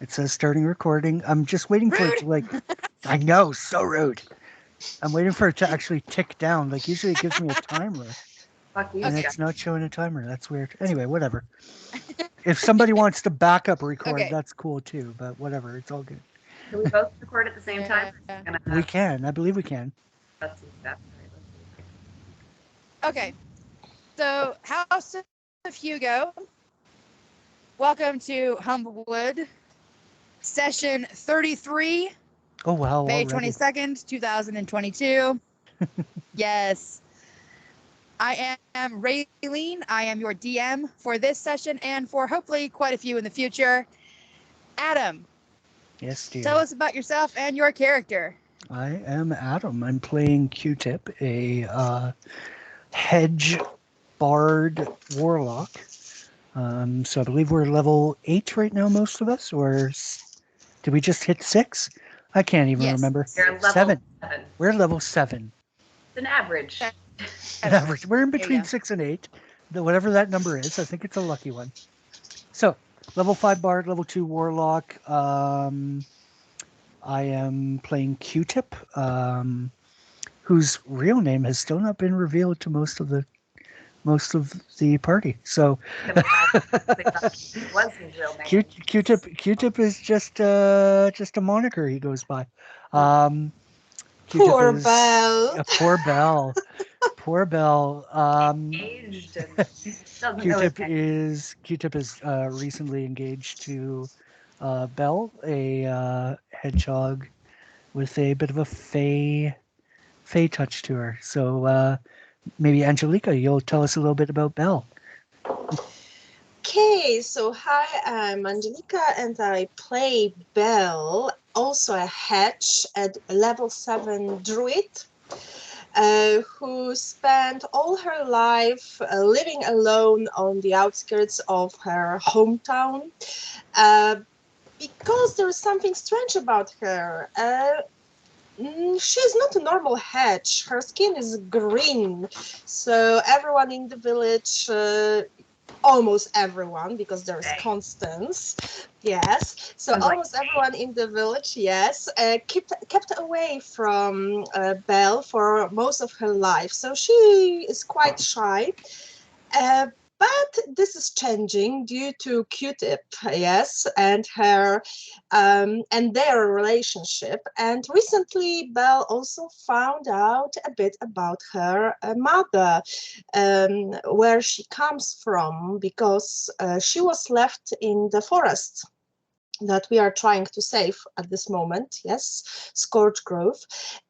It says starting recording. I'm just waiting for it to Rude. like. I know, so rude. I'm waiting for it to actually tick down. Like usually it gives me a timer, Fuck you, and Okay. Scott. it's not showing a timer. That's weird. Anyway, whatever. If somebody wants to back up record, Okay. that's cool too. But whatever, it's all good. Can we both record at the same time? Yeah. Gonna We have can. I believe we can. let's see that. Right, Okay. So, House of Hugo. Welcome to Humblewood, session 33, Oh wow, May already. 22nd, 2022. Yes. I am Raylene. I am your DM for this session and for hopefully quite a few in the future. Adam, Yes, tell dear. us about yourself and your character. I am Adam. I'm playing Q-Tip, a hedge bard warlock. So I believe we're level 8 right now, most of us, or did we just hit 6? I can't even Yes. remember. you're level 7. 7. We're level 7. It's an average. Average. We're in There you between go. 6 and 8. Whatever that number is, I think it's a lucky one. So, level 5 bard, level 2 warlock. I am playing Q-Tip, whose real name has still not been revealed to most of the party. So Can we all think that was his real Q, name? Q-Tip is just a moniker he goes by. Um, Q-Tip Poor is Belle. poor Belle, poor Belle. Aged and doesn't know his name. Q-Tip is recently engaged to Belle, a hedgehog with a bit of a fey touch to her. So maybe Angelica, you'll tell us a little bit about Belle. Okay, so hi, I'm Angelica and I play Belle, also a hatch at level 7 druid, who spent all her life living alone on the outskirts of her hometown. Uh, because there is something strange about her. She's not a normal hedge. Her skin is green, so everyone in the village, almost everyone, because there's Dang. Constance, yes. So Sounds like almost everyone in the village, yes, kept away from Belle for most of her life. So she is quite shy. Uh, but this is changing due to Q-Tip, yes, and her and their relationship. And recently, Belle also found out a bit about her mother, where she comes from, because she was left in the forest that we are trying to save at this moment, yes, Scorch Grove,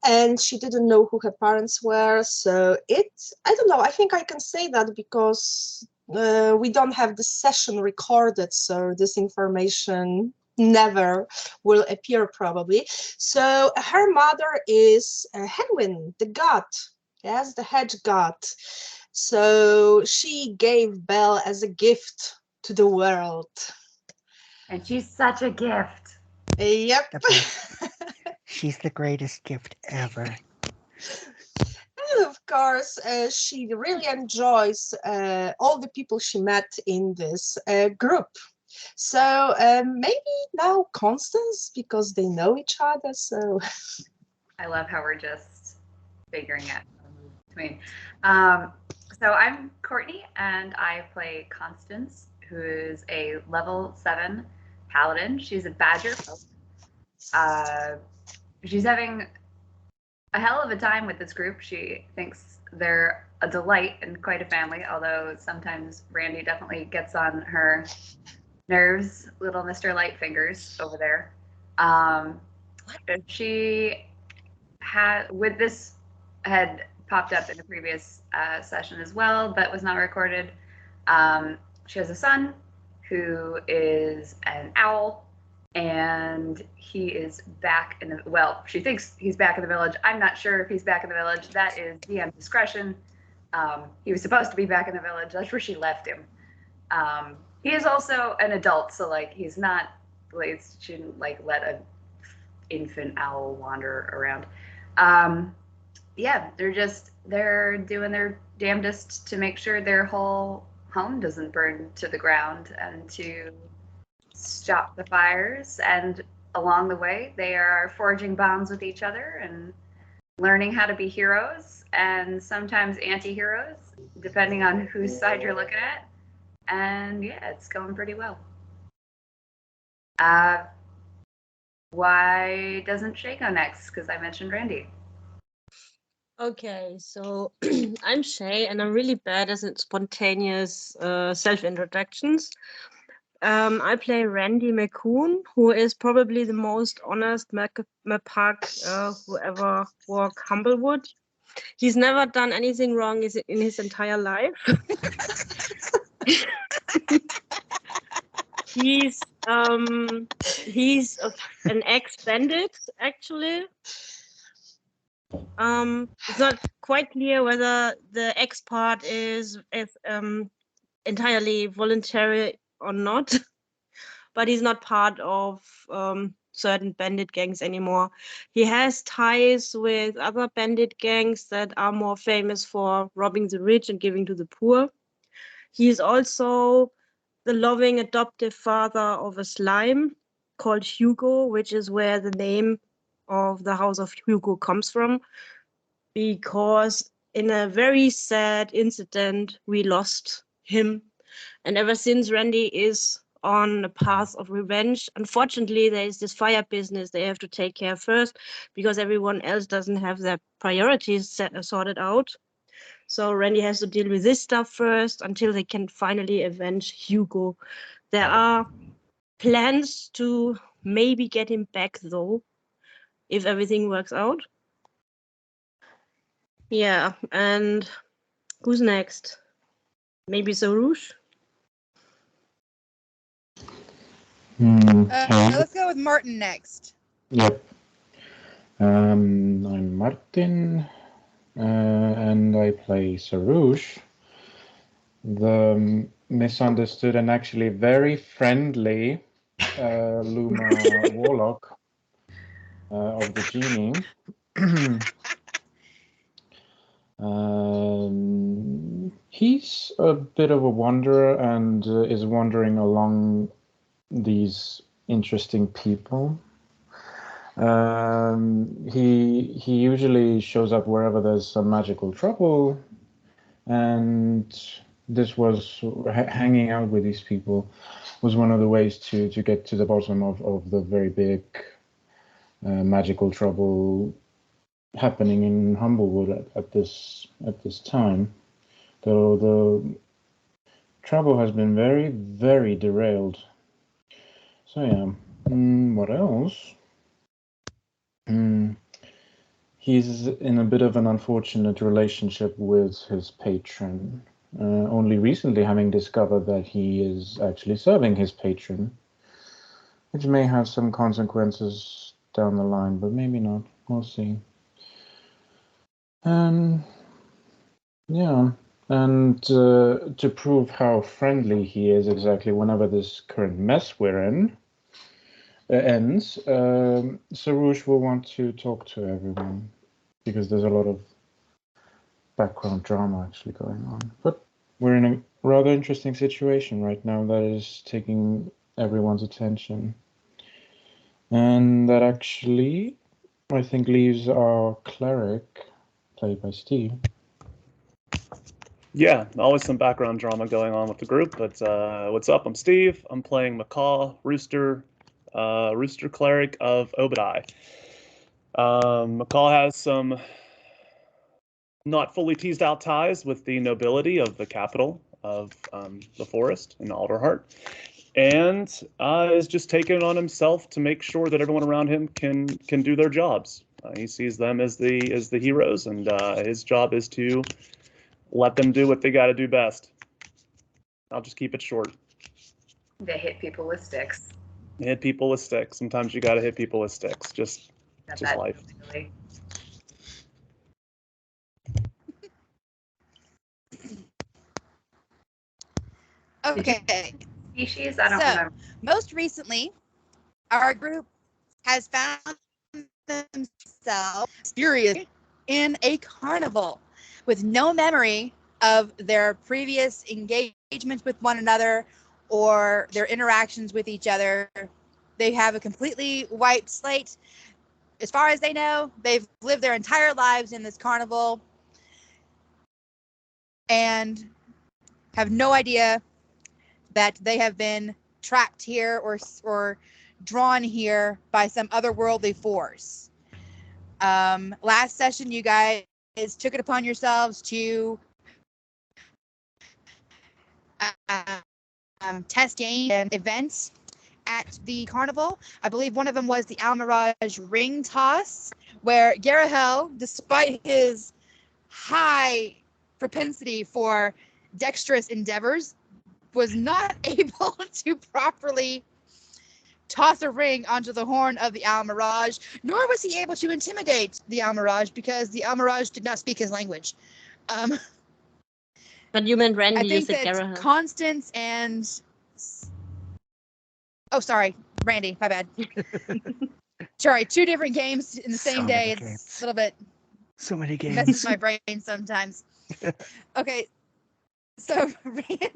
and she didn't know who her parents were. So I don't know, I think I can say that because we don't have the session recorded, so this information never will appear probably. So her mother is Henwin, the god, yes, the hedge god. So she gave Belle as a gift to the world. and she's such a gift. Yep. The best. She's the greatest gift ever. And of course, she really enjoys all the people she met in this group. So maybe now Constance, because they know each other. So I love how we're just figuring it between. Um, so I'm Courtney, and I play Constance, who is a level 7 paladin. She's a badger folk. Uh, she's having a hell of a time with this group. She thinks they're a delight and quite a family, although sometimes Randy definitely gets on her nerves, little Mr. Lightfingers over there. Um, she had, with this, had popped up in a previous session as well, but was not recorded. She has a son who is an owl, and he is back in the, well, she thinks he's back in the village. I'm not sure if he's back in the village. That is DM discretion. He was supposed to be back in the village. That's where she left him. He is also an adult, so like he's not, like, shouldn't like let an infant owl wander around. Yeah, they're doing their damnedest to make sure their whole home doesn't burn to the ground and to stop the fires, and along the way, they are forging bonds with each other and learning how to be heroes and sometimes anti-heroes, depending on whose side you're looking at. And yeah, it's going pretty well. Why doesn't Shay go next? Because I mentioned Randy. Okay, so I'm Shay, and I'm really bad at spontaneous self-introductions. I play Randy McCoon, who is probably the most honest Mapak who ever walked Humblewood. He's never done anything wrong in his entire life. He's an ex-bandit, actually. It's not quite clear whether the X part is entirely voluntary or not, but he's not part of certain bandit gangs anymore. He has ties with other bandit gangs that are more famous for robbing the rich and giving to the poor. He is also the loving adoptive father of a slime called Hugo, which is where the name of the house of Hugo comes from, because in a very sad incident, we lost him. And ever since, Randy is on a path of revenge. Unfortunately, there is this fire business they have to take care of first because everyone else doesn't have their priorities sorted out. So Randy has to deal with this stuff first until they can finally avenge Hugo. There are plans to maybe get him back, though, if everything works out. Yeah, and who's next? Maybe Sarouche? Hey. Let's go with Martin next. Yep. I'm Martin, and I play Sarouche, the misunderstood and actually very friendly Luma Warlock of the Genie. He's a bit of a wanderer and is wandering along these interesting people. He usually shows up wherever there's some magical trouble, and this was hanging out with these people was one of the ways to get to the bottom of the very big magical trouble happening in Humblewood at this time. Though the trouble has been very, very derailed. So yeah, what else? He's in a bit of an unfortunate relationship with his patron, only recently having discovered that he is actually serving his patron, which may have some consequences down the line, but maybe not. We'll see. Yeah, and to prove how friendly he is exactly whenever this current mess we're in ends, Sarouche will want to talk to everyone because there's a lot of background drama actually going on. But we're in a rather interesting situation right now that is taking everyone's attention. And that actually, I think, leaves our cleric, played by Steve. Yeah, always some background drama going on with the group, but what's up? I'm Steve. I'm playing Macaw, Rooster Cleric of Obadiah. Macaw has some not fully teased out ties with the nobility of the capital of the forest in Alderheart, and is just taking it on himself to make sure that everyone around him can do their jobs. He sees them as the heroes, and his job is to let them do what they got to do best. I'll just keep it short. They hit people with sticks. Hit people with sticks. Sometimes you got to hit people with sticks. Just life. Really. Okay. Species? I don't So, remember. most recently, our group has found themselves furious in a carnival with no memory of their previous engagements with one another or their interactions with each other. They have a completely wiped slate. As far as they know, they've lived their entire lives in this carnival and have no idea that they have been trapped here or drawn here by some otherworldly force. Last session, you guys took it upon yourselves to test game and events at the carnival. I believe one of them was the Almirage ring toss, where Garahel, despite his high propensity for dexterous endeavors, was not able to properly toss a ring onto the horn of the Almirage, nor was he able to intimidate the Almirage because the Almirage did not speak his language. But you meant Randy, I you think said that Garahel. Constance and... Oh, sorry, Randy, my bad. Sorry, 2 different games in the same So day. many It's games. a little bit So many messes games. my brain sometimes. Okay, so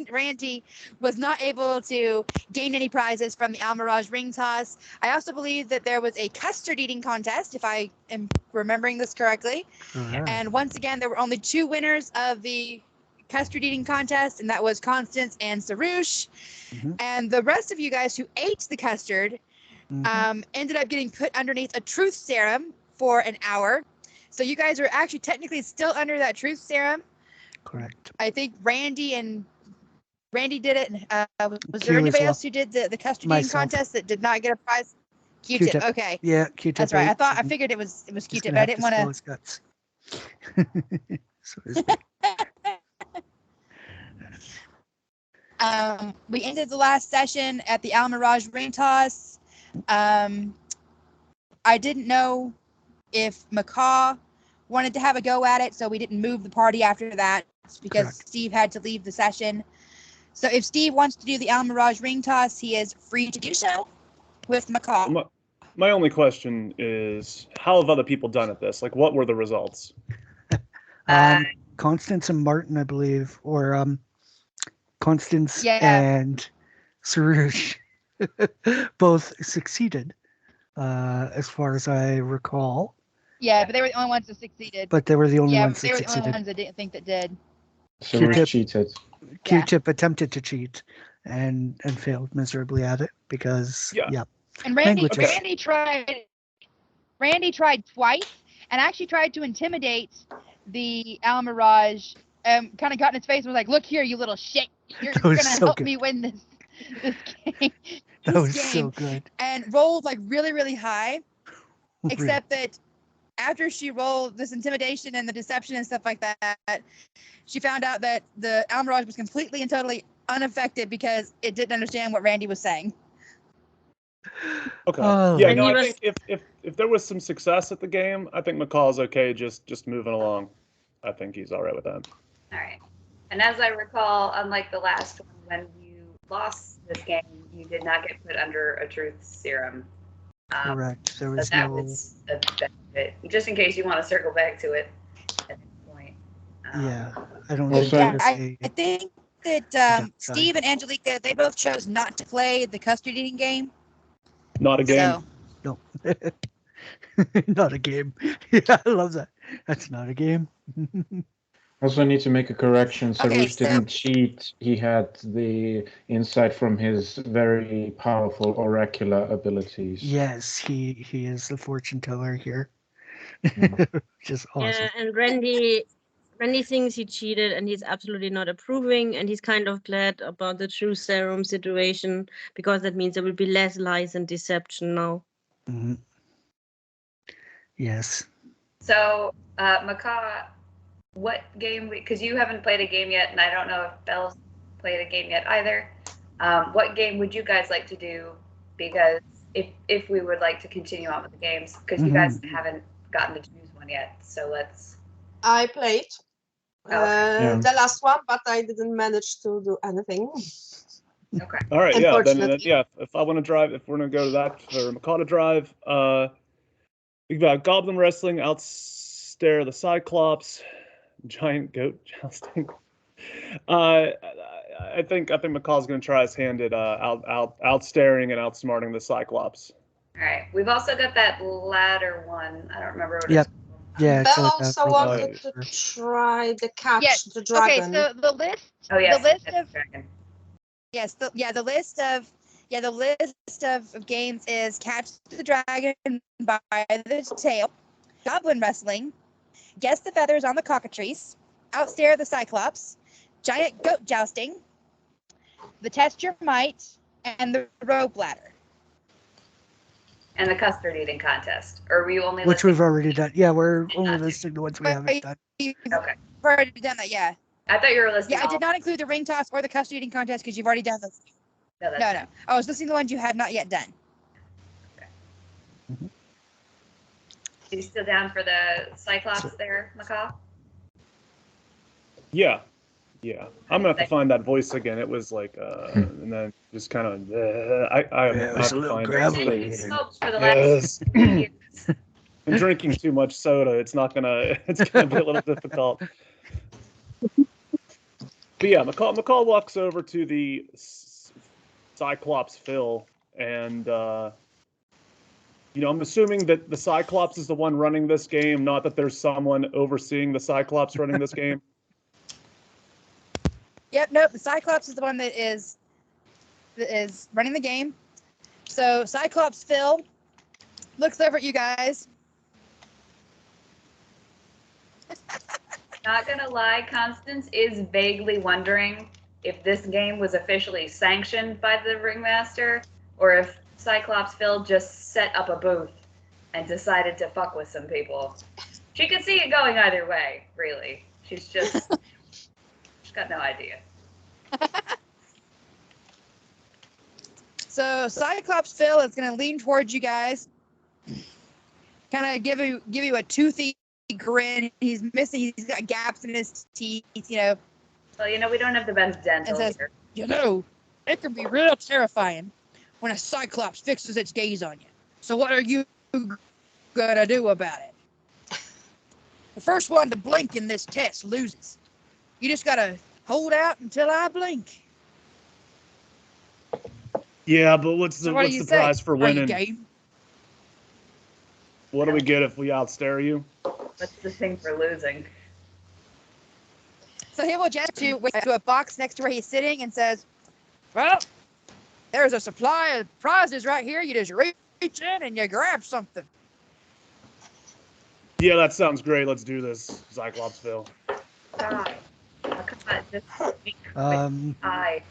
Randy was not able to gain any prizes from the Almirage ring toss. I also believe that there was a custard eating contest, if I am remembering this correctly. Alright. And once again, there were only 2 winners of the custard eating contest, and that was Constance and Sarouche. Mhm. And the rest of you guys who ate the custard ended up getting put underneath a truth serum for an hour. So you guys are actually technically still under that truth serum. Correct. I think Randy did it. And, was Q there as anybody well. else who did the custard eating Myself. contest that did not get a prize? Q-tip. Q-tip. Okay, Yeah, Q-tip. that's right. I thought I ate, figured it was he's Q-tip, gonna but I have didn't want spill to. his guts. So to speak. We ended the last session at the Almirage ring toss. I didn't know if Macaw wanted to have a go at it, so we didn't move the party after that because Correct. Steve had to leave the session. So if Steve wants to do the Almirage ring toss, he is free to do so with Macaw. My only question is, how have other people done at this? Like, what were the results? Constance and Martin, I believe, or Constance Yeah. and Sarouche both succeeded, as far as I recall. Yeah, but they were the only ones that succeeded. But they were the only Yeah, ones but they that were the only succeeded. ones that didn't think that did. Sarouche Q-tip. cheated. Q-tip attempted to cheat and failed miserably at it because Yeah. And Randy languages. Randy tried twice and actually tried to intimidate the Almirage. Kind of got in his face and was like, "Look here, you little shit! You're That was gonna so help good. me win this game." That was so good. And rolled like really, really high. Really. Except that after she rolled this intimidation and the deception and stuff like that, she found out that the Almirage was completely and totally unaffected because it didn't understand what Randy was saying. Okay. Oh. Yeah, And no, he I was- think if there was some success at the game, I think McCall's okay just moving along. I think he's all right with that. All right. And as I recall, unlike the last one, when you lost this game, you did not get put under a truth serum. Correct. There So was that no. was a benefit, just in case you want to circle back to it at this point. Yeah, I don't Also- think Yeah, there was I think that downside. Steve and Angelica, they both chose not to play the custard eating game. Not a game. So Not a game. Yeah, I love that. That's not a game. Also, I need to make a correction. Okay, Sarouche so- didn't cheat. He had the insight from his very powerful oracular abilities. Yes, he is the fortune teller here. Mm. Which is awesome. Yeah, and Randy thinks he cheated and he's absolutely not approving, and he's kind of glad about the true serum situation because that means there will be less lies and deception now. Mhm. Yes. So, Macaw, what game? Because you haven't played a game yet, and I don't know if Belle's played a game yet either. What game would you guys like to do? Because if we would like to continue on with the games, because you guys haven't gotten to choose one yet, so let's. I played Okay. the last one, but I didn't manage to do anything. Okay. All right, yeah. Then Unfortunately. yeah, if I want to drive, if we're gonna go to that for McCall to drive, we've got Goblin Wrestling, Outstare the Cyclops, Giant Goat Jousting. I think McCall's going to try his hand at outstaring and outsmarting the Cyclops. All right. We've also got that ladder one. I don't remember what Yep. it's called. Yeah, it's Belle like also robot wanted to monster. try the catch Yes. the Okay, dragon. so the list. Oh yes, The list that's of dragon. yes, the list of games is Catch the Dragon by the Tail, Goblin Wrestling, Guess the Feathers on the Cockatrice, Outstare the Cyclops, Giant Goat Jousting, the Test Your Might, and the Rope Ladder. And the custard eating contest. Or were you only Which listing? we've already done. Yeah, we're only Not- listing the ones we haven't done. You've Okay. already done that, yeah. I thought you were listing Yeah, I all. did not include the ring toss or the custard eating contest because you've already done those. No, that's No, fine. no. I was listing the ones you had not yet done. Are you still down for the Cyclops there, McCall? Yeah. I'm gonna have to find that voice again. It was like, and then just kind of, I Yeah, it was a little find gravelly. it. Smokes for the Yes. last years. I'm drinking too much soda. It's gonna be a little difficult. But yeah, McCall walks over to the Cyclops Phil, and I'm assuming that the Cyclops is the one running this game, not that there's someone overseeing the Cyclops running this game. Yep, nope. The Cyclops is the one that is running the game. So Cyclops Phil looks over at you guys. Not gonna lie, Constance is vaguely wondering if this game was officially sanctioned by the ringmaster, or if Cyclops Phil just set up a booth and decided to fuck with some people. She could see it going either way, really. She's got no idea. So Cyclops Phil is going to lean towards you guys, kind of give you a toothy grin. He's got gaps in his teeth, Well, we don't have the best dental says- here. It can be real terrifying when a Cyclops fixes its gaze on you. So what are you gonna do about it? The first one to blink in this test loses. You just gotta hold out until I blink. Yeah, but what's So the what do you say? prize for Are you winning? game? What do we get if we outstare you? What's the thing for losing? So he will gesture to a box next to where he's sitting and says, well, there's a supply of prizes right here. You just reach in and you grab something. Yeah, that sounds great. Let's do this, Cyclopsville. God. Oh, come on, just speak with Um, eye.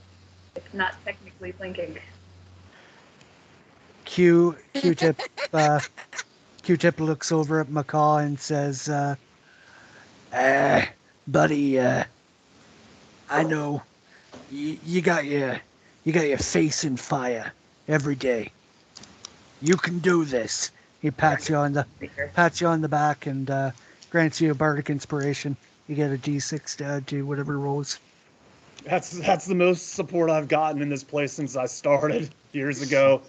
It's not technically blinking. Q-Tip looks over at Macaw and says, buddy, I know you got your face in fire every day. You can do this. He pats you on the back and grants you a bardic inspiration. You get a D6 to add to whatever rolls. That's the most support I've gotten in this place since I started years ago.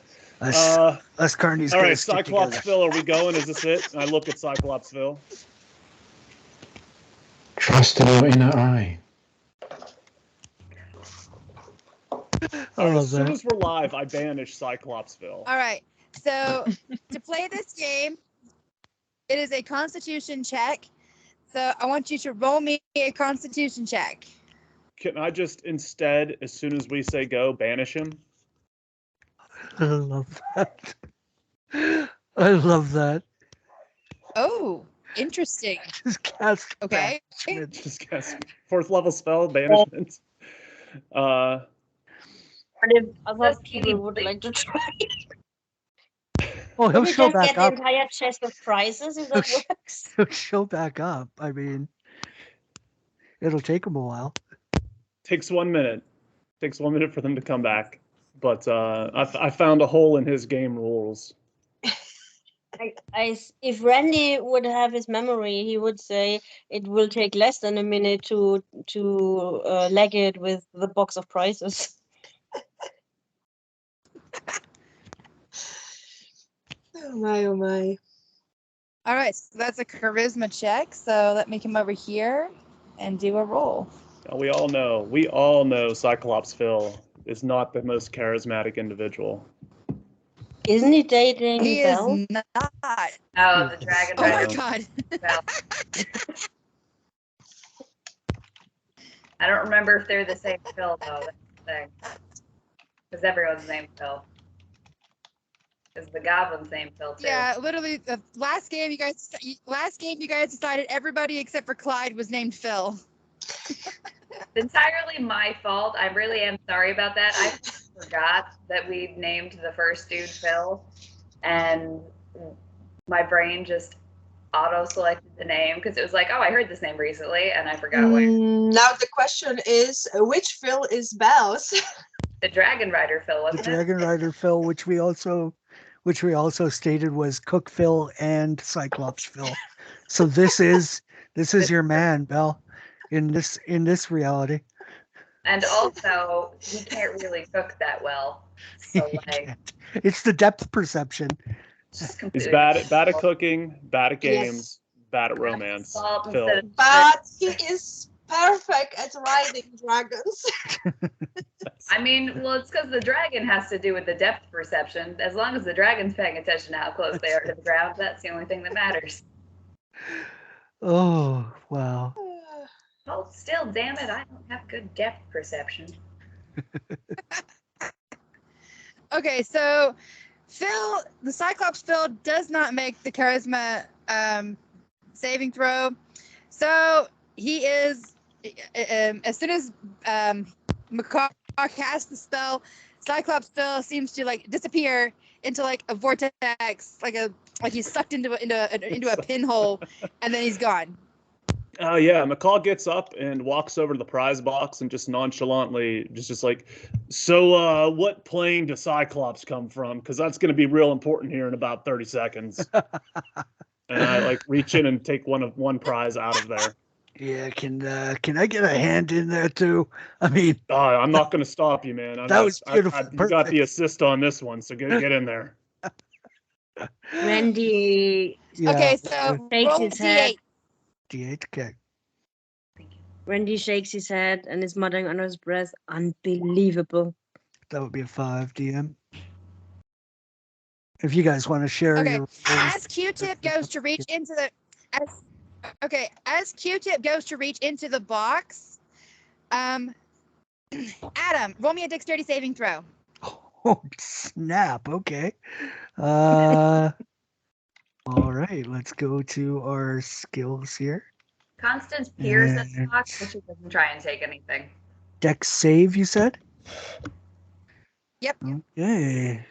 Us carnies. All right, Cyclopsville, are we going? Is this it? And I look at Cyclopsville. Trust in your inner eye. As soon as we're live, I banish Cyclopsville. All right. So to play this game, it is a Constitution check. So I want you to roll me a Constitution check. Can I just instead, as soon as we say go, banish him? I love that. I love that. Oh, interesting. Just cast. Okay. banishment. Just guess. 4th level spell, banishment. But if other Does people Katie would blink? like to try, Oh, he'll we show just back get the up. entire chest of prizes if that Oh, works. He'll show back up. I mean, it'll take him a while. Takes 1 minute. Takes 1 minute for them to come back. But I found a hole in his game rules. If Randy would have his memory, he would say it will take less than a minute to leg it with the box of prizes. Oh my, oh my. All right. So that's a charisma check. So let me come over here and do a roll. We all know Cyclops Phil is not the most charismatic individual. Isn't he dating He Belle? is not. Oh, the dragon Oh my rider. god. Phil. I don't remember if they're the same Phil though. That's the thing. Because everyone's named Phil. Is the goblin's name Phil too? Yeah, literally the last game you guys decided everybody except for Clyde was named Phil. It's entirely my fault. I really am sorry about that. I forgot that we named the first dude Phil, and my brain just auto-selected the name because it was like, oh, I heard this name recently, and I forgot where. Now the question is, which Phil is Belle's? The Dragon Rider Phil, The wasn't it? Dragon Rider Phil, which we also stated was Cook Phil and Cyclops Phil. So this is your man, Belle, in this reality. And also, he can't really cook that well. So He like, can't. It's the depth perception. it's just He's completely bad at cooking, bad at Yes. games, bad at romance. Salt Phil. instead of But he is perfect at riding dragons. I mean, well, it's because the dragon has to do with the depth perception. As long as the dragon's paying attention to how close they are to the ground, that's the only thing that matters. Oh, wow. Oh, still, damn it, I don't have good depth perception. Okay, so Phil, the Cyclops Phil does not make the charisma saving throw. So he is, as soon as Macaw casts the spell, Cyclops Phil seems to like disappear into like a vortex, like he's sucked into a pinhole, and then he's gone. Oh yeah, McCall gets up and walks over to the prize box and just nonchalantly just like, so what plane does Cyclops come from? Because that's going to be real important here in about 30 seconds. And I like reach in and take one prize out of there. Yeah, can I get a hand in there too? I mean, I'm not going to stop you, man. That was beautiful. You got the Perfect. assist on this one, so get in there. Randy yeah. Okay, so shakes roll his head. D8. D8, okay. Randy shakes his head and is muttering under his breath, "Unbelievable." That would be a 5, DM. If you guys want to share Okay, your as Q-Tip goes to reach into the as Q-Tip goes to reach into the box, Adam, roll me a dexterity saving throw. Oh, snap. Okay. All right, let's go to our skills here. Constance peers at the And- box, but she doesn't try and take anything. Dex save, you said? Yep. Okay.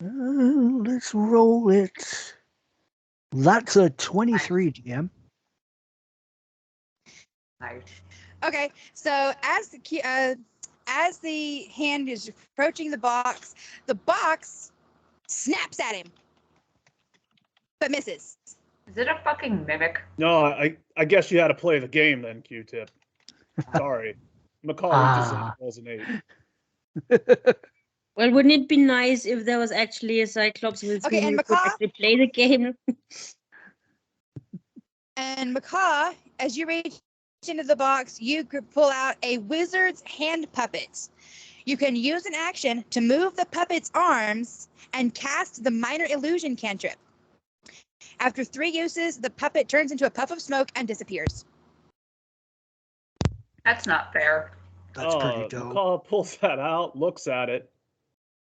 Let's roll it. That's a 23, DM. Nice. Okay, so as the hand is approaching the box snaps at him, but misses. Is it a fucking mimic? No, I guess you had to play the game then, Q-Tip. Sorry. McCall reaches in and rolls an 8. Well, wouldn't it be nice if there was actually a Cyclops with Okay, whom and you could Macaw? actually play the game? And Macaw, as you reach into the box, you could pull out a wizard's hand puppet. You can use an action to move the puppet's arms and cast the minor illusion cantrip. After 3 uses, the puppet turns into a puff of smoke and disappears. That's not fair. That's pretty dope. McCall pulls that out, looks at it.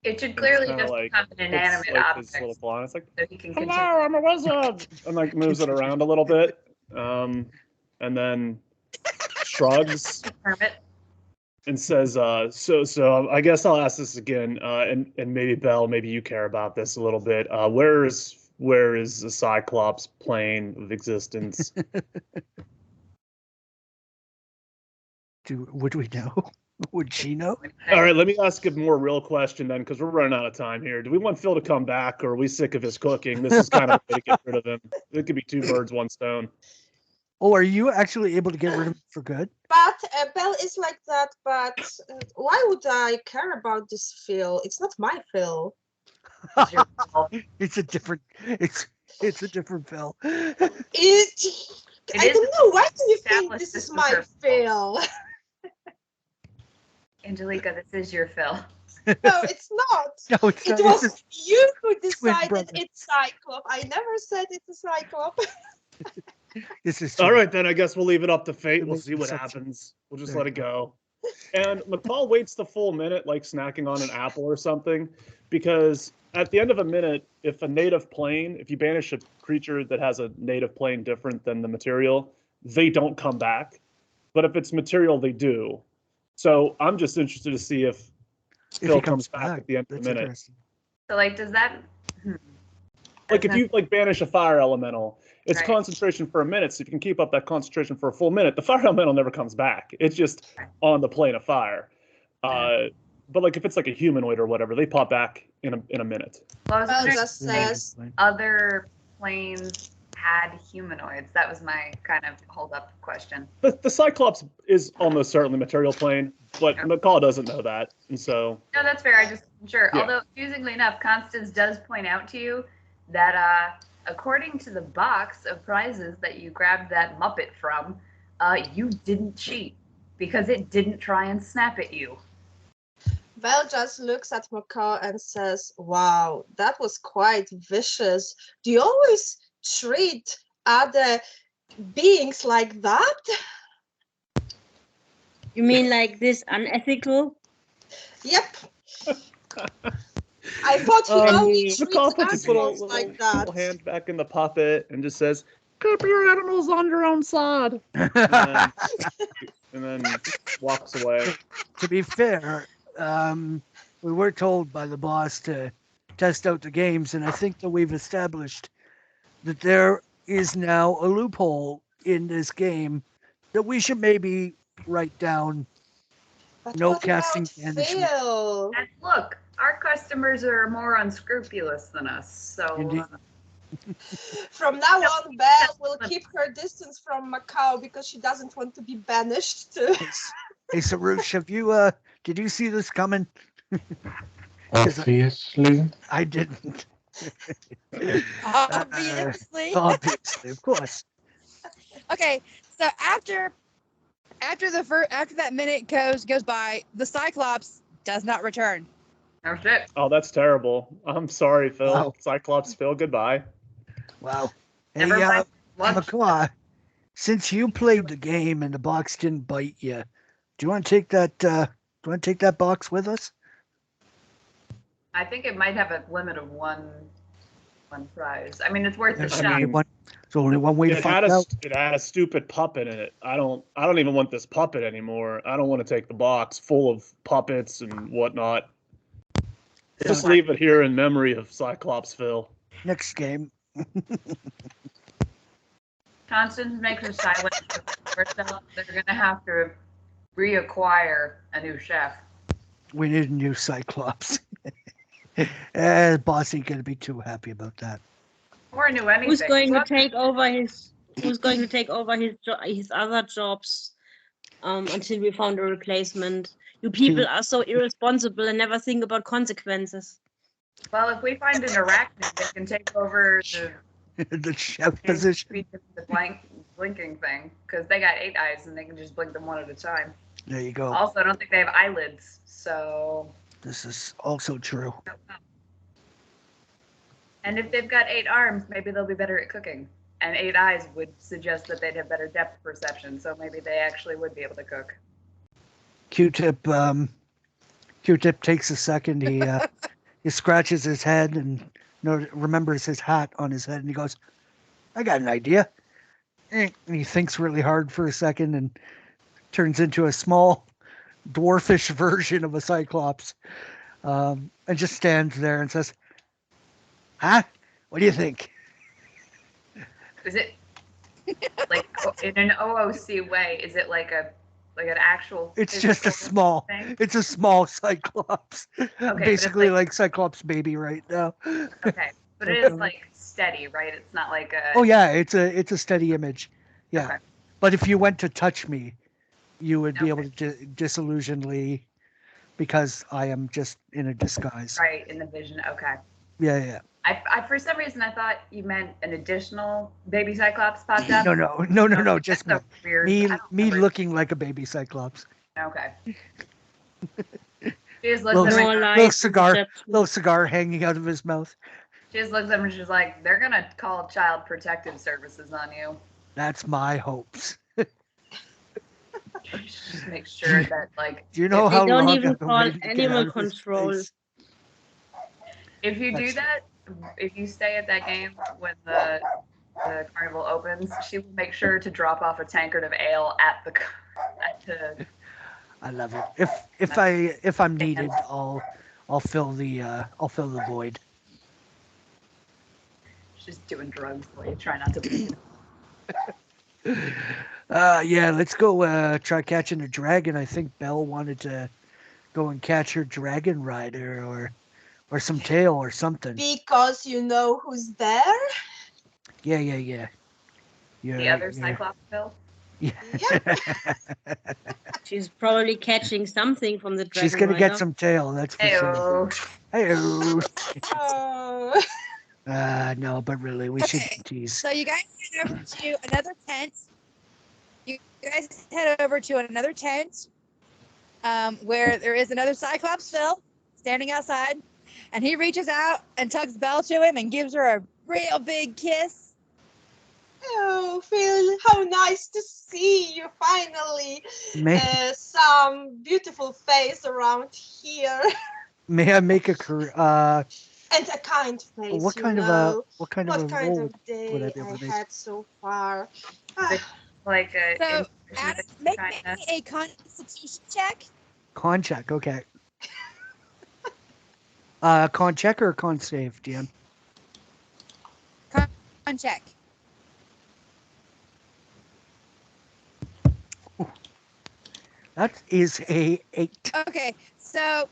It should clearly kinda just like become an inanimate puts, like, his object little claw. It's like, so he can hello, continue. I'm a wizard. And like moves it around a little bit. And then shrugs Hermit. and says, so I guess I'll ask this again. And maybe Belle, maybe you care about this a little bit. Where is the Cyclops plane of existence? Would we know? Would she know? All right, let me ask a more real question then, because we're running out of time here. Do we want Phil to come back, or are we sick of his cooking? This is kind of a way to get rid of him. It could be 2 birds, 1 stone. Oh, are you actually able to get rid of him for good? But Belle is like that, but why would I care about this Phil? It's not my Phil. It's your fault. It's a different Phil. It It I is don't know. Why do you think established this this is was my her fill? Angelica, this is your fill. No, it's not. No, it's It not. was It's you who twin decided brother. it's Cyclops. I never said it's a Cyclops. this is All true. right, then I guess we'll leave it up to fate. It We'll makes see what sense. happens. We'll just There let you it go. And McCall waits the full minute, like snacking on an apple or something, because at the end of a minute, if you banish a creature that has a native plane different than the material, they don't come back. But if it's material, they do. So I'm just interested to see if If Phil he comes back at the end of the that's minute. interesting. So like, does that? Like if you like banish a fire elemental, it's Right. concentration for a minute. So if you can keep up that concentration for a full minute, the fire elemental never comes back. It's just on the plane of fire. But like if it's like a humanoid or whatever, they pop back in a minute. Well, I was Well, wondering just if says other planes had humanoids. That was my kind of hold-up question. The Cyclops is almost certainly material plane, but McCall doesn't know that, and so No, that's fair. I just sure. Yeah. Although amusingly enough, Constance does point out to you that according to the box of prizes that you grabbed that Muppet from, you didn't cheat because it didn't try and snap at you. Val just looks at Macaw and says, "Wow, that was quite vicious. Do you always treat other beings like that?" You mean like this unethical? Yep. I thought he only treats McCall puts his animals like that. little hand back in the puppet and just says, "Keep your animals on your own side," and then walks away. To be fair, we were told by the boss to test out the games, and I think that we've established that there is now a loophole in this game that we should maybe write down. But No what casting about banishment. Phil? And look, our customers are more unscrupulous than us, so Indeed. From now on, Belle will keep her distance from Macau because she doesn't want to be banished to. Hey, Sarush, did you see this coming? Obviously. I didn't. Obviously. Obviously, of course. Okay, so after that minute goes by, the Cyclops does not return. oh shit. Oh, that's terrible. I'm sorry, Phil. Wow. Cyclops Phil, goodbye. Wow. Hey, Never mind. Lunch. McCaw, since you played the game and the box didn't bite you, do you want to take that? Do you want to take that box with us? I think it might have a limit of one prize. I mean, it's worth a There's shot. only one way to It find had out. it had a stupid puppet in it. I don't even want this puppet anymore. I don't want to take the box full of puppets and whatnot. Just leave it here in memory of Cyclops Phil. Next game. Constance makes a silent herself. They're gonna have to reacquire a new chef. We need a new Cyclops. Boss ain't gonna be too happy about that. Or a new anything. Who's going to Well, take over his? Who's going to take over his other jobs? Until we found a replacement. You people are so irresponsible and never think about consequences. Well, if we find an arachnid that can take over The chef position. the blinking thing, because they got 8 eyes and they can just blink them one at a time. There you go. Also, I don't think they have eyelids, so. This is also true. And if they've got 8 arms, maybe they'll be better at cooking. And 8 eyes would suggest that they'd have better depth perception, so maybe they actually would be able to cook. Q-Tip takes a second. He scratches his head and remembers his hat on his head, and he goes, "I got an idea." And he thinks really hard for a second and turns into a small dwarfish version of a Cyclops, and just stands there and says, "Huh? What do you think?" Is it like in an OOC way? Is it like an actual? It's just a physical small. thing? It's a small Cyclops. but Basically, it's like Cyclops baby right now. Okay, but it is like steady, right? It's not like a. Oh yeah, it's a steady image. Yeah, Okay. but if you went to touch me, you would be Okay. able to disillusionly, because I am just in a disguise. Right in the vision. Okay. Yeah. I for some reason I thought you meant an additional baby Cyclops popped up. No. Just me. That's so weird. Me I don't me remember. looking like a baby Cyclops. Okay. She just looks Little, at More me. lies little and cigar, deception. little cigar hanging out of his mouth. She just looks at me and she's like, "They're gonna call Child Protective Services on you." That's my hopes. Just make sure that like Do you know They how don't long even I've been call waiting to get animal out of this control. place? if you do That's- that, if you stay at that game when the carnival opens, she will make sure to drop off a tankard of ale at the I love it. If I'm needed, I'll fill the void. She's doing drugs while you try not to bleed. Yeah, let's go try catching a dragon. I think Belle wanted to go and catch her dragon rider or some tail or something. Because you know who's there? Yeah. The other Cyclops Bill. Yeah. She's probably catching something from the dragon. She's gonna rider. get some tail, that's for sure. Heyo. Hey. Oh, No, but really, we should Okay. tease. So you guys head over to another tent. You guys head over to another tent where there is another Cyclops Phil standing outside, and he reaches out and tugs Belle to him and gives her a real big kiss. oh, Phil, how nice to see you finally. May Some beautiful face around here. may I make a career? And a kind face. What kind of know. what kind What of a kind roll of day would I be able I to make? had so far. Like a So, intuition Adam, based make kindness. me a Constitution check. Con check, okay. Con check or con save, DM? Con check. That is a 8. Okay, so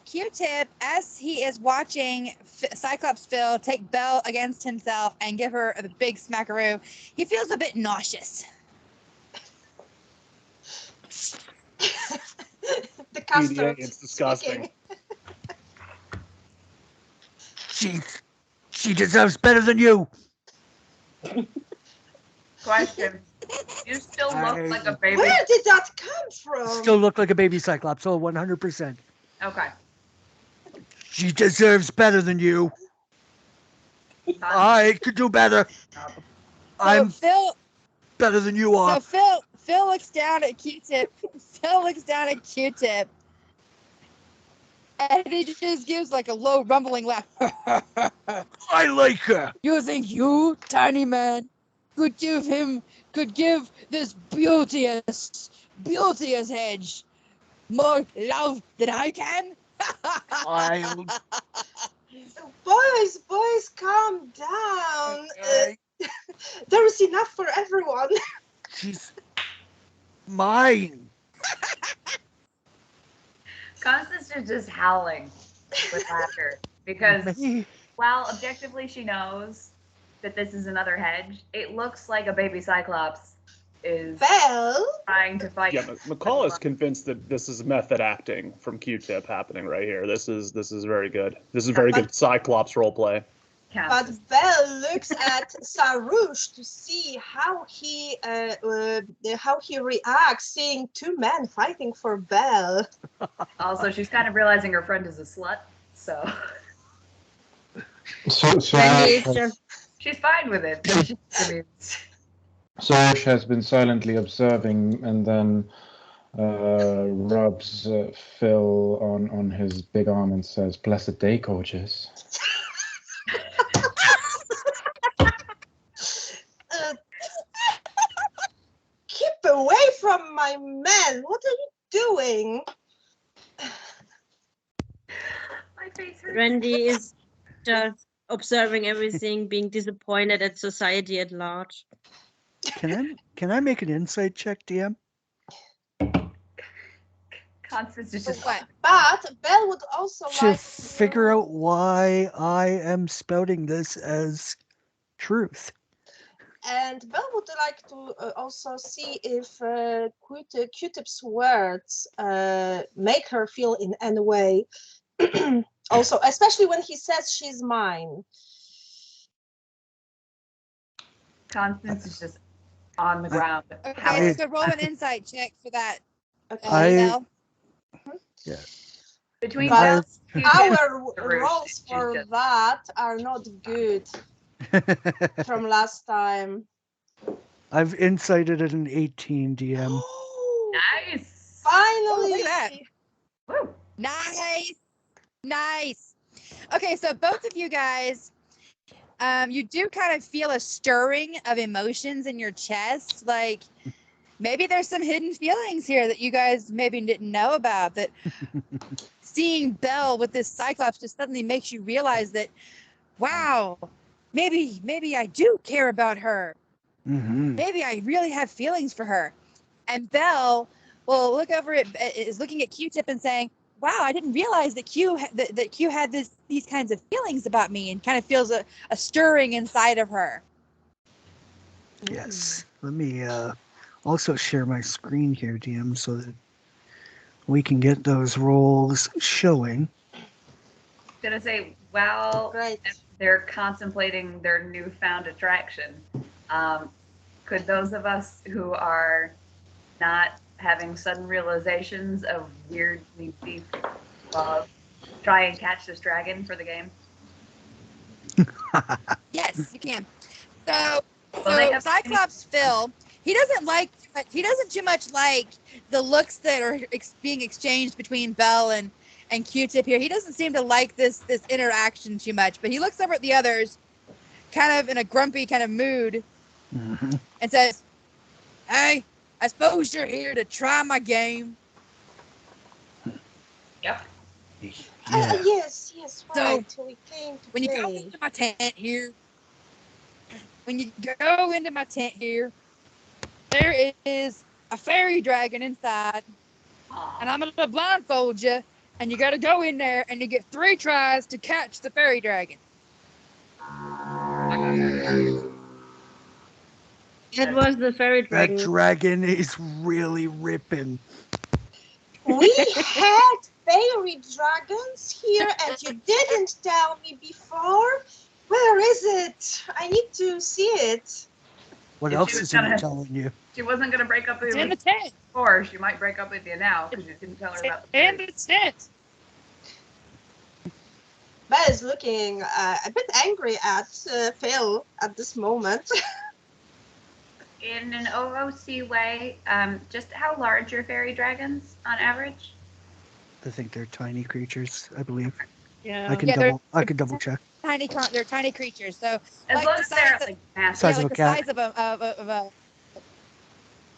Q-Tip, as he is watching Cyclops Phil take Belle against himself and give her the big smackaroo, he feels a bit nauseous. The custard. it's disgusting. speaking. She deserves better than you. Question. You still look like a baby. Where did that come from? Still look like a baby Cyclops, so 100%. Okay. She deserves better than you. I could do better. I'm Phil better than you are. So Phil looks down at Q-Tip. Phil looks down at Q-Tip. And he just gives like a low rumbling laugh. I like her. You think you, tiny man, could give this beauteous hedge more love than I can? Wild. Boys, calm down. There is enough for everyone. She's mine. Constance is just howling with laughter because Me? while objectively she knows that this is another hedge, it looks like a baby Cyclops is Belle? trying to fight. Yeah, McCall is convinced that this is method acting from Q-Tip happening right here. This is very good. This is very good Cyclops roleplay. But Belle looks at Sarouche to see how he reacts seeing two men fighting for Belle. Also, she's kind of realizing her friend is a slut, so Randy is just she's fine with it. But Sosh has been silently observing and then rubs Phil on his big arm and says, "Blessed day, gorgeous." Keep away from my man. What are you doing? my face hurts. Randy is just observing everything, being disappointed at society at large. Can I make an insight check, DM? Constance is For just what? But Belle would also To like figure out why I am spouting this as truth. And Belle would like to also see if Q-Tip's words make her feel in any way Also, especially when he says she's mine. Constance is just on the ground. Okay, so roll an insight check for that. Okay. Belle. Between But Belle and Q-tip, our Rouge, rolls she's for just- that are not good from last time. I've incited at an 18 DM. Nice. Finally. Look at that. Woo. Nice. Okay, so both of you guys, you do kind of feel a stirring of emotions in your chest. Like maybe there's some hidden feelings here that you guys maybe didn't know about. That seeing Belle with this Cyclops just suddenly makes you realize that, wow, maybe I do care about her. Mm-hmm. Maybe I really have feelings for her. And Belle will look over at, is looking at Q-Tip and saying, wow, I didn't realize that Q had these kinds of feelings about me, and kind of feels a stirring inside of her. Yes. Let me also share my screen here, DM, so that we can get those rolls showing. Gonna say, well, Great. if they're contemplating their newfound attraction, could those of us who are not having sudden realizations of weirdly deep love try and catch this dragon for the game? Yes, you can. So Well, they have- Cyclops Phil, he doesn't too much like the looks that are being exchanged between Belle and Q-Tip here. He doesn't seem to like this interaction too much, but he looks over at the others, kind of in a grumpy kind of mood, Mm-hmm. and says, "Hey, I suppose you're here to try my game." Yep. Yeah. Yes, So, right. We came to When you go play. into my tent here, there is a fairy dragon inside, and I'm gonna blindfold you, and you gotta go in there, and you get 3 tries to catch the fairy dragon. That was the fairy That dragon. dragon is really ripping. We had fairy dragons here, and you didn't tell me before. Where is it? I need to see it. What If else she was isn't it gonna- telling you? She wasn't gonna break up with It's you in the tent. before. She might break up with you now because you didn't tell her about the In fairy. the tent. Belle is looking a bit angry at Phil at this moment. In an OOC way, just how large are fairy dragons on average? I think they're tiny creatures, I believe. Yeah. I can Yeah, double check. They're tiny creatures. So As like long the as they're size like massive. Size of like a the cat. size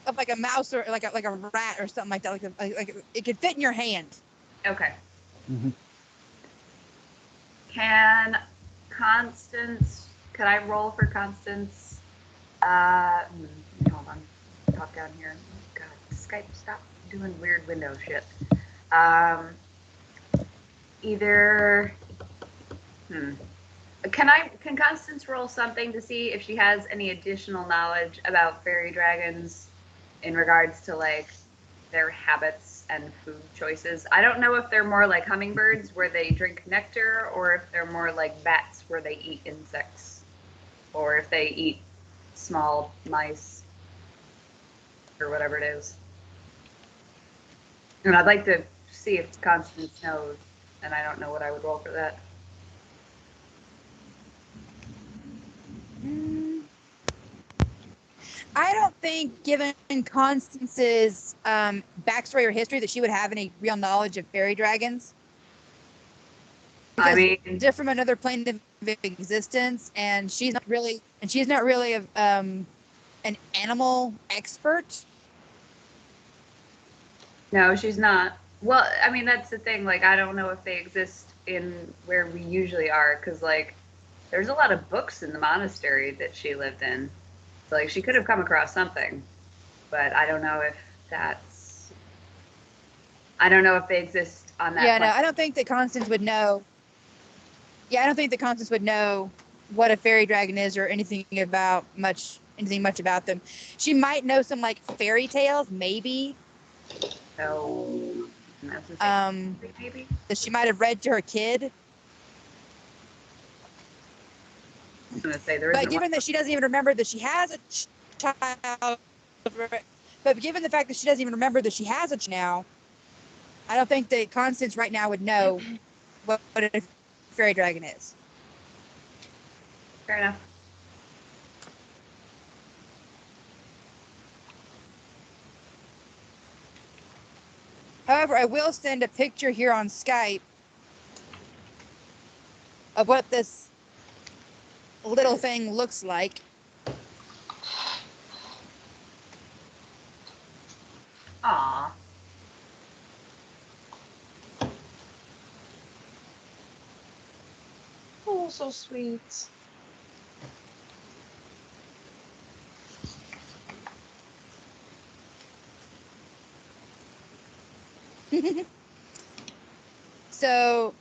of like a mouse, or like a rat or something like that. Like it could fit in your hand. Okay. Mhm. Can I roll for Constance? Hold on. Pop down here. God, Skype, stop doing weird window shit. Either. Can Constance roll something to see if she has any additional knowledge about fairy dragons in regards to like their habits and food choices? I don't know if they're more like hummingbirds where they drink nectar, or if they're more like bats where they eat insects, or if they eat small mice or whatever it is. And I'd like to see if Constance knows, and I don't know what I would roll for that. I don't think, given Constance's backstory or history, that she would have any real knowledge of fairy dragons. I Because mean, they're from another plane of existence, and she's not really an animal expert. no, she's not. Well, I mean, that's the thing. Like, I don't know if they exist in where we usually are, because, like, there's a lot of books in the monastery that she lived in. So, like, she could have come across something, but I don't know if they exist on that Yeah, no, planet. I don't think that Constance would know. Yeah, I don't think that Constance would know what a fairy dragon is or anything much about them. She might know some like fairy tales, maybe. So, that's the thing, maybe? That she might have read to her kid. was gonna say there But isn't given one. that she doesn't even remember that she has a child, but given the fact that she doesn't even remember that she has a child now, I don't think that Constance right now would know what a fairy dragon is. Fair enough. However, I will send a picture here on Skype of what this little thing looks like. Aw. Oh, so sweet. So,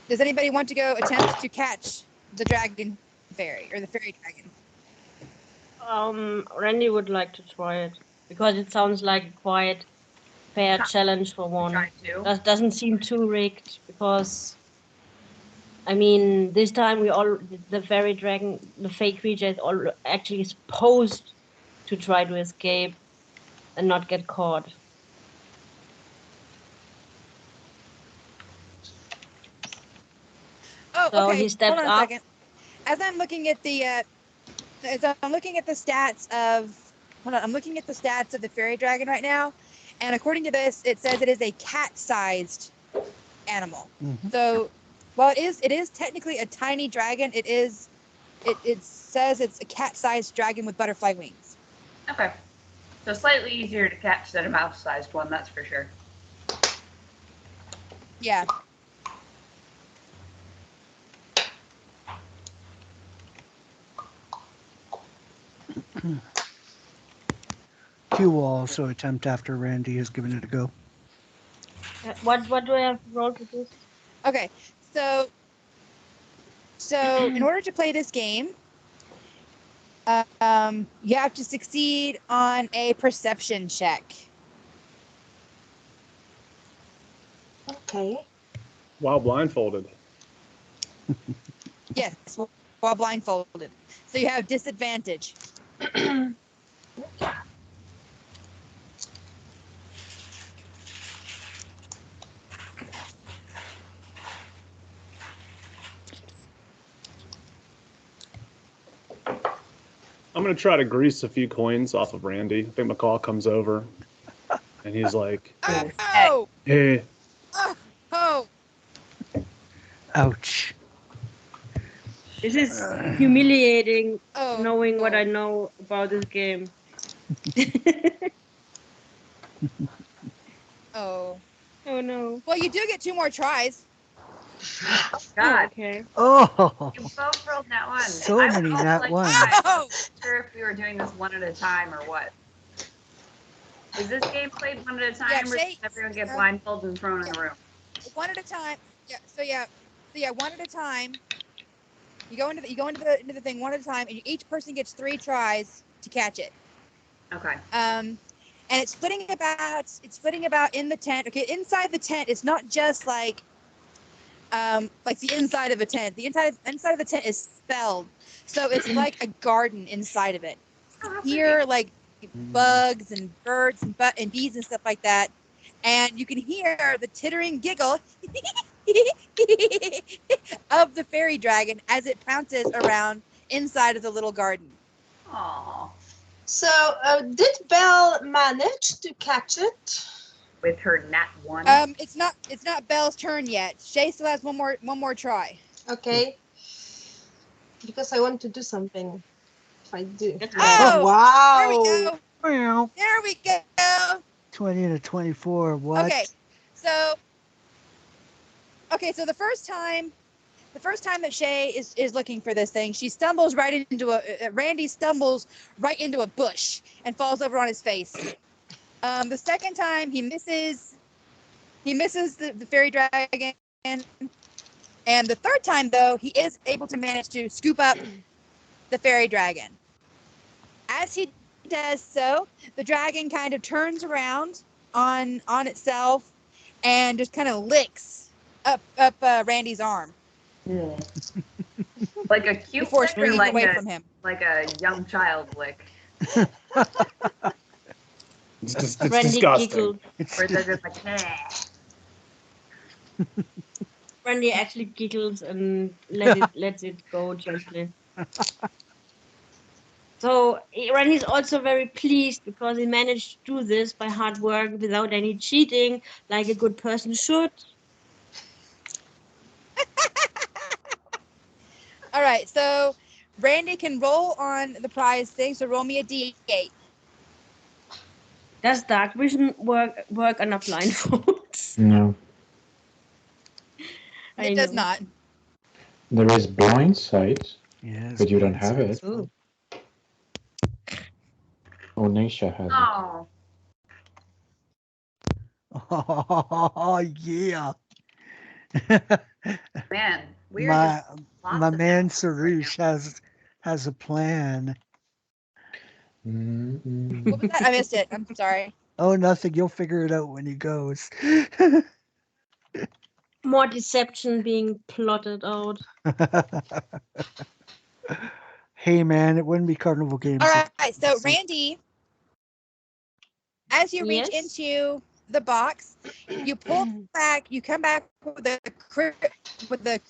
does anybody want to go attempt to catch the dragon fairy or the fairy dragon? Randy would like to try it because it sounds like a quite fair challenge for one. Try to. That doesn't seem too rigged because, I mean, this time the fairy dragon, the fake creature is all actually supposed to try to escape and not get caught. Oh, So okay. he steps Hold on a up. second. As I'm looking at the stats of, I'm looking at the stats of the fairy dragon right now, and according to this, it says it is a cat-sized animal. Mhm. So, while it is technically a tiny dragon, it says it's a cat-sized dragon with butterfly wings. Okay. So slightly easier to catch than a mouse-sized one, that's for sure. Yeah. Q will also attempt after Randy has given it a go. What do I have to roll for this? Okay. So in order to play this game, you have to succeed on a perception check. Okay. While blindfolded. Yes, while blindfolded. So you have disadvantage. I'm gonna try to grease a few coins off of Randy. I think McCall comes over, and he's like, Oh! "Hey, Oh! Ouch. This is humiliating, Oh! knowing what I know about this game. Oh. Oh no. Well, you do get 2 more tries. Oh, God, okay. Oh, you both rolled that one. So I many rolled nat like ones. 5. Oh! I'm not sure if we were doing this one at a time or what. Is this game played one at a time, or does Shay, everyone get blindfolded and thrown in a room? One at a time. Yeah. So one at a time. You go into the thing one at a time, and each person gets 3 tries to catch it. Okay. And it's splitting about in the tent. Okay, inside the tent, it's not just like the inside of a tent. The inside of the tent is spelled, so it's like a garden inside of it. Oh, how Hear like bugs and birds and bees and stuff like that, and you can hear the tittering giggle of the fairy dragon as it pounces around inside of the little garden. Aw. So, did Belle manage to catch it? With her nat 1. It's not Belle's turn yet. Shay still has one more try. Okay. Because I want to do something. If I do. Oh! Wow! There we go. Well, There we go. 20 to 24. What? Okay, so the first time that Shay is looking for this thing, she stumbles right into Randy stumbles right into a bush and falls over on his face. The second time he misses the fairy dragon, and the third time though he is able to manage to scoop up the fairy dragon. As he does so, the dragon kind of turns around on itself and just kind of licks up Randy's arm. Like a cute before lick or springing like away a from him. like a young child lick? It's Randy disgusting. giggled. It's Or is it just like, nah? Randy actually giggles and lets it go gently. So Randy's also very pleased because he managed to do this by hard work without any cheating, like a good person should. All right, so Randy can roll on the prize thing. So roll me a d8. Does dark vision work under blindfolds? No. I It does know. not. There is blind sight, yes, but you don't have it. Ooh. Oh, Nisha has it. Oh, Oh yeah. man. We are my just lots my of man balance right Sarush has a plan. Mm-mm. What was that? I missed it. I'm sorry. Oh, nothing. You'll figure it out when he goes. More deception being plotted out. Hey, man, it wouldn't be Carnival Games. All if- right, so Randy, as you reach Yes? into the box, you pull back. You come back with a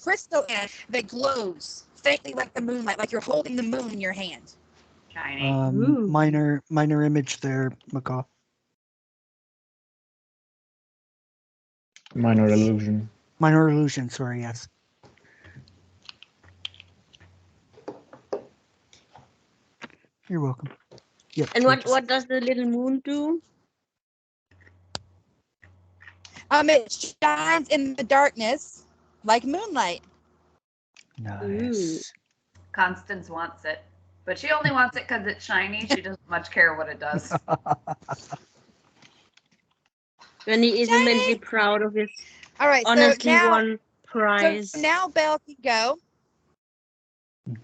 crystal in it that glows faintly like the moonlight, like you're holding the moon in your hand. Shiny. Ooh. minor image there, Macaw. Minor illusion. Minor illusion. Sorry, yes. You're welcome. Yep. And so what, just- what does the little moon do? It shines in the darkness like moonlight. Nice. Constance wants it. But she only wants it because it's shiny. She doesn't much care what it does. Randy is Shiny! immensely proud of his All right, honestly so now, won prize. so now Belle can go.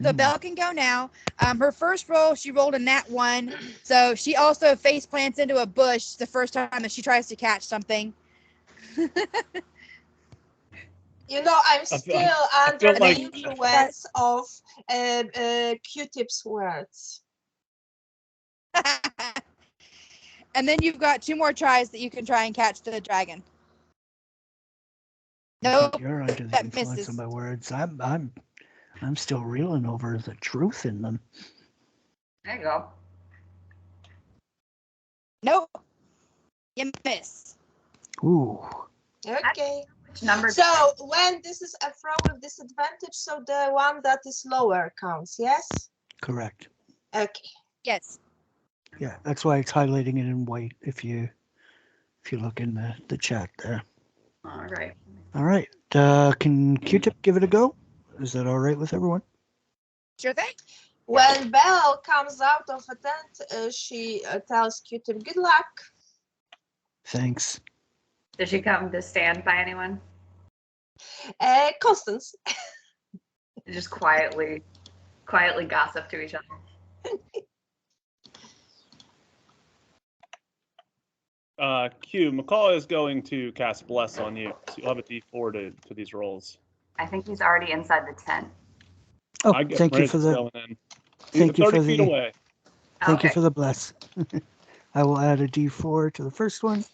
So Mhm. Belle can go now. Her first roll, she rolled a nat 1. So she also face plants into a bush the first time that she tries to catch something. You know, I'm still under feel the like- influence of Q-Tip's words. And then you've got 2 more tries that you can try and catch the dragon. I Nope, think you're under the that influence misses. of my words. I'm still reeling over the truth in them. There you go. Nope. You miss. Ooh. Okay. Which number? So when this is a throw with disadvantage, so the one that is lower counts, yes? Correct. Okay. Yes. Yeah, that's why it's highlighting it in white if you look in the chat there. All right. All right. Can Q-Tip give it a go? Is that all right with everyone? Sure thing. When Belle comes out of a tent, she tells Q-Tip, good luck. Thanks. Did she come to stand by anyone? Constance. Just quietly gossip to each other. Q, McCall is going to cast Bless on you. So you'll have a D4 to these rolls. I think he's already inside the tent. Oh, I get thank you Brandon for the going in. thank you 30 for feet the away. thank you Okay. for the bless. I will add a D4 to the first one.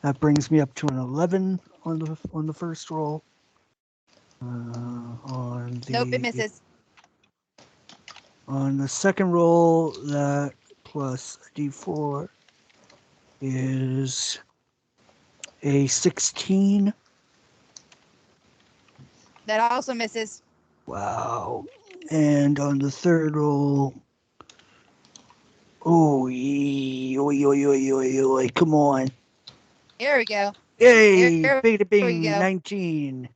That brings me up to an 11 on the first roll. On the Nope, it misses. On the second roll, that plus a D4 is a 16. That also misses. Wow. And on the third roll, oh, come on. There we go. Yay, There beta we bing, go. 19.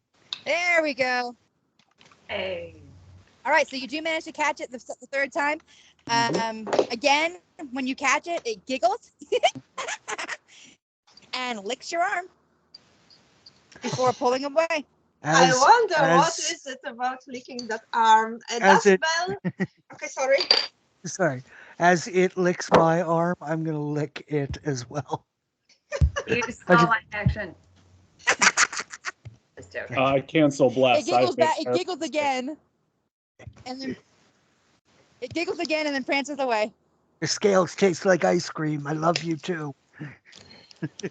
There we go. Hey. All right, so you do manage to catch it the third time. Again, when you catch it, it giggles and licks your arm before pulling away. I wonder what as- is it about licking that arm. as Does it- Belle? Okay, sorry. Sorry. As it licks my arm, I'm going to lick it as well. Use I small just- line action. Just joking. Cancel Bless. It giggles I've been back. It there. giggles again. And then it giggles again and then prances away. Your scales taste like ice cream. I love you too.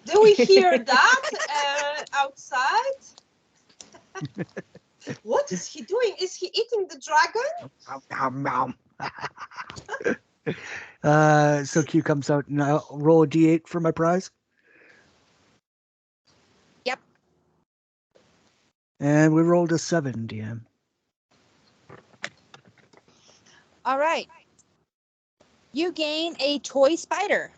Do we hear that outside? What is he doing? Is he eating the dragon? Nom, nom. So Q comes out and I'll roll a d8 for my prize. Yep. And we rolled a 7, DM. All right. You gain a toy spider.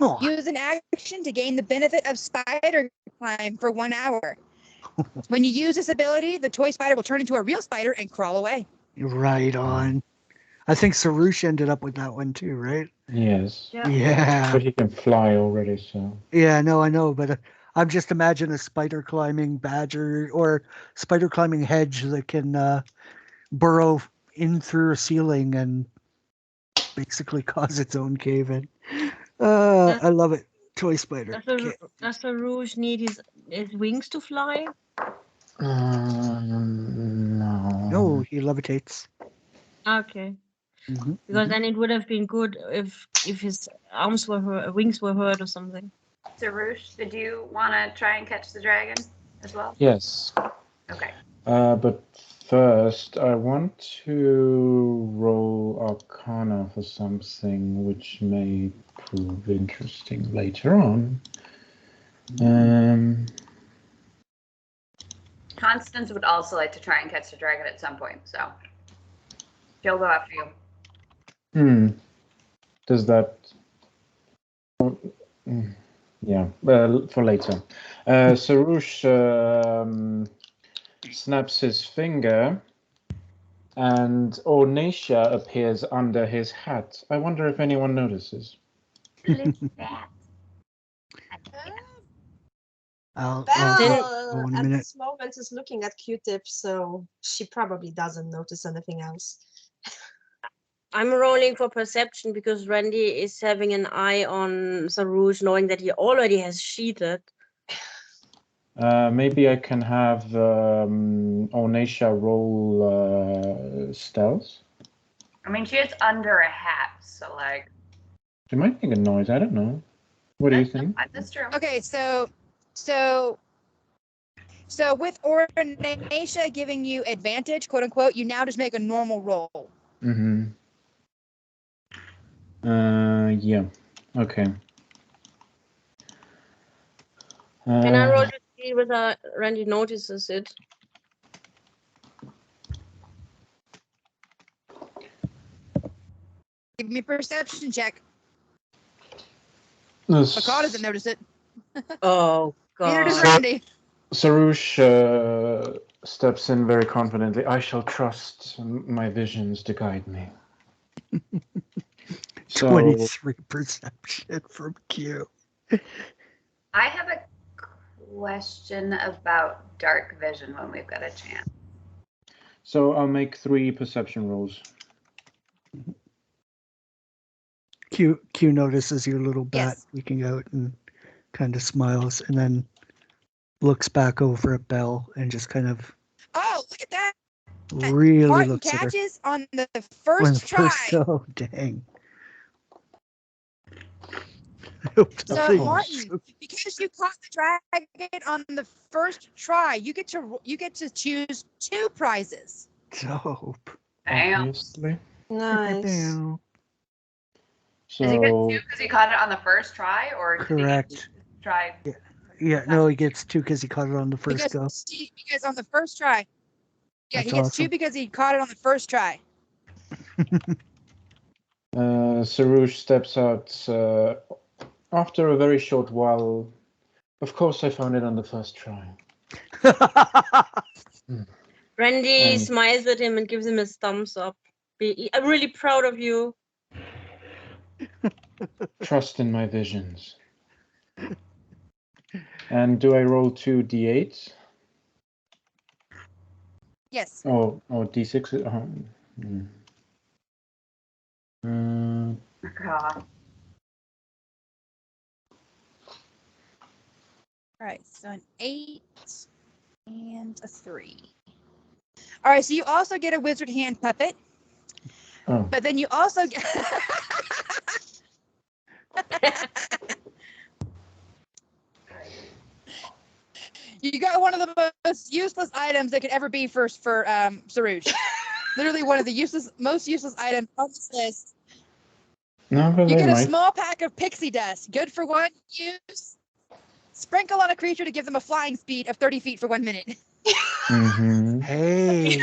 Oh, Use an action to gain the benefit of spider climb for 1 hour. When you use this ability, the toy spider will turn into a real spider and crawl away. right on. I think Sarush ended up with that one too, right? Yes. Yeah. Yeah. But he can fly already, so. Yeah, no, I know, but I'm just imagine a spider climbing badger or spider climbing hedge that can burrow in through a ceiling and basically cause its own cave in. I love it. Toy spider. Does the Rouge need his wings to fly? No. No, he levitates. Okay. Mhm, Because mhm. then it would have been good if his arms were hurt, wings were hurt or something. Sarush, did you want to try and catch the dragon as well? Yes. Okay. But first, I want to roll Arcana for something which may prove interesting later on. Constance would also like to try and catch the dragon at some point, so she'll go after you. Does that? Yeah. For later. Sarush snaps his finger, and Ornacia appears under his hat. I wonder if anyone notices. I'll Belle go in a at minute. this moment is looking at Q-Tip, so she probably doesn't notice anything else. I'm rolling for perception because Randy is having an eye on Sarouge, knowing that he already has cheated. Maybe I can have Ornacia roll stealth. I mean, she is under a hat, so like. She might make a noise. I don't know. What do you think? That's true. Okay, so with Ornacia giving you advantage, quote unquote, you now just make a normal roll. Mm-hmm. Yeah. Okay. Can I roll to see whether Randy notices it? Give me a perception check. This- McCall doesn't notice it. Oh, Neither does God. Randy. Sarush steps in very confidently. I shall trust my visions to guide me. So, 23 perception from Q. I have a question about dark vision when we've got a chance. so I'll make 3 perception rolls. Q notices your little bat Yes. peeking out and kind of smiles and then looks back over at Belle and just kind of Oh, look at that. really Martin looks at her. catches on the On first the try. oh, dang. I hope So nothing- Martin, because you caught the dragon on the first try, you get to choose 2 prizes. Dope. Damn. Obviously. Nice. So, Does he get 2 because he caught it on the first try, or did Correct. he try? Yeah, no, he gets 2 because he caught it on the first go. Because on the first try. Yeah, That's he gets awesome. 2 because he caught it on the first try. Sarush steps out after a very short while. Of course, I found it on the first try. Randy smiles at him and gives him a thumbs up. I'm really proud of you. Trust in my visions. And do I roll 2 d8s? Yes. Or d6? God. All right, so an 8 and a 3. All right, so you also get a wizard hand puppet, Oh, but then you also get. You got one of the most useless items that could ever be for Sarouche. Literally one of the most useless items on this list. no, but You they get a might. small pack of pixie dust, good for one use. Sprinkle on a creature to give them a flying speed of 30 feet for 1 minute. Mm-hmm. Hey,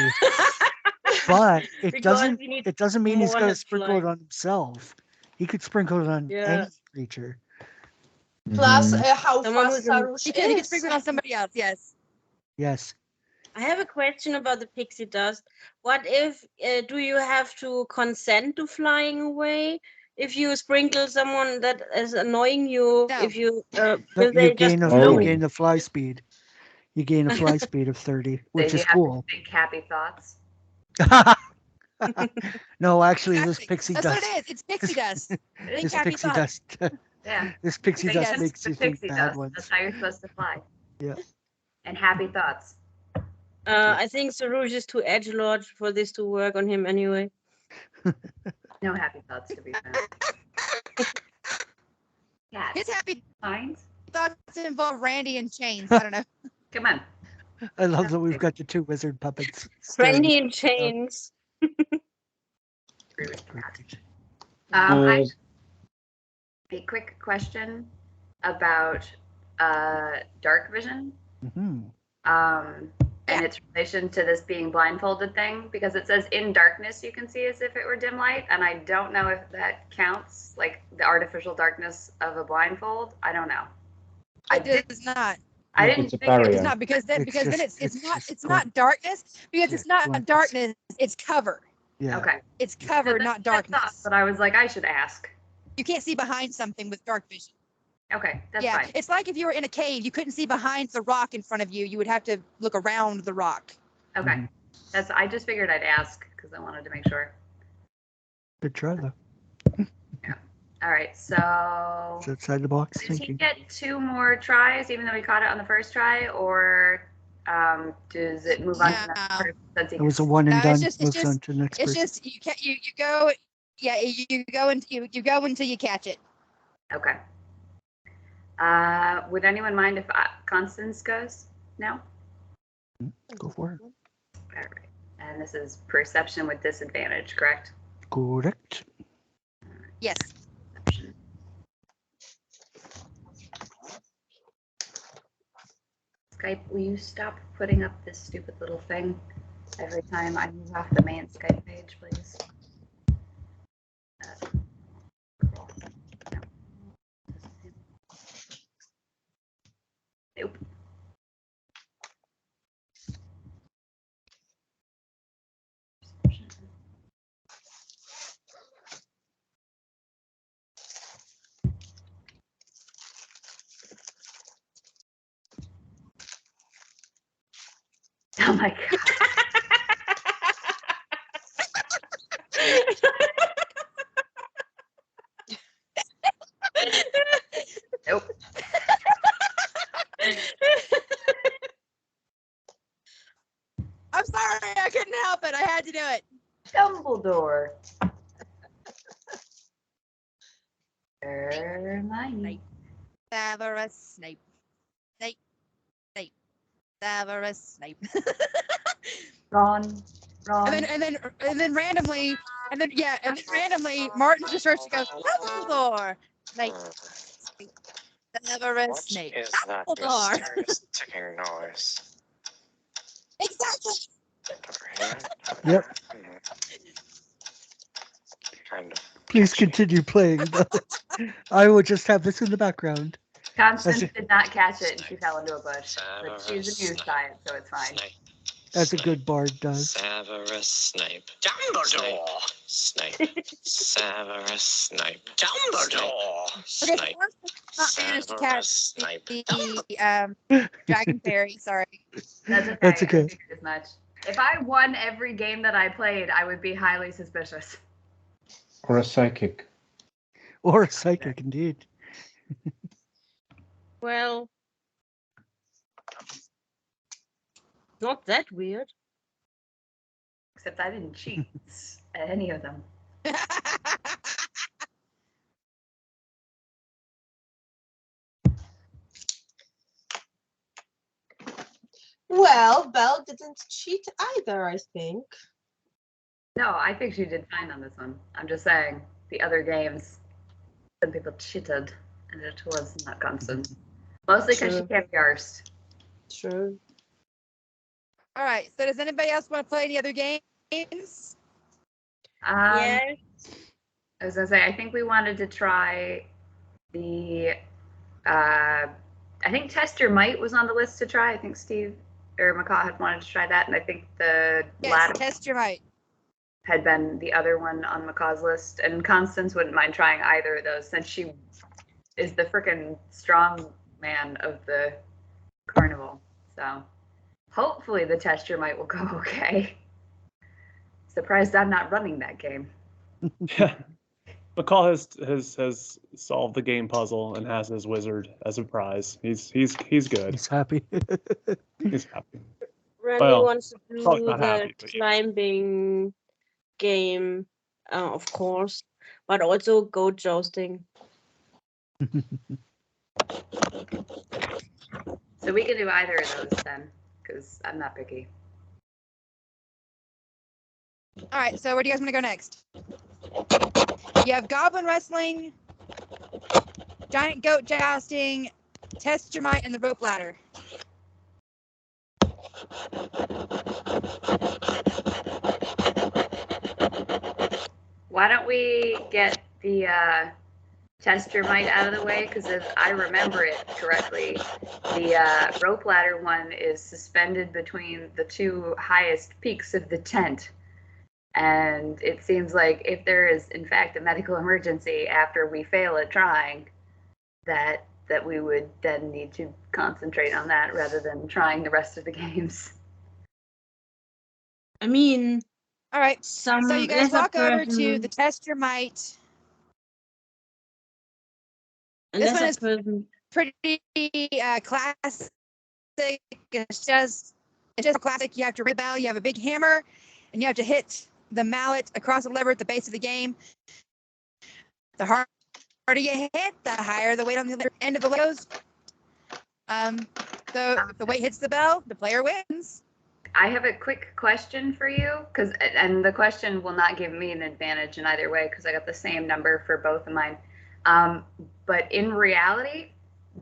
but it Because doesn't. we need It doesn't mean he's more got to than sprinkle it flying. on himself. He could sprinkle it on Yeah. any creature. Plus, Mhm. how Someone fast who can- Sarush He could is. sprinkle it on somebody else, yes. Yes. I have a question about the pixie dust. What if do you have to consent to flying away? If you sprinkle someone that is annoying you, No. if you No, will they just Oh. float? you gain the fly speed. You gain a fly speed of 30, which Did you is have cool. to think happy thoughts? No, actually, this Exactly. pixie That's dust. what it is. It's pixie dust. Think This happy pixie thoughts. dust. Yeah. This pixie Pixie dust dust. makes The you think pixie bad dust. ones. That's how you're supposed to fly. Yeah. And happy thoughts. I think Sarouche is too edgelord for this to work on him anyway. No happy thoughts to be found. Cat. His happy Signs? thoughts involve Randy and chains. I don't know. Come on. I love that we've got the two wizard puppets. Randy in chains. Agree with that. Great. I a quick question about dark vision. Mhm. And its relation to this being blindfolded thing, because it says in darkness you can see as if it were dim light, and I don't know if that counts, like the artificial darkness of a blindfold. I don't know. It does not. I No, didn't it's a think it was. barrier. It's not because then It's just- it's it's not just it's glint. not darkness because Yeah, it's not glintness. darkness. It's cover. Yeah. Okay. It's cover, That's not what I thought, darkness. but I was like, I should ask. You can't see behind something with dark vision. Okay, that's Yeah, fine. it's like if you were in a cave, you couldn't see behind the rock in front of you. You would have to look around the rock. Okay, Mhm. that's. I just figured I'd ask because I wanted to make sure. Good try, though. All right, so It's outside the box did he thinking. get 2 more tries, even though he caught it on the first try, or does it move on to the next Yeah. person since he It was a gets- one and No, done. it's just- it's Moves just- on to the next It's person. just you can't you go yeah you go and you go until you catch it. Okay. Would anyone mind if Constance goes now? Go for it. All right. And this is perception with disadvantage, correct? Correct. Yes. Perception. Skype, will you stop putting up this stupid little thing every time I move off the main Skype page, please? Nope. Oh my god. Nope. I'm sorry, I couldn't help it. I had to do it. Dumbledore. Hermione. Severus Snape. Snape. Snape. Severus Snape. Ron. Ron. and then randomly Martin just starts to go Dumbledore. Snape. Snape. Severus What Snape. is that Dumbledore. mysterious ticking noise? Exactly. Over here? Yep. Kind of. Please continue playing. I will just have this in the background. Constance That's did not catch it and she fell into a bush. But she's Severus amused by it, so it's fine. Snape. As a Snape. good bard does. Severus Snape. Dumbledore. Snape. Severus Snape. Dumbledore. Okay, Snape. so not managed to catch Severus Snape. the Dragon Fairy. Sorry. That's okay. That's okay. I figured as much. If I won every game that I played, I would be highly suspicious. Or a psychic. Or a psychic, indeed. Well, not that weird. Except I didn't cheat at any of them. Well, Belle didn't cheat either, I think. No, I think she did fine on this one. I'm just saying, the other games, some people cheated, and it was not constant. Mostly because she True. can't be arsed. True. All right. So does anybody else want to play any other games? Yes. I was gonna say, I think we wanted to try the. I think Test Your Might was on the list to try. I think Steve or McCaw had wanted to try that, and I think the Yes. latter Test your might. had been the other one on McCaw's list. And Constance wouldn't mind trying either of those since she is the frickin' strong man of the carnival. So hopefully the Test Your Might will go okay. Surprised I'm not running that game. Yeah. McCall has solved the game puzzle and has his wizard as a prize. He's good. He's happy. He's happy. Randy Well, wants to do probably not the happy, but yeah. climbing game, of course, but also goat jousting. So we can do either of those then, because I'm not picky. All right. So where do you guys want to go next? You have goblin wrestling, giant goat jousting, test your might, and the rope ladder. Why don't we get the Test Your Might out of the way? Because if I remember it correctly, the rope ladder one is suspended between the two highest peaks of the tent. And it seems like if there is, in fact, a medical emergency after we fail at trying, that we would then need to concentrate on that rather than trying the rest of the games. I mean, All right. some So you guys lesser walk over to person- the test your might. a This one lesser is person. pretty classic. It's just classic. You have to rebel. You have a big hammer, and you have to hit the mallet across the lever at the base of the game. The harder you hit, the higher the weight on the end of the lever goes. So if the weight hits the bell, the player wins. I have a quick question for you, and the question will not give me an advantage in either way because I got the same number for both of mine. But in reality,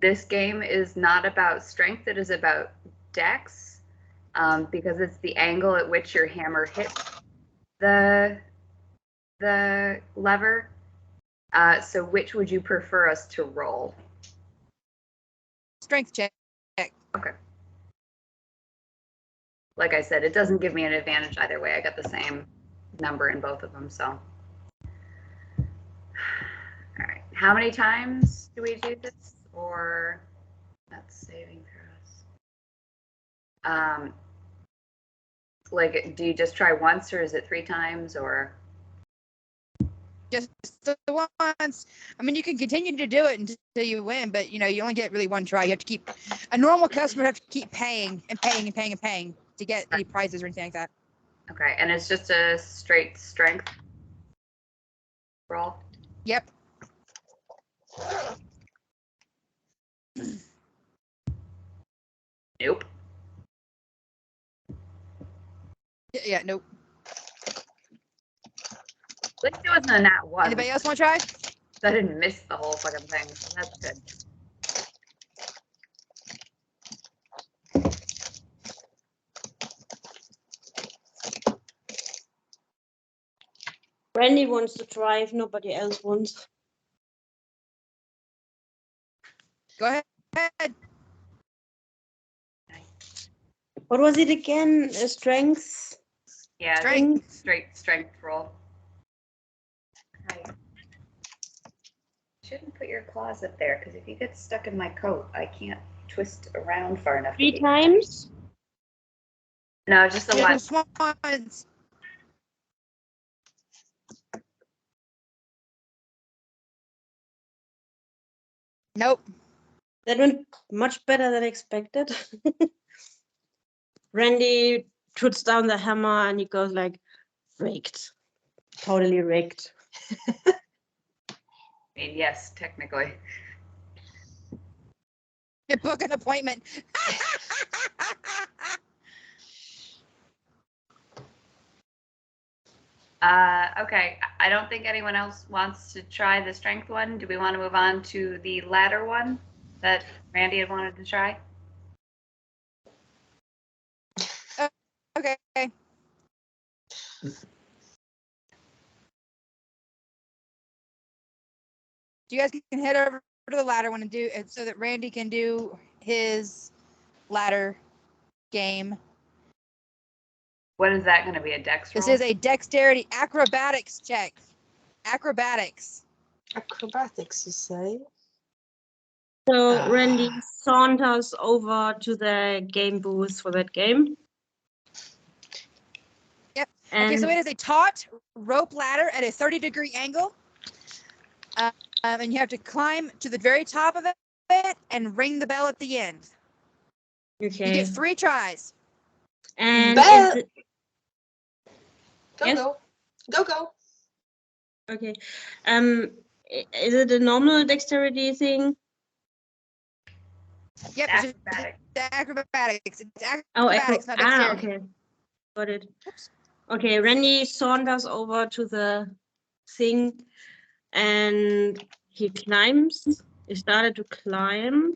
this game is not about strength; it is about dex, because it's the angle at which your hammer hits the lever. So, which would you prefer us to roll? Strength check. Okay. Like I said, it doesn't give me an advantage either way. I got the same number in both of them, so. All right. How many times do we do this? Or that's saving throws. Like, do you just try once, or is it 3 times, or? Just the once. I mean, you can continue to do it until you win, but you only get really one try. You have to keep a normal customer have to keep paying and paying and paying and paying to get any prizes or anything like that. Okay, and it's just a straight strength roll? Yep. Nope. Yeah, nope. At least it wasn't a nat 1. Anybody else want to try? I didn't miss the whole fucking thing, so that's good. Randy wants to try if nobody else wants. Go ahead. What was it again? Strength? Yeah, Strength. straight strength roll. Right. Shouldn't put your claws up there, because if you get stuck in my coat, I can't twist around far enough. 3 times? No, just the one. Just once. Nope. That went much better than expected. Randy puts down the hammer and he goes like, rigged. Totally rigged. I mean, yes, technically. You book an appointment. Okay, I don't think anyone else wants to try the strength one. Do we want to move on to the ladder one that Randy had wanted to try? Okay. You guys can head over to the ladder one and do it so that Randy can do his ladder game. What is that going to be, a dex roll? This is a dexterity acrobatics check. Acrobatics. Acrobatics, you say? So Randy saunters over to the game booth for that game. Yep. And Okay, so it is a taut rope ladder at a 30-degree angle. And you have to climb to the very top of it and ring the bell at the end. okay. You get 3 tries. And Bell! is it, Go, Yes? go. okay. Is it a normal dexterity thing? Yep, Acrobatic. it's acrobatics. It's Oh, acrobatics, not dexterity. okay. Got it. Oops. Okay, Randy saunters over to the thing and he climbs. He started to climb.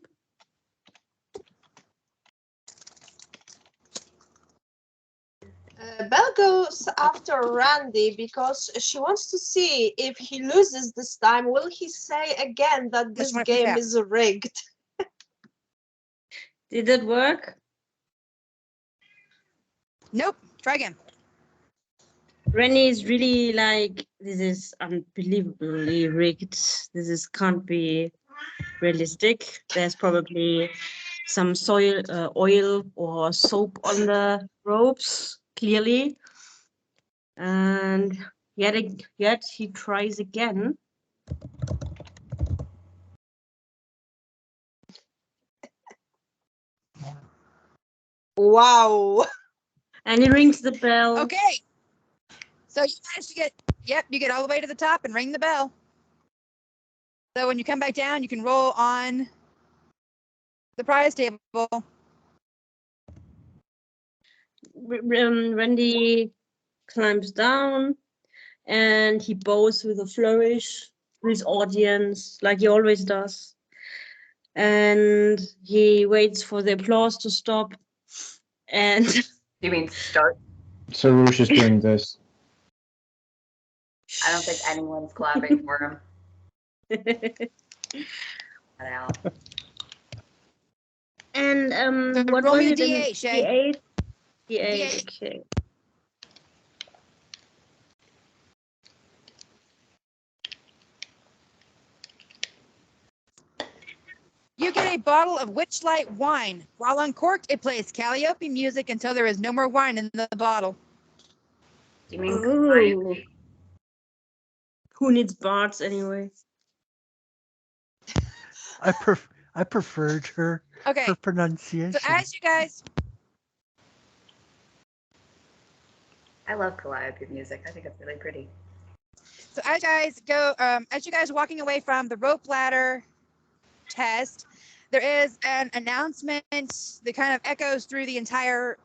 Belle goes after Randy because she wants to see if he loses this time. Will he say again that this one game tap? is rigged? Did it work? Nope. Try again. Randy is really like, this is unbelievably rigged. Can't be realistic. There's probably some oil or soap on the ropes, clearly. And yet he tries again. Wow. And he rings the bell. Okay. So you managed to you get all the way to the top and ring the bell. So when you come back down, you can roll on the prize table. Randy climbs down and he bows with a flourish to his audience, like he always does. And he waits for the applause to stop. And You mean start? So Rouge is doing this. I don't think anyone's clapping for him. Out. and So what roll was me a it? D8, Shay. D8. Okay. You get a bottle of Witchlight wine. While uncorked, it plays Calliope music until there is no more wine in the bottle. You mean Ooh. Who needs bards anyway? I preferred her pronunciation. So as you guys, I love Calliope music. I think it's really pretty. So as you guys are walking away from the rope ladder test, there is an announcement that kind of echoes through the entire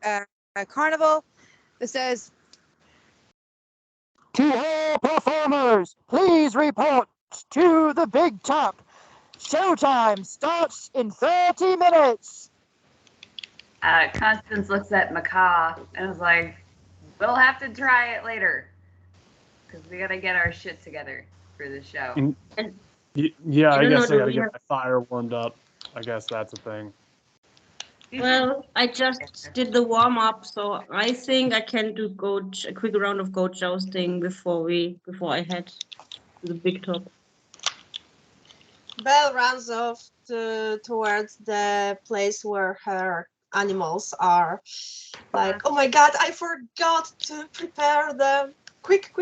carnival that says, "To all performers, please report to the Bigtop. Showtime starts in 30 minutes. Constance looks at Macaw and is like, we'll have to try it later. Because we got to get our shit together for the show. Yeah, I don't guess know, I do gotta we get have- my fire warmed up. I guess that's a thing. Well, I just did the warm up, so I think I can do a quick round of goat jousting before I head to the Bigtop. Belle runs off towards the place where her animals are. Like, oh my god, I forgot to prepare them. Quick.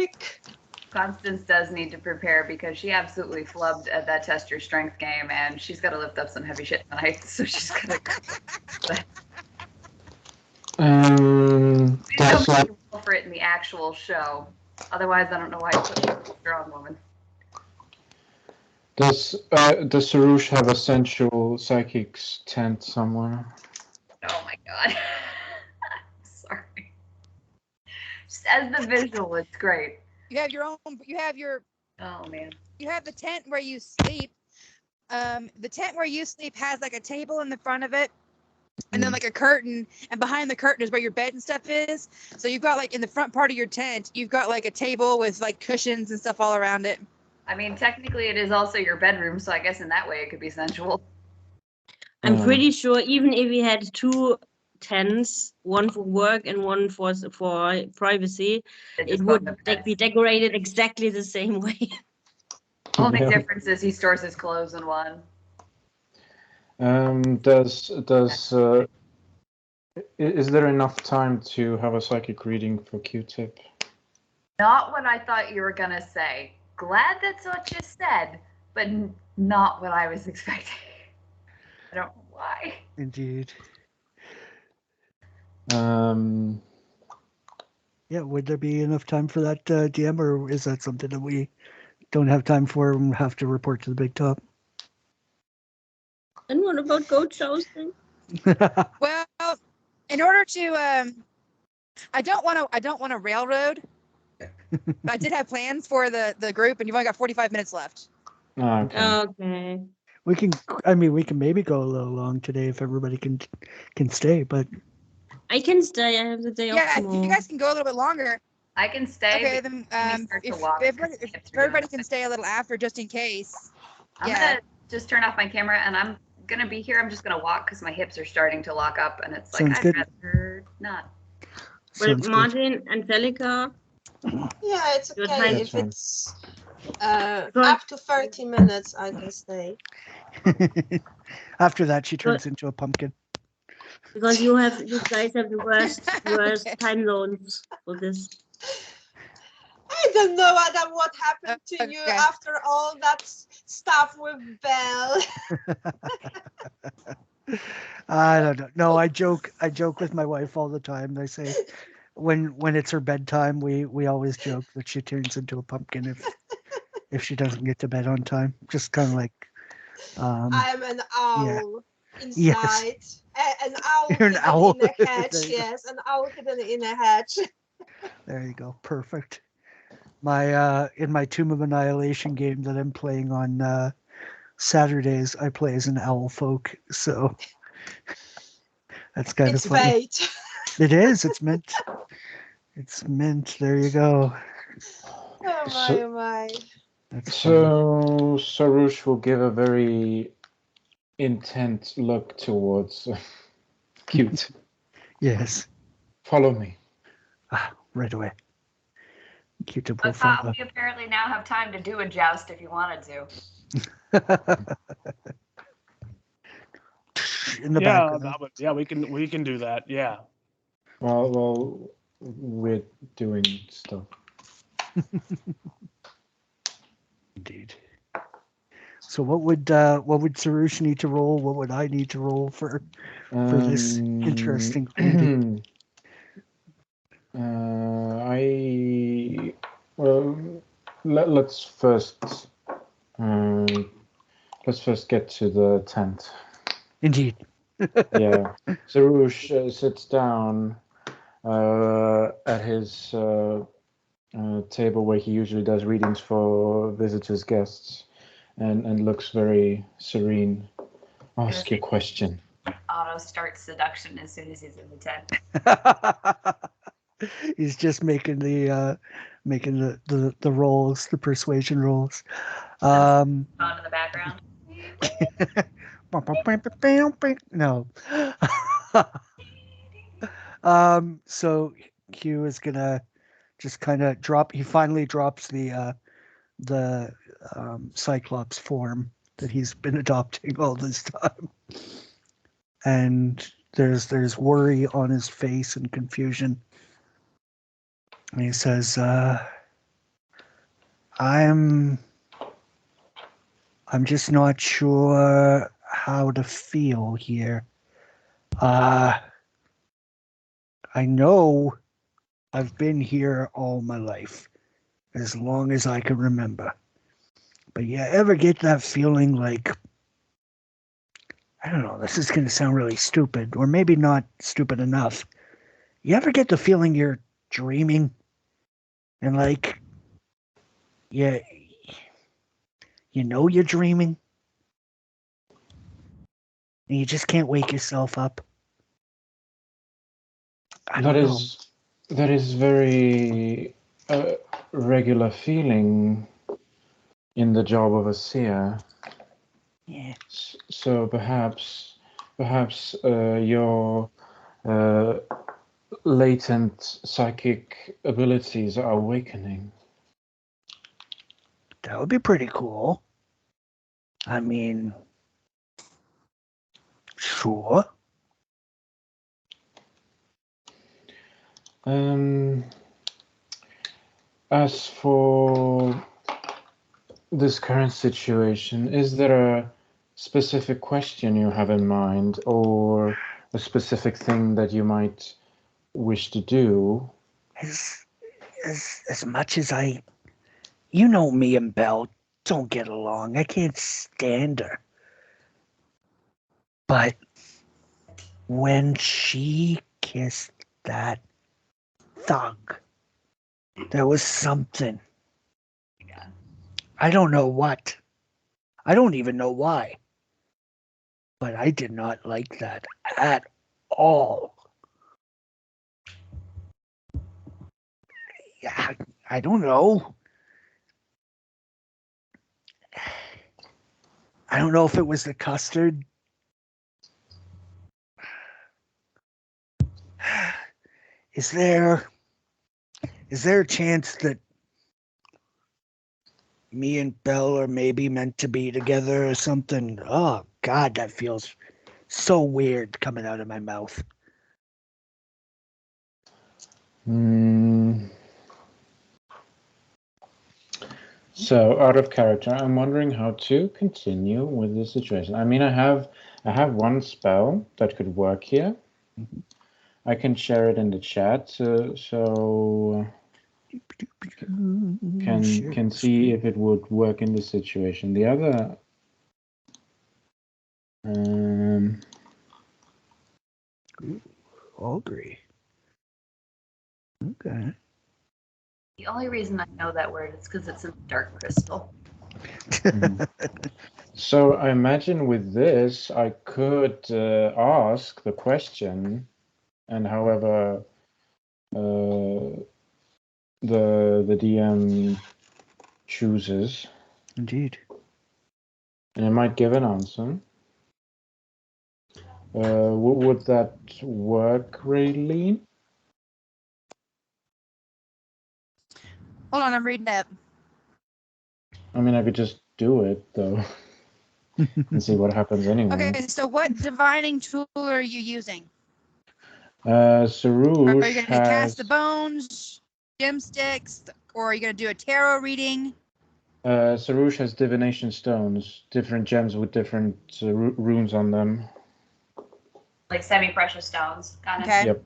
Constance does need to prepare because she absolutely flubbed at that test your strength game, and she's got to lift up some heavy shit tonight, so she's got to. That's like for it in the actual show. Otherwise, I don't know why I put a strong woman. Does Sarush have a sensual psychic's tent somewhere? Oh my god. Sorry. Just as the visual, it's great. You have your own. You have your. Oh man. You have the tent where you sleep. The tent where you sleep has like a table in the front of it, and then like a curtain, and behind the curtain is where your bed and stuff is. So you've got like in the front part of your tent, you've got like a table with like cushions and stuff all around it. I mean, technically, it is also your bedroom, so I guess in that way it could be sensual. I'm pretty sure even if we had 2 tents, one for work and one for privacy, It it just would goes to be bed. decorated exactly the same way. Only Yeah. difference is he stores his clothes in one. Is there enough time to have a psychic reading for Q-tip? Not what I thought you were gonna say. Glad that's what you said, but not what I was expecting. I don't know why. Indeed. Um, Yeah, would there be enough time for that, DM, or is that something that we don't have time for and have to report to the big top? And what about goat jousting? Well, in order to, I don't want to railroad. I did have plans for the group, and you've only got 45 minutes left. okay. Okay. we can maybe go a little long today if everybody can stay, but I can stay. I have the day off Yeah, if tomorrow. you guys can go a little bit longer. I can stay. Okay, but then let me start to if walk, 'cause everybody, my if hips are doing everybody it. can stay a little after, just in case. I'm Yeah. gonna just turn off my camera, and I'm gonna be here. I'm just gonna walk because my hips are starting to lock up, and it's like Sounds I'd good. rather not. Well, sounds good. Martin, Angelica, Yeah, it's Your okay time. if That's it's Good. up to 30 minutes. I can stay. After that, she turns into a pumpkin. because you guys have the worst Okay. time zones for this. I don't know, Adam, what happened to you Okay. after all that stuff with Belle. I don't know. No, I joke with my wife all the time. I say when it's her bedtime, we always joke that she turns into a pumpkin if she doesn't get to bed on time. Just kind of like I am an owl Yes. inside. An owl You're an hidden owl. in a hatch. There you go. Yes, an owl hidden in a hatch. There you go. Perfect. My in my Tomb of Annihilation game that I'm playing on Saturdays, I play as an owl folk, so that's kind of It's funny. bait. It is. It's mint. It's mint. There you go. Oh my, So- oh my. That's funny. So Sarush will give a very intent look towards Cute. Yes. Follow me. Right away. Q-tip will But follow. we apparently now have time to do a joust if you wanted to. In the Yeah, background. that would, we can do that. Yeah. Well, we're doing stuff. Indeed. So what would Sarush need to roll? What would I need to roll for this interesting reading? Let's first get to the tent. Indeed. Yeah, Sarush sits down at his table where he usually does readings for visitors, guests, and looks very serene. Ask your question. Auto start seduction as soon as he's in the tent. He's just making the rolls, the persuasion rolls. On in the background. No. So Q is gonna just kind of drop. He finally drops the Cyclops form that he's been adopting all this time, and there's worry on his face and confusion. And he says, I'm just not sure how to feel here. I know I've been here all my life, as long as I can remember. But you ever get that feeling like, I don't know, this is going to sound really stupid, or maybe not stupid enough. You ever get the feeling you're dreaming and like, yeah, you know you're dreaming and you just can't wake yourself up? I don't know. That is very regular feeling in the job of a seer. Yeah. So perhaps your latent psychic abilities are awakening. That would be pretty cool. I mean, sure. As for this current situation, is there a specific question you have in mind, or a specific thing that you might wish to do? As much as you know me and Belle don't get along. I can't stand her. But when she kissed that thug, there was something. Yeah. I don't know what. I don't even know why. But I did not like that at all. Yeah, I don't know. I don't know if it was the custard. Is there a chance that me and Belle are maybe meant to be together or something? Oh God, that feels so weird coming out of my mouth. So, out of character, I'm wondering how to continue with this situation. I mean, I have one spell that could work here. I can share it in the chat, so can see if it would work in this situation. The other, Augury. Okay. The only reason I know that word is because it's in Dark Crystal. So I imagine with this, I could ask the question, and however the DM chooses, Indeed. and it might give an answer. Would that work, Raylene? Hold on, I'm reading it. I mean, I could just do it though, and see what happens anyway. Okay, so what divining tool are you using? Sarouche Are you going to cast the bones, gem sticks, or are you going to do a tarot reading? Sarouche has divination stones, different gems with different runes on them. Like semi-precious stones, kind of. Okay. Yep.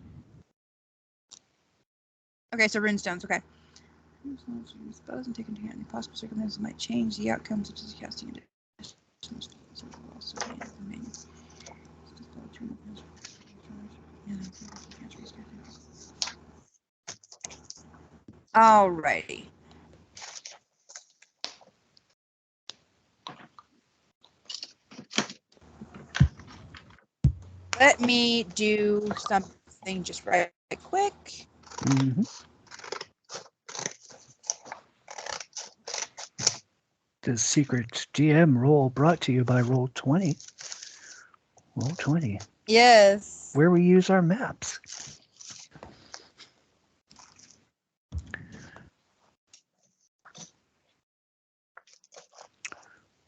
Okay, so runestones. Okay. Spells and take into hand any possible circumstances might change the outcome, such as casting additional Alrighty. Let me do something just right quick. Mm-hmm. The secret DM roll brought to you by Roll20. Roll20. Yes. Where we use our maps.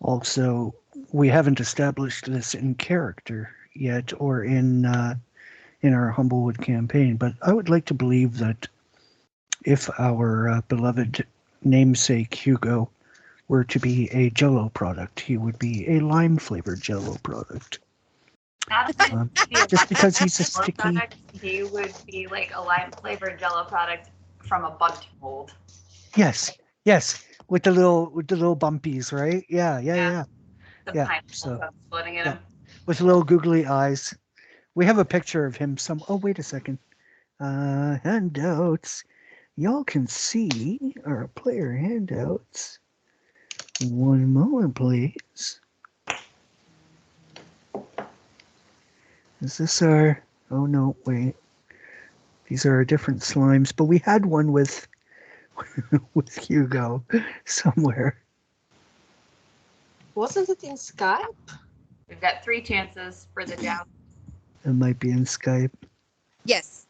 Also, we haven't established this in character yet, or in our Humblewood campaign, but I would like to believe that if our beloved namesake Hugo were to be a Jello product, he would be a lime-flavored Jello product. Adam would be a Just because he's a Jello sticky. product, he would be like a lime flavored Jello product from a bundt mold. Yes, with the little bumpies, right? Yeah. The Yeah, pineapple so- stuff floating in yeah. him. With little googly eyes. We have a picture of him. Oh, wait a second. Handouts. Y'all can see our player handouts. One moment, please. Is this our... Oh, no, wait. These are different slimes, but we had one with with Hugo somewhere. Wasn't it in Skype? We've got 3 chances for the joust. It might be in Skype. Yes.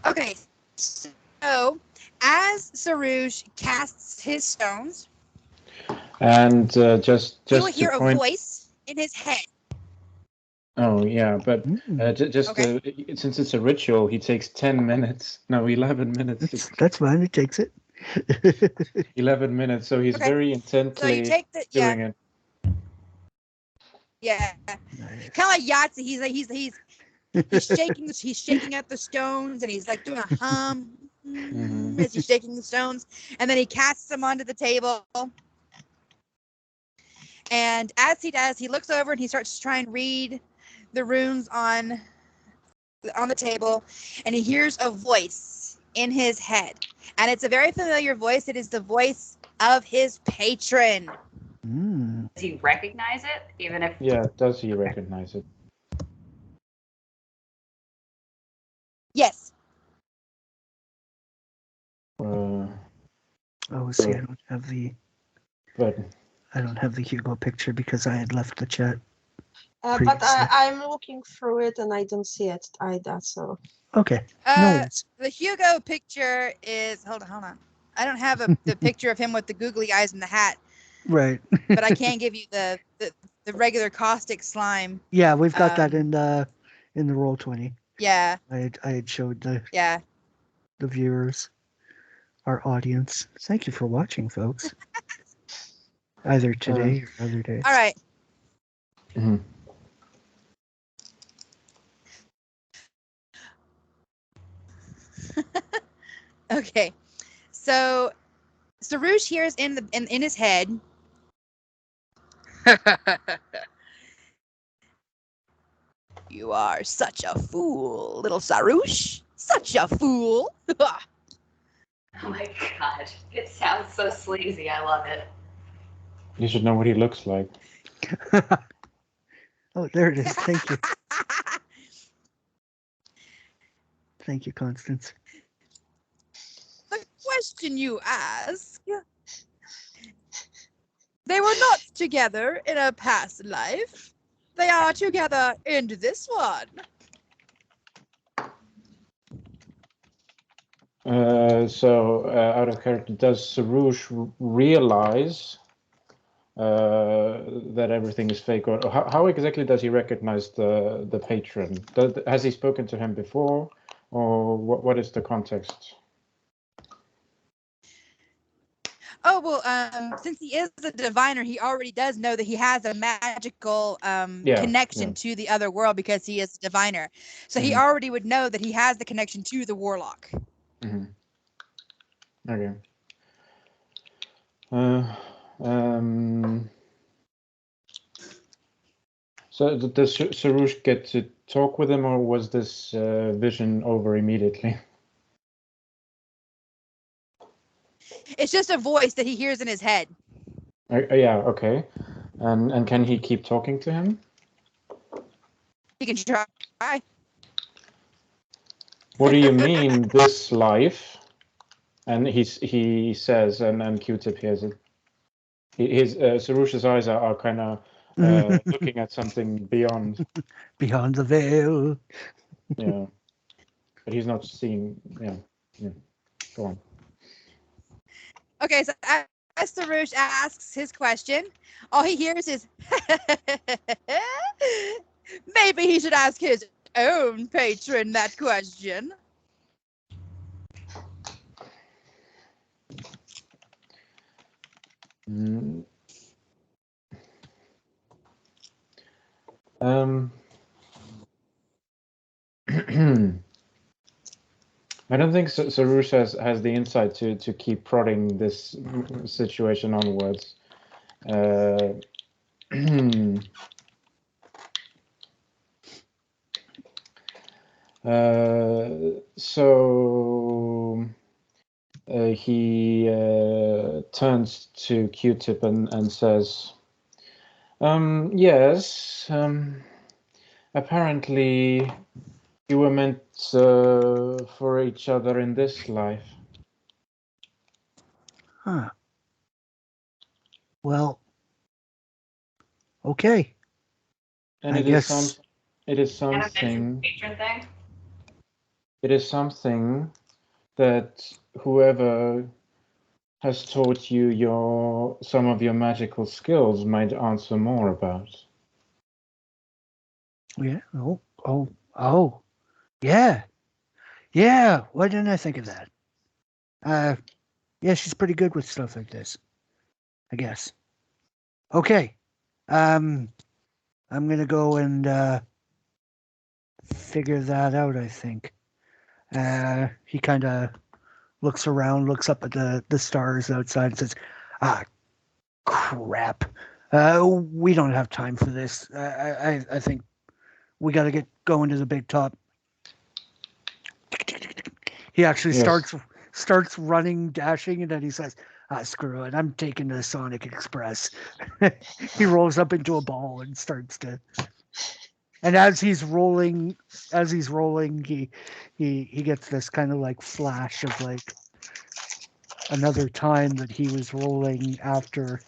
Okay. So, as Sarouche casts his stones, And just you will hear to a point. voice in his head. Oh yeah, but Mm, just Okay. since it's a ritual, he takes 10 minutes. No, 11 minutes. that's fine. It takes it. 11 minutes. So he's Okay. very So you intently take the doing it. yeah, Nice. kind of like Yahtzee. He's shaking at the stones, and he's like doing a hum Mhm. as he's shaking the stones, and then he casts them onto the table. And as he does, he looks over and he starts to try and read the runes on the table, and he hears a voice in his head, and it's a very familiar voice. It is the voice of his patron. Mm. Does he recognize it? Even if Yeah, does he recognize it? Yes. Oh, see, I don't have the But Hugo picture because I had left the chat. But Previously. I'm looking through it and I don't see it either. So Okay. No worries. The Hugo picture is hold on. I don't have the picture of him with the googly eyes and the hat, Right. but I can give you the regular caustic slime. Yeah, we've got that in the Roll20. Yeah. I had showed the Yeah. viewers, our audience. Thank you for watching, folks. Either today or other days. All right. Mhm. Okay. So Sarouche hears in his head. You are such a fool, little Sarouche. Such a fool. oh my god, it sounds so sleazy. I love it. You should know what he looks like. Oh, there it is. Thank you. Thank you, Constance. The question you ask. They were not together in a past life. They are together in this one. So, out of character, does Sarouche realize that everything is fake, or how exactly does he recognize the patron? Has he spoken to him before, or what is the context? Oh, well, since he is a diviner, he already does know that he has a magical connection to the other world because he is a diviner. So he already would know that he has the connection to the warlock. Mm-hmm. Okay. So does Sarouche get to talk with him, or was this vision over immediately? It's just a voice that he hears in his head. Yeah, okay. And can he keep talking to him? He can try. What do you mean, this life? And he says, and Q-Tip hears it. His Sarouche's eyes are kind of looking at something beyond. Beyond the veil. Yeah. But he's not seeing. Yeah. Go on. Okay, so as Sarouche asks his question, all he hears is, maybe he should ask his own patron that question. I don't think Sarush has the insight to keep prodding this situation onwards. So he turns to Q-Tip and says, yes, apparently you were meant for each other in this life. Huh. Well, okay. And I it is guess Animation something. patron thing. It is something that whoever has taught you some of your magical skills might answer more about. Yeah. Oh. Yeah. Yeah. Why didn't I think of that? Yeah, she's pretty good with stuff like this, I guess. Okay. I'm gonna go and figure that out, I think. He kind of looks around, looks up at the stars outside and says, ah, crap. We don't have time for this. I think we got to get going to the big top. He actually Yes. starts running, dashing, and then he says, screw it, I'm taking the Sonic Express. He rolls up into a ball and starts to. And as he's rolling, he gets this kind of like flash of like another time that he was rolling after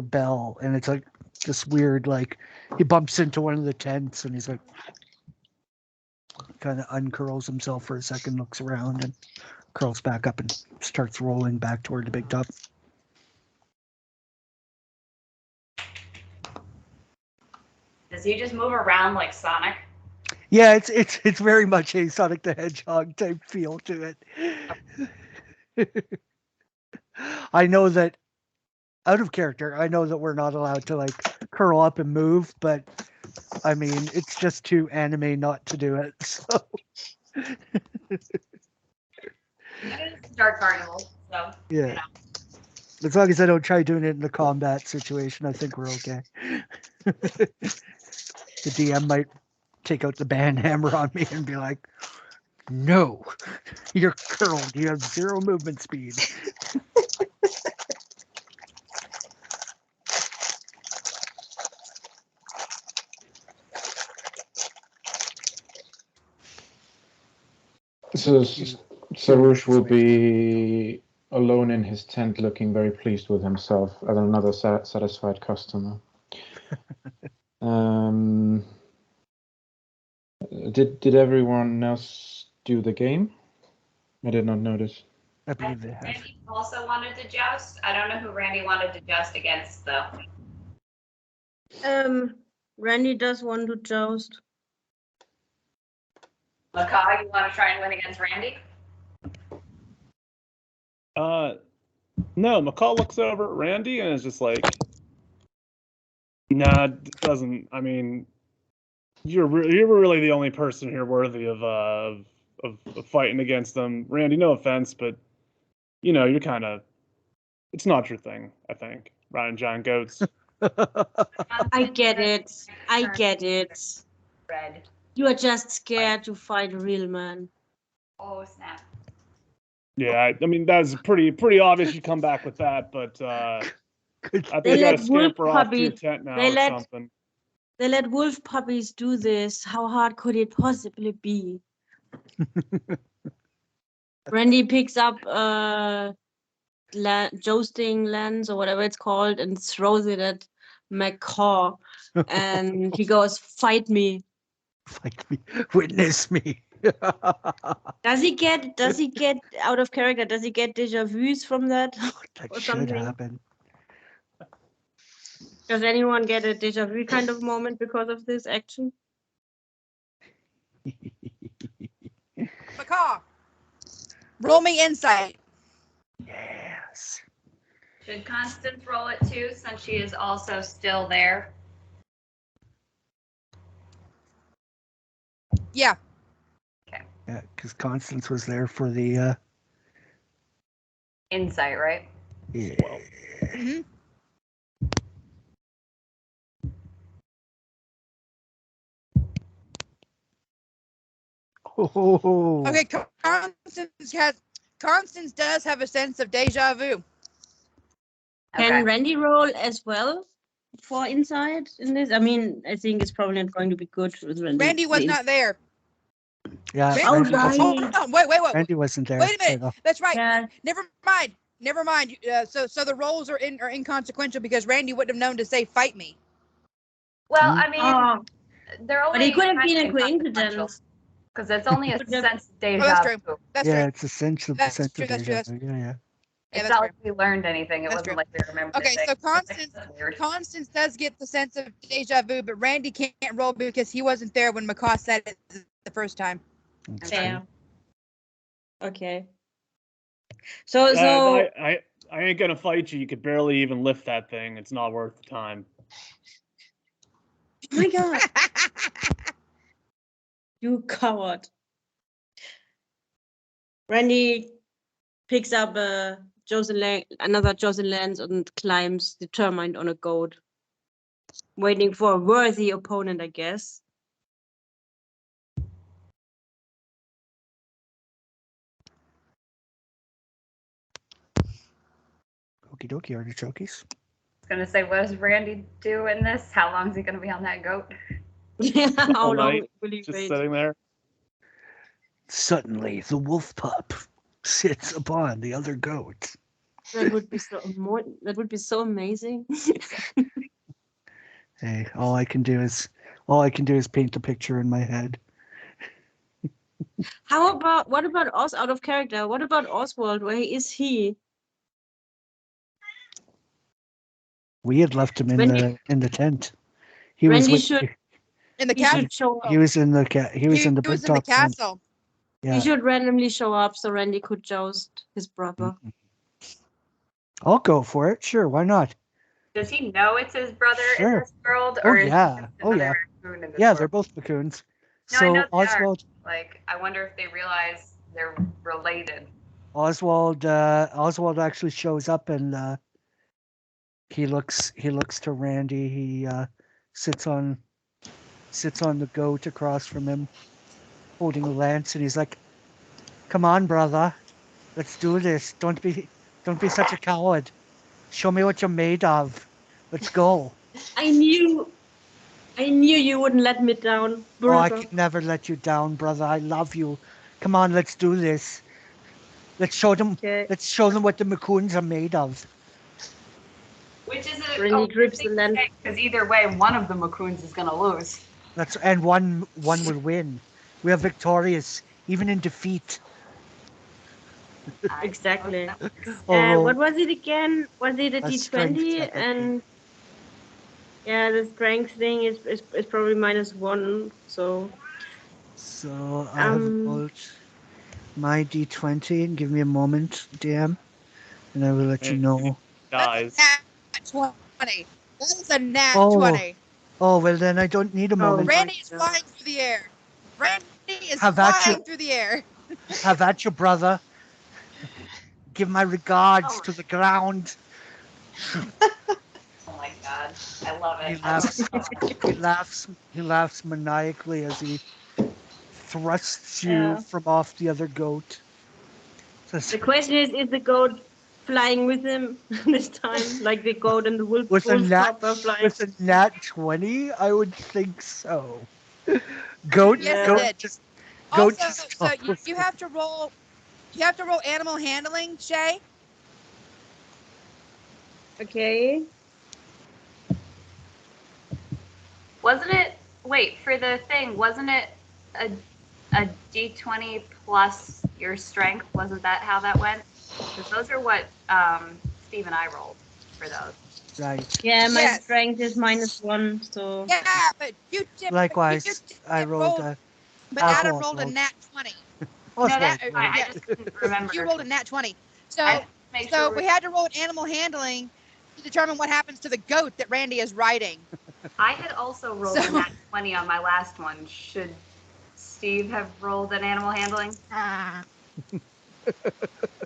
Bell, and it's like this weird, like he bumps into one of the tents and he's like kind of uncurls himself for a second, looks around and curls back up and starts rolling back toward the big top. Does he just move around like Sonic? Yeah, it's very much a Sonic the Hedgehog type feel to it. I know that out of character, I know that we're not allowed to like curl up and move, but I mean, it's just too anime not to do it. So It is Dark Carnival, so yeah, you know. as long as I don't try doing it in a combat situation, I think we're okay. The DM might take out the band hammer on me and be like, "No, you're curled. You have 0 movement speed." So Sarush will be alone in his tent, looking very pleased with himself as another satisfied customer. Did everyone else do the game? I did not notice. I believe they have. Randy also wanted to joust. I don't know who Randy wanted to joust against, though. Randy does want to joust. Makai, you want to try and win against Randy? No, McCall looks over at Randy and is just like, nah, it doesn't. I mean, you're really the only person here worthy of fighting against them. Randy, no offense, but you know, you're kind of, it's not your thing, I think. Riding giant goats. I get it. I get it. Red. You are just scared to fight a real man. Oh, snap. Yeah, I mean, that's pretty obvious you come back with that, but I think They you gotta let wolf scamper off to your puppies. tent now They or let something. they let wolf puppies do this. How hard could it possibly be? Randy picks up jousting lens or whatever it's called and throws it at McCaw, and he goes, "Fight me." Fight me, witness me. Does he get out of character? Does he get déjà vus from that? That Or should something? happen. Does anyone get a déjà vu kind of moment because of this action? Macaw, roll me insight. Yes. Should Constance roll it too, since she is also still there? Yeah. Yeah, because Constance was there for the. Insight, right? Yeah. hmm Oh. Okay, Constance does have a sense of deja vu. Can Okay. Randy roll as well for insight in this? I mean, I think it's probably not going to be good with Randy. Randy was not there. Yeah, Randy, Oh, Randy, right. wasn't, hold on, wait. Randy wasn't there. Wait a minute. But, That's right. Yeah. Never mind. So the roles are inconsequential because Randy wouldn't have known to say "fight me." Well, Hmm? I mean, Oh, they're only but it could have kind been of a inconsequential, coincidence. because it's only a Could have- sense of Oh, deja that's true. vu. That's yeah, true. it's essential That's percent true, of that's true, deja vu. Yeah. Yeah, It's that's not true. like we learned anything. It That's wasn't true. like we remembered Okay, things. so It's weird. Constance does get the sense of deja vu, but Randy can't roll because he wasn't there when McCaw said it the first time. That's Fair. true. Okay. So I ain't gonna fight you. You could barely even lift that thing. It's not worth the time. oh my god, you coward. Randy picks up another chosen lance and climbs determined on a goat, waiting for a worthy opponent, I guess. Okie dokie, artichokes. I was gonna say, what does Randy do in this? How long is he gonna be on that goat? Yeah, how All long night, will he just wait? sitting there. Suddenly, the wolf pup sits upon the other goat. That would be so amazing. Hey, all I can do is paint the picture in my head. What about Oz out of character? What about Oswald? Where is he? We had left him in Randy- the tent. He was Randy with, should In the he castle. should show up. he was in the he was in the He was in the Bigtop tent. castle. Yeah, He should randomly show up so Randy could joust his brother. I'll go for it. Sure, why not? Does he know it's his brother Sure. in this world, Oh or is yeah, he just oh another yeah, raccoon in this yeah. world? They're both Bacoons. No, I So know they are. Oswald, Like, I wonder if they realize they're related. Oswald actually shows up and he looks to Randy. He sits on the goat across from him, holding a lance, and he's like, "Come on, brother, let's do this. Don't be such a coward. Show me what you're made of. Let's go." I knew you wouldn't let me down, Oh, I brother. could never let you down, brother. I love you. Come on, let's do this. Let's show them. Okay. Let's show them what the Macoons are made of. Which is Randy grips the lens. because either way, one of the Macoons is gonna lose. And one will win. We are victorious, even in defeat. Exactly. Oh, roll What was it again? Was it a a strength D20? check, I think. And yeah, the strength thing is probably -1. So So I have um, rolled my d20, and give me a moment, DM, and I will let you know. Dies. That's a nat 20. That is a nat Oh. 20. Oh well, then I don't need a moment. Randy is God. flying through the air. Randy is Have at you. flying through the air. Have at you, brother. Give my regards Oh. to the ground. Oh my god, I love it. He laughs. He laughs maniacally as he thrusts you Yeah. from off the other goat. Says, The question is the goat flying with him this time, like the goat and the wolf with a pup are flying? with a nat 20, I would think so. Goat, Yes, goat it did. just, goat Also, just. so you have to roll. You have to roll animal handling, Shay. Okay. Wasn't it? Wait, for the thing, wasn't it a D20 plus your strength? Wasn't that how that went? Because those are what Steve and I rolled for those. Right. Yeah, my Yes. strength is -1, so Yeah, but you did. Likewise, I rolled a. But Adam Oswald rolled a rolled. nat 20. No, Oswald that's rolled. fine. I just couldn't remember. You rolled a nat 20. So I Make So sure we had to roll an animal handling to determine what happens to the goat that Randy is riding. I had also rolled So- a nat 20 on my last one. Should Steve have rolled an animal handling?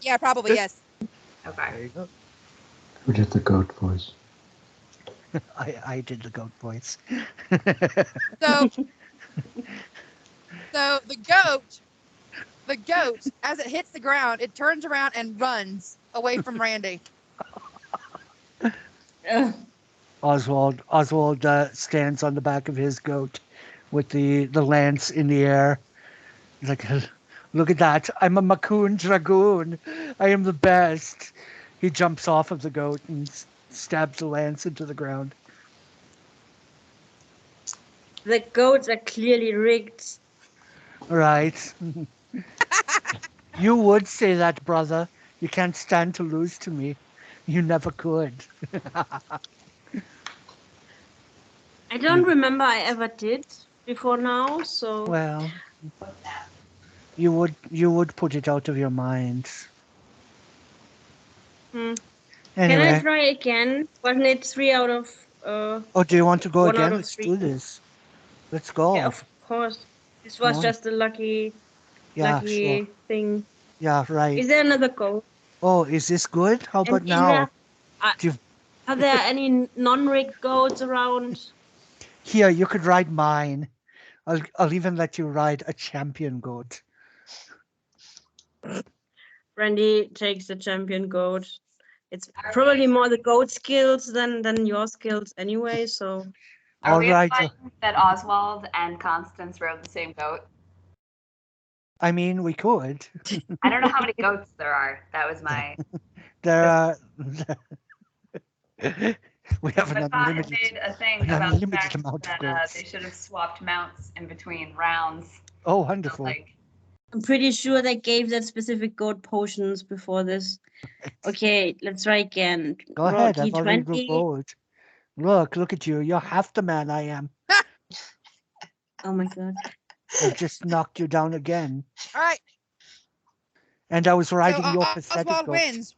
Yeah, probably, yes. Okay. There you go. Who did the goat voice? I did the goat voice. So, so the goat, as it hits the ground, it turns around and runs away from Randy. Oswald stands on the back of his goat with the lance in the air. He's like, look at that. I'm a Macoon Dragoon. I am the best. He jumps off of the goat and stabs the lance into the ground. The goats are clearly rigged. Right. You would say that, brother. You can't stand to lose to me. You never could. I don't remember I ever did before now, so Well, you would put it out of your mind. Can Anyway. I try again? Wasn't it 3 out of Oh, do you want to go 1 out again? of Let's 3? do this. Let's go. Yeah, of course. This Come was on. just a lucky Yeah, sure. thing. Yeah, right. Is there another goat? Oh, is this good? How And about is now? there, Do you- are there any non-rigged goats around? Here, you could ride mine. I'll even let you ride a champion goat. Randy takes the champion goat. It's probably more the goat skills than your skills anyway, so Are All we right. implying that Oswald and Constance rode the same goat? I mean, we could. I don't know how many goats there are. That was my. There are. We have an But unlimited. made a thing an about the unlimited fact amount of that goats. they should have swapped mounts in between rounds. Oh, So, wonderful. like, I'm pretty sure they gave that specific goat potions before this. Okay, let's try again. Go Roll ahead. I've already D20. rolled. Look at you. You're half the man I am. Oh my god. I just knocked you down again. All right. And I was So riding your pathetic Oswald goat. wins.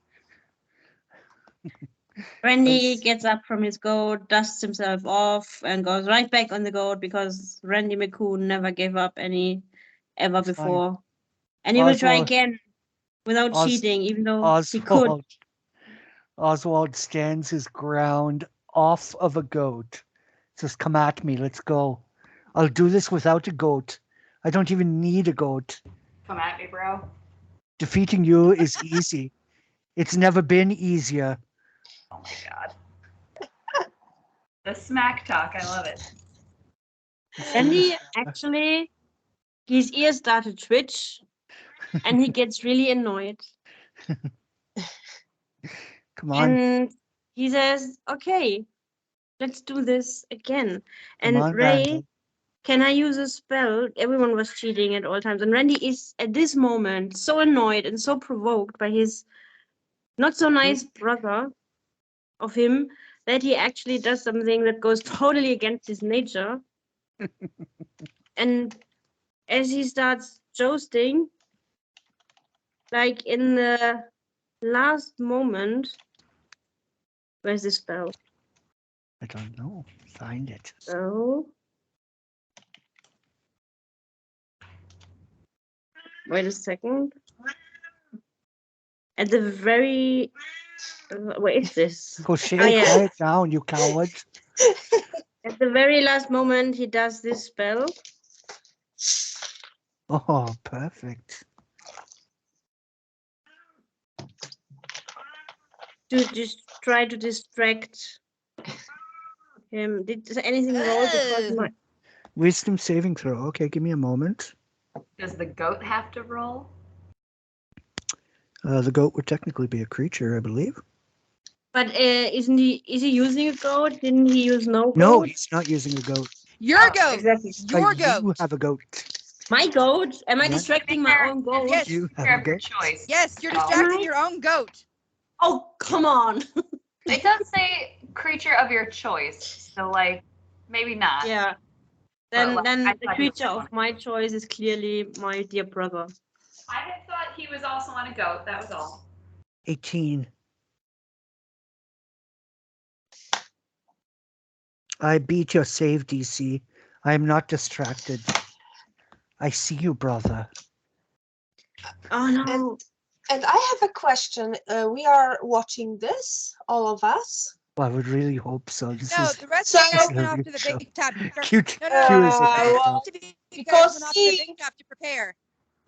Randy gets up from his goat, dusts himself off, and goes right back on the goat because Randy McCoon never gave up any ever It's fine. before. And he will try Oswald- again without Os- cheating, even though he could. Oswald stands his ground off of a goat. Says, come at me, let's go. I'll do this without a goat. I don't even need a goat. come at me, bro. Defeating you is easy. It's never been easier. Oh my god. The smack talk, I love it. Randy actually, his ears start to twitch, and he gets really annoyed. Come on. And he says, okay, let's do this again. Come And on, Ray, Randall. can I use a spell? Everyone was cheating at all times. And Randy is at this moment so annoyed and so provoked by his not so nice brother of him that he actually does something that goes totally against his nature. And as he starts jousting, like in the last moment, where's the spell? I don't know. Find it. So, wait a second. At the very, where is this? Crochet, Oh, yeah. quiet down, you coward. At the very last moment, he does this spell. Oh, perfect. To just try to distract him. Did anything roll? Because my Wisdom saving throw. Okay, give me a moment. Does the goat have to roll? The goat would technically be a creature, I believe. but isn't he? Is he using a goat? Didn't he use no goat? No, he's not using a goat. Your goat. Exactly. Your You goat. have a goat. My goat? Am I Yeah. distracting my own goat? Yes. You have Care a of your goat. choice. Yes, you're Oh. distracting your own goat. Oh, come on. It does say creature of your choice, so like maybe not. Yeah. But, like, Then I the thought he was creature of fine. my choice is clearly my dear brother. I had thought he was also on a goat. That was all. 18. I beat your save DC. I am not distracted. I see you, brother. Oh no. And I have a question. We are watching this, all of us. Well, I would really hope so. This No, is the rest So- of you guys this went is a off to the show. big top. Cute. No, Q is a the big rest top. of you guys because went off to the he- big top to prepare.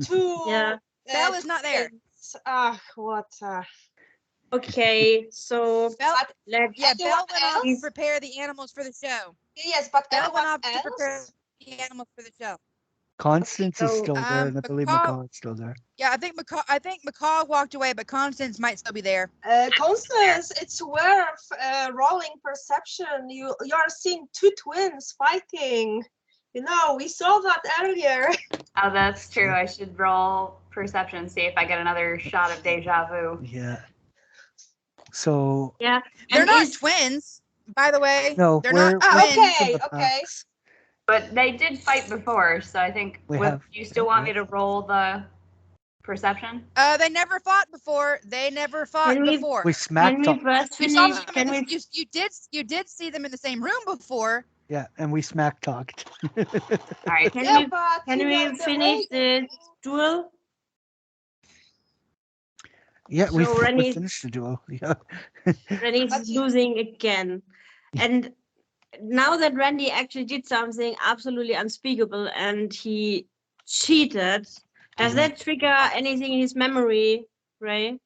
Two. Yeah. Belle is not there. twins. What? Okay, so Belle, But let's yeah, anyone Belle went off to else? prepare the animals for the show. Yes, but Belle went anyone off to prepare else? the animals for the show. Constance is So, still there, and I believe McCall- McCall is still there. Yeah, I think McCall walked away, but Constance might still be there. Constance, it's worth rolling perception. You are seeing two twins fighting. You know, we saw that earlier. Oh, that's true. I should roll perception, see if I get another shot of deja vu. Yeah. So yeah. They're And not is- twins, by the way. no, they're we're not Ah, twins. okay. the packs. But they did fight before, so I think. We Do have- you still want me to roll the perception? They never fought before. They never fought Can we- before. We Can smacked we talk. first You saw finish? them Can in we? the, you did see them in the same room before. Yeah, and we smack talked. All right. Can Yeah, we? but Can you we know, the finish way- the duel? Yeah, we So Rennie- finished the duel. Yeah. Randy's But you- losing again, and now that Randy actually did something absolutely unspeakable and he cheated, does that trigger anything in his memory, Ray?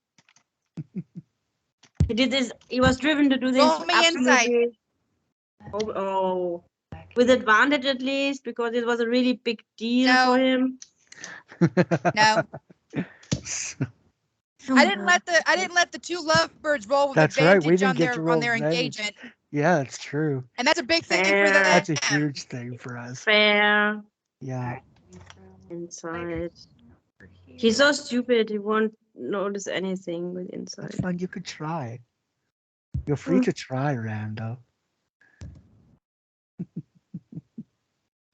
He did this. He was driven to do this. Roll me insight. absolutely- Oh, with advantage at least, because it was a really big deal No. for him. No, I didn't let the two lovebirds roll with That's right, advantage we didn't on get their to roll their advantage. engagement, Yeah, it's true. and that's a big thing for Fair. them. That's a huge thing for us. Fair Yeah. inside. He's so stupid. He won't notice anything with That's inside. fine. You could try. You're free Mm. to try, Rando.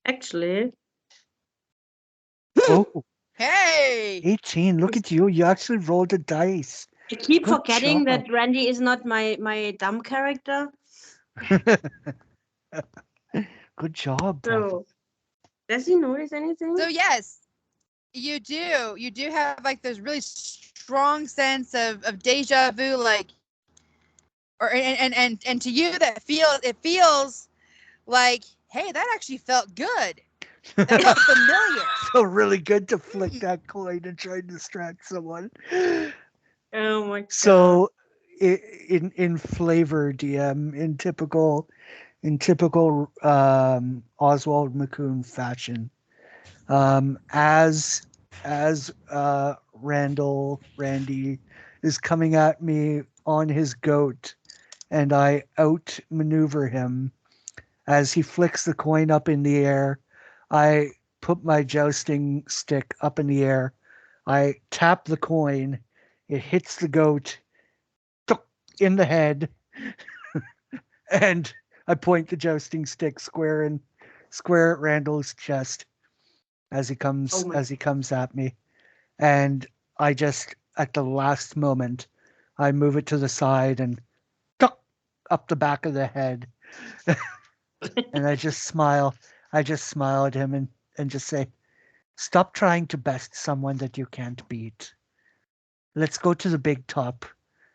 Actually, Oh, Hey, 18. Look at you. You actually rolled a dice. I keep Good forgetting job. that Randy is not my dumb character. Good job, brother. So, does he notice anything? so yes, you do. You do have like this really strong sense of deja vu, like, or and to you that feels like, hey, that actually felt good. That felt familiar. Felt really good to flick that coin and try and distract someone. Oh my god. So, in flavor, DM, in typical Oswald McCoon fashion, as Randy is coming at me on his goat, and I outmaneuver him as he flicks the coin up in the air. I put my jousting stick up in the air. I tap the coin. It hits the goat in the head, and I point the jousting stick square at Randall's chest as he comes Oh my- at me, and I just at the last moment I move it to the side and up the back of the head, and I just smile. I just smile at him and just say, "Stop trying to best someone that you can't beat. Let's go to the big top.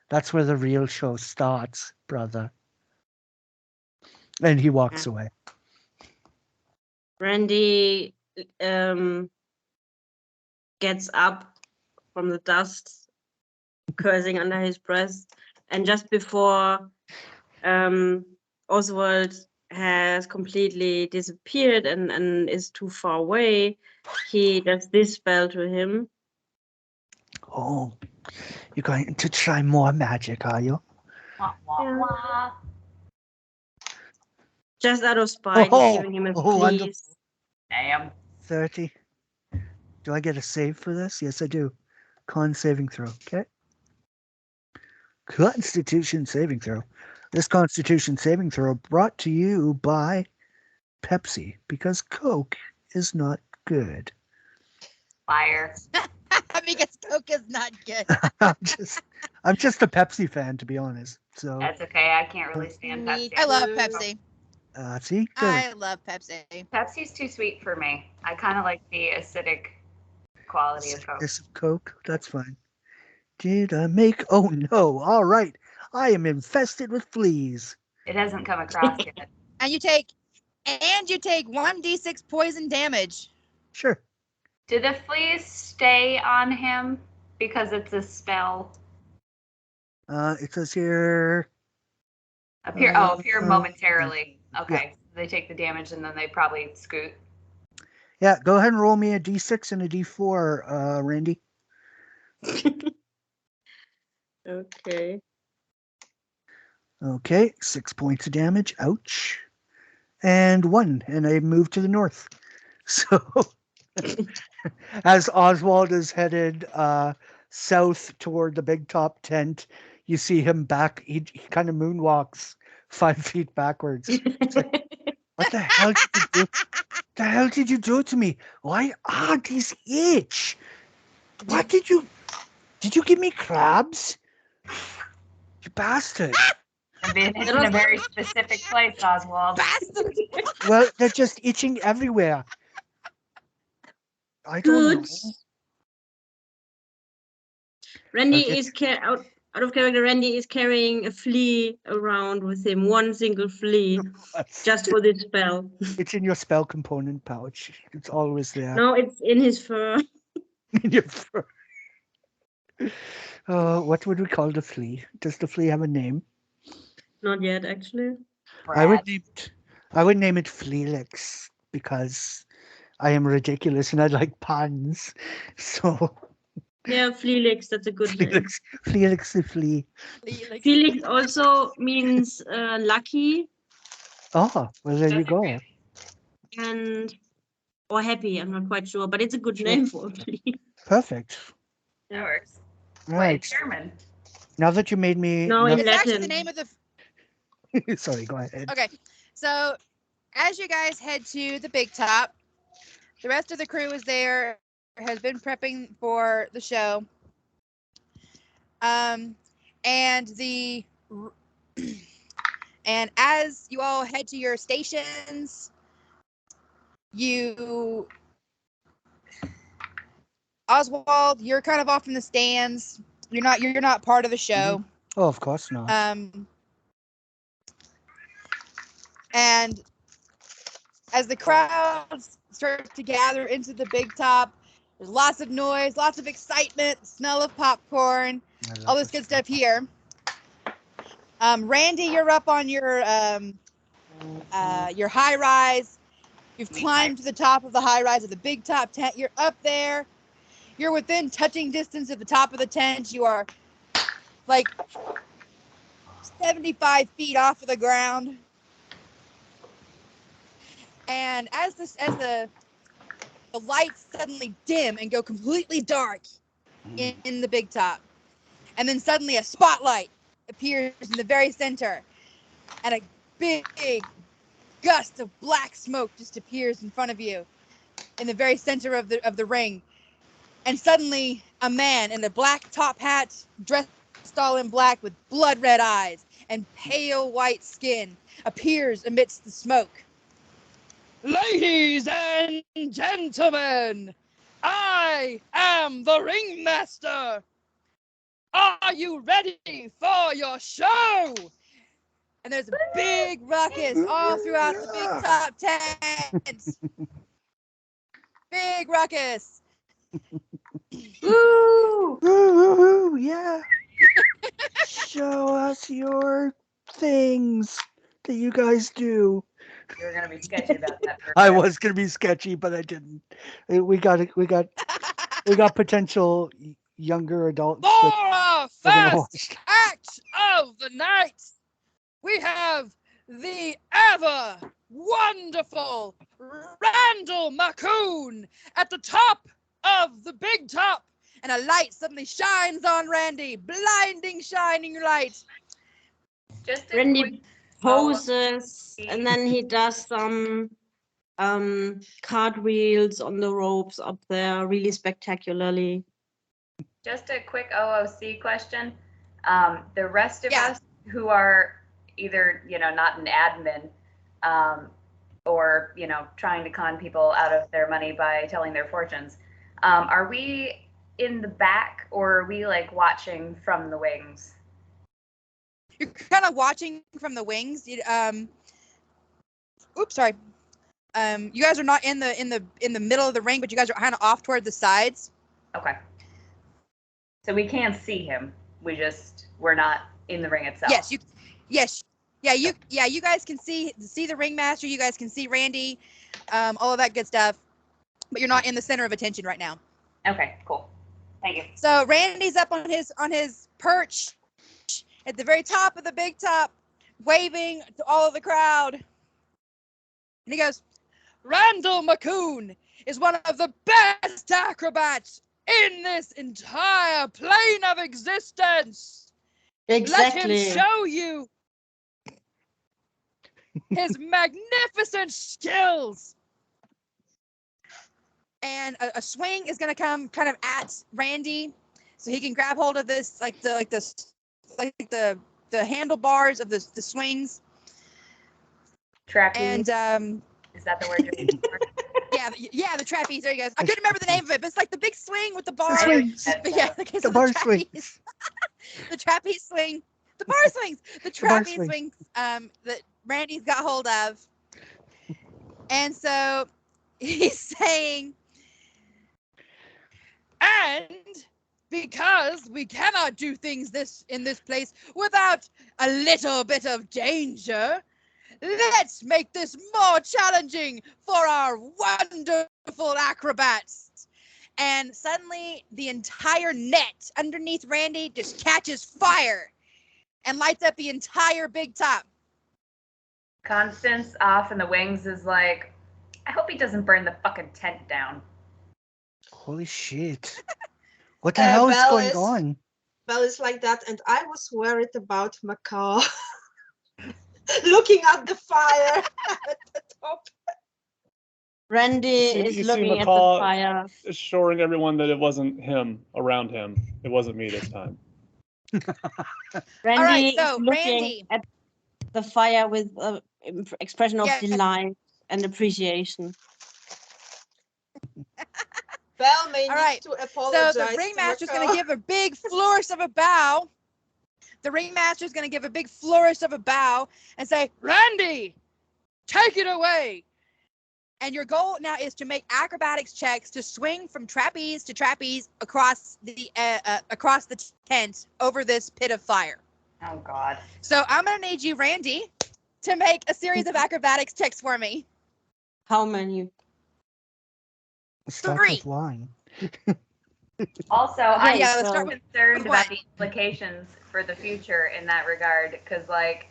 That's where the real show starts, brother." And he walks away. Randy gets up from the dust, cursing under his breath, and just before Oswald has completely disappeared and is too far away, he does this spell to him. Oh, you're going to try more magic, are you? Wah, wah, Yeah. wah. Just out of spite, Oh, he's giving him a oh, wonderful. please. Damn. 30. Do I get a save for this? Yes, I do. Con saving throw. Okay. Constitution saving throw. This Constitution saving throw brought to you by Pepsi, because Coke is not good. Fire. Because Coke is not good. I'm just a Pepsi fan, to be honest. So That's okay. I can't really stand Me Pepsi. I love too. Pepsi. see, good. I love Pepsi. Pepsi's too sweet for me. I kind of like the acidic quality of Coke. Slice of Coke. That's fine. Did I make? Oh no! All right, I am infested with fleas. It hasn't come across yet. And you take 1d6 poison damage. Sure. Do the fleas stay on him because it's a spell? It says here. Appear Uh, momentarily. Okay. They take the damage and then they probably scoot. Yeah, go ahead and roll me a d6 and a d4, Randy. Okay. Okay, 6 points of damage. Ouch. And 1, and I move to the north. So, as Oswald is headed south toward the Bigtop tent, you see him back. He kind of moonwalks 5 feet backwards. It's like, what the hell did you do? The hell did you do to me? Why are these itch? What did you give me crabs? You bastard. And it's in a very specific place, Oswald. Bastard! Well, they're just itching everywhere. I don't Good. know. Randy Okay. is out of character. Randy is carrying a flea around with him, one single flea, just for this spell. It's in your spell component pouch. It's always there. No, it's in his fur. In your fur. What would we call the flea? Does the flea have a name? Not yet, actually. I would name it Fleelix because I am ridiculous and I like puns. So Yeah, Fleelix, that's a good name. Fleelix the flea. Felix also means lucky Oh, well there you go. or happy, I'm not quite sure, but it's a good Sure. name for a flea. Perfect. That works. All What right. is German? Now that you made me No, in It's actually the Latin. name of the. sorry, go ahead. Okay, so as you guys head to the Bigtop, the rest of the crew is there, has been prepping for the show. And as you all head to your stations, Oswald, you're kind of off in the stands. You're not part of the show. Oh, of course not. And as the crowds start to gather into the Bigtop, there's lots of noise, lots of excitement, smell of popcorn, all this good stuff here. Randy, you're up on your high rise. You've climbed to the top of the high rise of the Bigtop tent. You're up there. You're within touching distance of the top of the tent. You are like 75 feet off of the ground. And as the lights suddenly dim and go completely dark in the Bigtop, and then suddenly a spotlight appears in the very center, and a big gust of black smoke just appears in front of you, in the very center of the ring, and suddenly a man in a black top hat, dressed all in black with blood red eyes and pale white skin, appears amidst the smoke. Ladies and gentlemen, I am the ringmaster. Are you ready for your show? And there's a big ruckus all throughout the Bigtop tent. Big ruckus. Woo! Woo, yeah. Show us your things that you guys do. You were gonna be sketchy about that. I was gonna be sketchy, but I didn't. We got potential younger adults. For that our are gonna first watch. act of the night, we have the ever wonderful Randall Macoon at the top of the Bigtop, and a light suddenly shines on Randy, blinding shining light. Just a Randy quick poses, and then he does some cartwheels on the ropes up there, really spectacularly. Just a quick OOC question. The rest of Yeah. us who are either, not an admin, or, trying to con people out of their money by telling their fortunes, are we in the back or are we like watching from the wings? You're kind of watching from the wings. Oops, sorry. You guys are not in the middle of the ring, but you guys are kind of off toward the sides. Okay. So we can see him. We're not in the ring itself. Yes. Yeah, you guys can see the ringmaster, you guys can see Randy, all of that good stuff. But you're not in the center of attention right now. Okay, cool. Thank you. So Randy's up on his perch at the very top of the big top, waving to all of the crowd. And he goes, Randall McCoon is one of the best acrobats in this entire plane of existence. Exactly. Let him show you his magnificent skills. And a swing is going to come kind of at Randy, so he can grab hold of this, the handlebars of the swings. Trapeze. And is that the word you're looking for? yeah, the trapeze. There you go. I couldn't remember the name of it, but it's like the big swing with the bars. swings. Yeah, okay, so The bar trapeze. The trapeze swing. The bar swings. The trapeze swings that Randy's got hold of. And so he's saying, and because we cannot do things in this place without a little bit of danger, let's make this more challenging for our wonderful acrobats. And suddenly the entire net underneath Randy just catches fire and lights up the entire big top. Constance off in the wings is like, I hope he doesn't burn the fucking tent down. Holy shit. What the hell is going on? Belle is like that, and I was worried about Macaw looking at the fire at the top. Randy is looking at the McCall fire. assuring everyone that it wasn't him around him. It wasn't me this time. Randy All right, is so looking Randy. at the fire with an expression of Yes. delight and appreciation. Belle may All need right. to apologize. So the ringmaster's going to give a big flourish of a bow. The ringmaster's going to give a big flourish of a bow and say, Randy, take it away. And your goal now is to make acrobatics checks to swing from trapeze to trapeze across the tent over this pit of fire. Oh, God. So I'm going to need you, Randy, to make a series of acrobatics checks for me. How many? Start 3. with line. Also, Okay, I'm let's start with concerned one. about the implications for the future in that regard, because, like,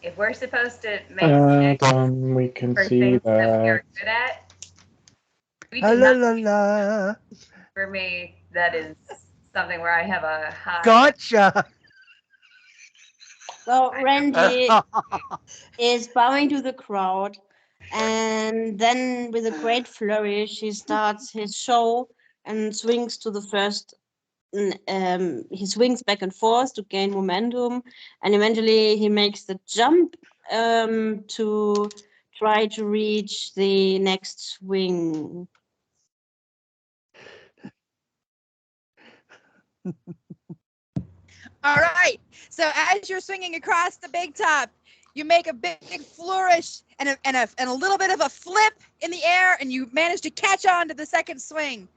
if we're supposed to make We can for see things that we are that. good at, we Ah, do la, not. la, la. For me, that is something where I have a high. Gotcha. So Randy is bowing to the crowd, and then with a great flourish, he starts his show and swings to the first. He swings back and forth to gain momentum, and eventually he makes the jump to try to reach the next swing. All right. So as you're swinging across the big top, you make a big flourish and a little bit of a flip in the air, and you manage to catch on to the second swing,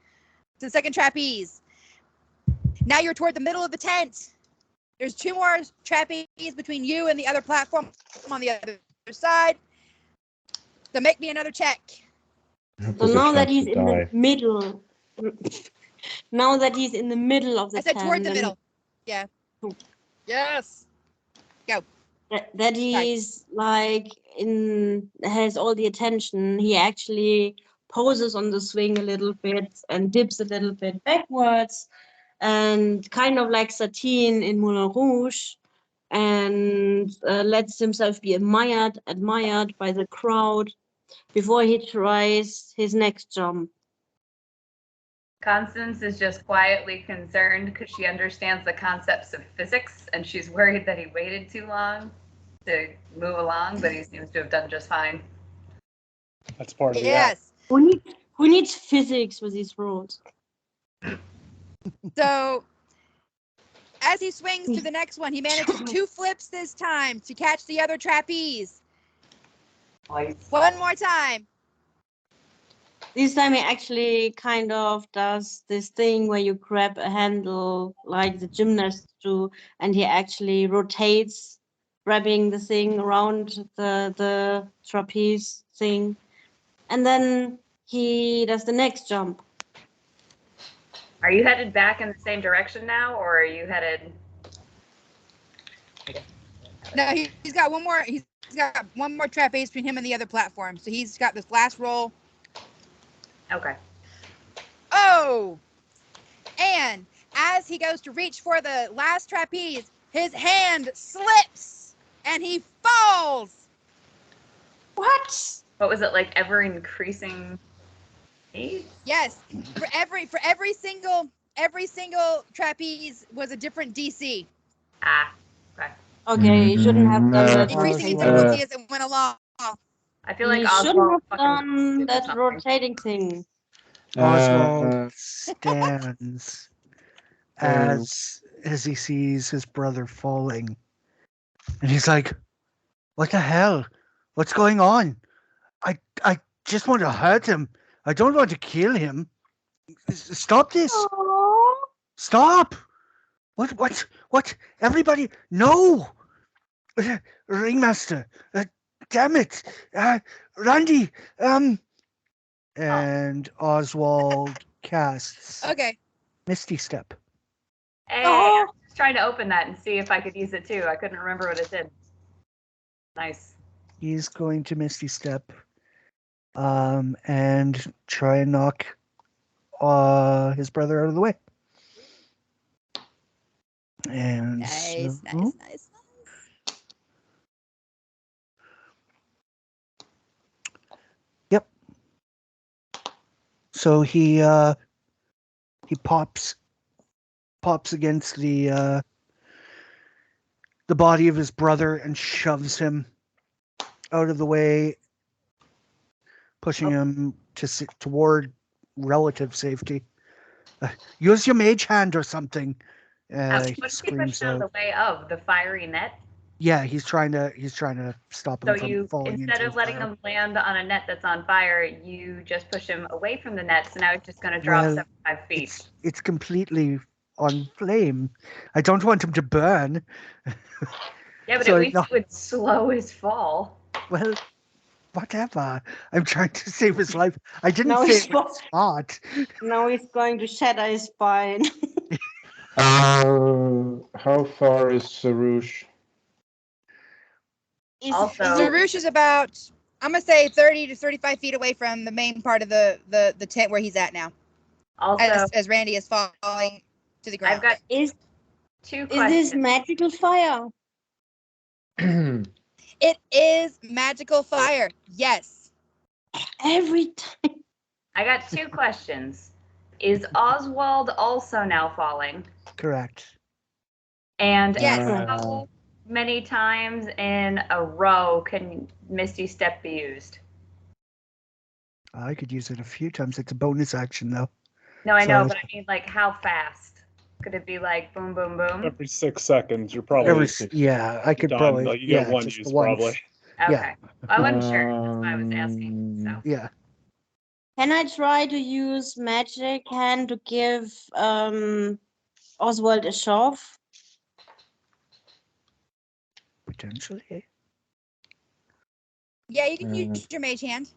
to the second trapeze. Now you're toward the middle of the tent. There's 2 more trapeze between you and the other platform on the other side. So make me another check. So now that he's in the middle, now that he's in the middle of the I said tent, toward the and middle. Yeah. Yes. Go. that he's like has all the attention, he actually poses on the swing a little bit and dips a little bit backwards, and kind of like Satine in Moulin Rouge, and lets himself be admired by the crowd before he tries his next jump. Constance is just quietly concerned because she understands the concepts of physics and she's worried that he waited too long to move along, but he seems to have done just fine. That's part of the act. Yes. Who needs physics with these rules? So as he swings to the next one, he manages 2 flips this time to catch the other trapeze. Nice. One more time. This time he actually kind of does this thing where you grab a handle like the gymnasts do, and he actually rotates, grabbing the thing around the trapeze thing. And then he does the next jump. Are you headed back in the same direction now, or are you headed? No, he's got one more. He's got one more trapeze between him and the other platform. So he's got this last roll. Okay. Oh! And as he goes to reach for the last trapeze, his hand slips and he falls. What? What was it like? Ever increasing age? Yes, for every single trapeze was a different DC, Ah. Okay. Okay, you shouldn't have done that. increasing in rotating. difficulty as it went along. I feel like You shouldn't Oswald have fucking done did that something. rotating thing. Oswald stands as he sees his brother falling. And he's like, "What the hell? What's going on? I just want to hurt him. I don't want to kill him. Stop this. Stop. What? Everybody, no. Ringmaster. Damn it. Randy. And Oswald casts Okay. Misty Step. Hey, Oh. I was just trying to open that and see if I could use it too. I couldn't remember what it did. Nice. He's going to Misty Step and try and knock his brother out of the way. And Nice. Yep. So he pops against the body of his brother and shoves him out of the way, pushing him toward relative safety. Use your mage hand or something. He What's he screams pushed out of out. the way of? The fiery net? Yeah, he's trying to stop him So from you, falling instead into of the letting fire. him land on a net that's on fire, you just push him away from the net, so now it's just going to drop Well, 75 feet. It's completely on flame. I don't want him to burn. Yeah, but so at least no- it would slow his fall. Well, whatever. I'm trying to save his life. I didn't Now say he's it was hot. Now he's going to shatter his spine. How far is Sarouche? Also- Sarouche is about, I'm gonna say 30 to 35 feet away from the main part of the tent where he's at now. Also, As Randy is falling to the ground. I've got Is 2 this questions. magical fire? It is magical fire. Yes. Every time. I got 2 questions. Is Oswald also now falling? Correct. And Yes. how many times in a row can Misty Step be used? I could use it a few times. It's a bonus action, though. No, I So know, I was- but I mean, like, how fast? Could it be like boom, boom, boom? Every 6 seconds, you're probably I could done. probably. Like, you get one just use, once. probably. Okay. yeah. I wasn't sure. That's why I was asking. So. Yeah. Can I try to use magic hand to give Oswald a shove? Potentially. Yeah, you can use your mage hand.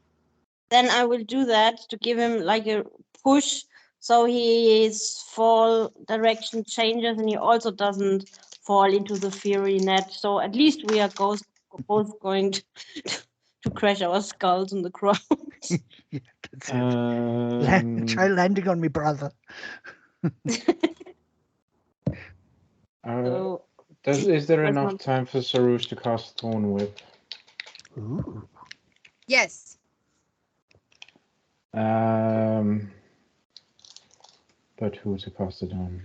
Then I will do that to give him like a push so his fall direction changes and he also doesn't fall into the fury net. So at least we are both going to crash our skulls on the ground. Yeah, that's it. Try landing on me, brother. So Is there That's enough not- time for Sarouche to cast Thorn Whip? Ooh. Yes. Um, But who to cast it on?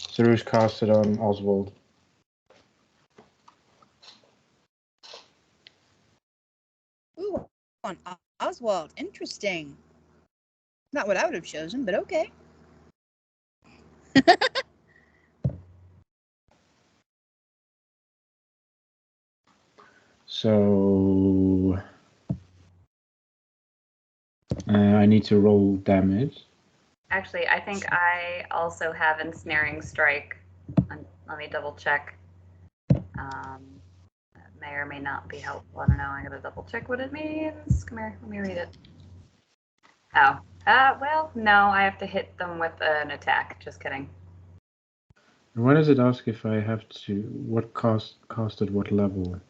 Zerush cast it on Oswald. Ooh, on Oswald. Interesting. Not what I would have chosen, but okay. So I need to roll damage. Actually, I think I also have ensnaring strike. Let me double check. That may or may not be helpful. I don't know. I gotta double check what it means. Come here, let me read it. Oh, well, no, I have to hit them with an attack. Just kidding. Why does it ask if I have to what cast at what level?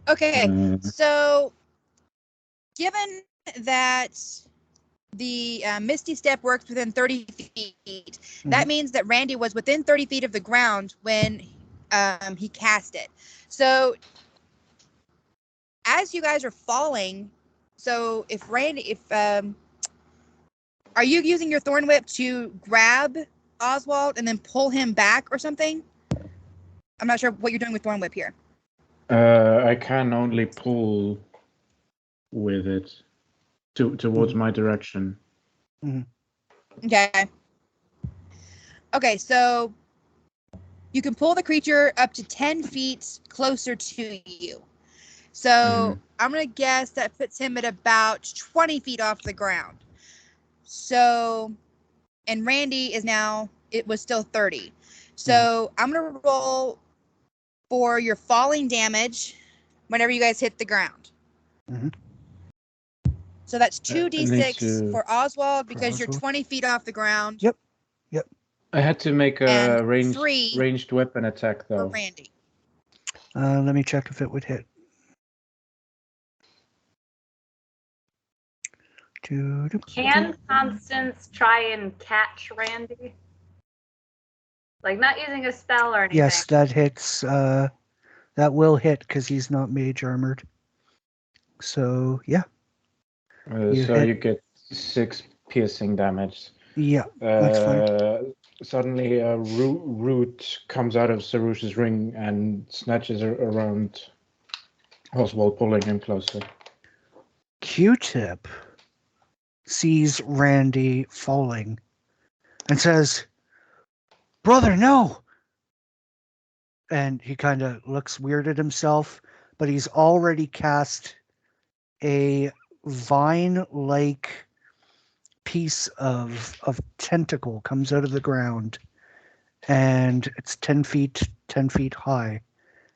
Okay, so given that the Misty Step works within 30 feet, that means that Randy was within 30 feet of the ground when he cast it. So as you guys are falling, so if Randy, are you using your Thorn Whip to grab Oswald and then pull him back or something? I'm not sure what you're doing with Thorn Whip here. I can only pull with it towards my direction. Okay. Okay, so you can pull the creature up to 10 feet closer to you. So I'm going to guess that puts him at about 20 feet off the ground. So, and Randy is now, it was still 30. So I'm going to roll for your falling damage whenever you guys hit the ground. So that's 2d6 for Oswald because you're 20 feet off the ground. Yep. I had to make a And ranged weapon attack though. For Randy. Let me check if it would hit. Can Constance try and catch Randy? Like not using a spell or anything. Yes, that hits. That will hit because he's not mage armored. So yeah. You get 6 piercing damage. Yeah, that's fine. Suddenly a root comes out of Zerush's ring and snatches around Oswald, pulling him closer. Q-Tip sees Randy falling and says, "Brother, no!" And he kind of looks weird at himself, but he's already cast a vine-like piece of tentacle comes out of the ground, and it's 10 feet high,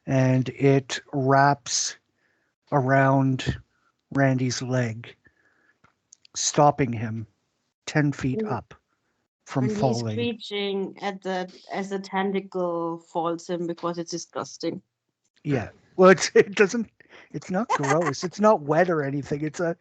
and it wraps around Randy's leg, stopping him 10 feet up from And he's falling. screeching at as the tentacle falls him because it's disgusting. Yeah. Well, it's not gross. It's not wet or anything. It's a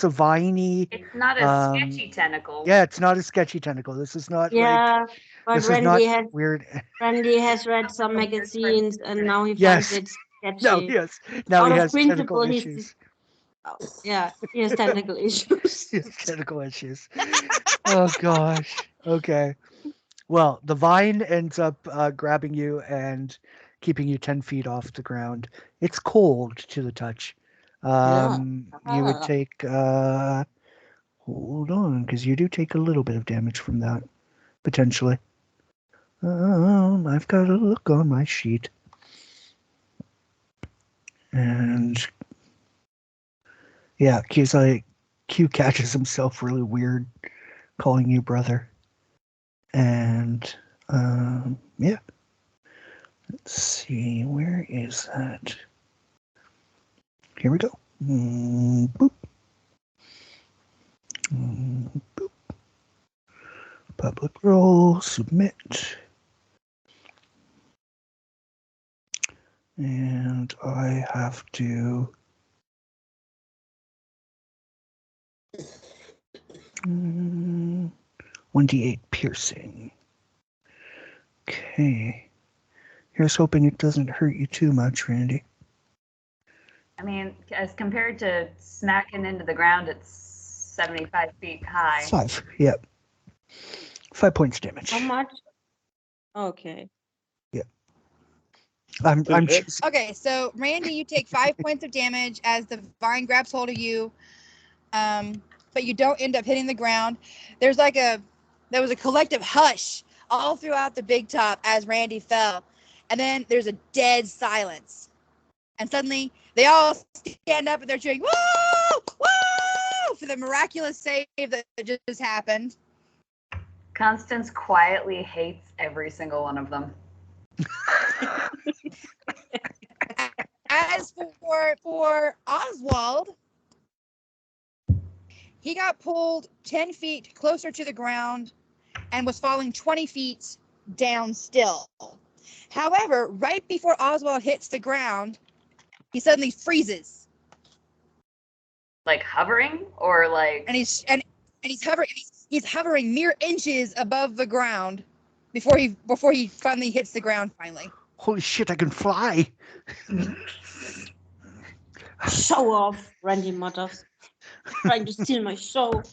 viney. It's not a sketchy tentacle. Yeah, it's not a sketchy tentacle. This is not but this is not has weird. Randy has read some magazines and now he Yes. finds it sketchy. Now Out he of has tentacle principle, issues. he has tentacle issues. He has tentacle issues. Oh gosh. Okay. Well, the vine ends up grabbing you and keeping you 10 feet off the ground. It's cold to the touch. You would take, hold on, because you do take a little bit of damage from that, potentially. I've got to look on my sheet. And yeah, Q catches himself really weird, calling you brother. And yeah. Let's see, where is that? Here we go. Boop. Boop. Public roll, submit. And I have to 1d8 piercing. Okay. Here's hoping it doesn't hurt you too much, Randy. I mean, as compared to smacking into the ground, it's 75 feet high. 5. Yep. 5 points damage. How much? Okay. I'm Did it hit? choosing. Okay, so Randy, you take 5 points of damage as the vine grabs hold of you, but you don't end up hitting the ground. There was a collective hush all throughout the Bigtop as Randy fell, and then there's a dead silence, and suddenly they all stand up and they're cheering, "Woo! Woo!" for the miraculous save that just happened. Constance quietly hates every single one of them. As for Oswald, he got pulled 10 feet closer to the ground and was falling 20 feet down still. However, right before Oswald hits the ground, he suddenly freezes. Like hovering or like And he's hovering mere inches above the ground before he finally hits the ground finally. Holy shit, I can fly. Show off, Randy mutters. Trying to steal my show.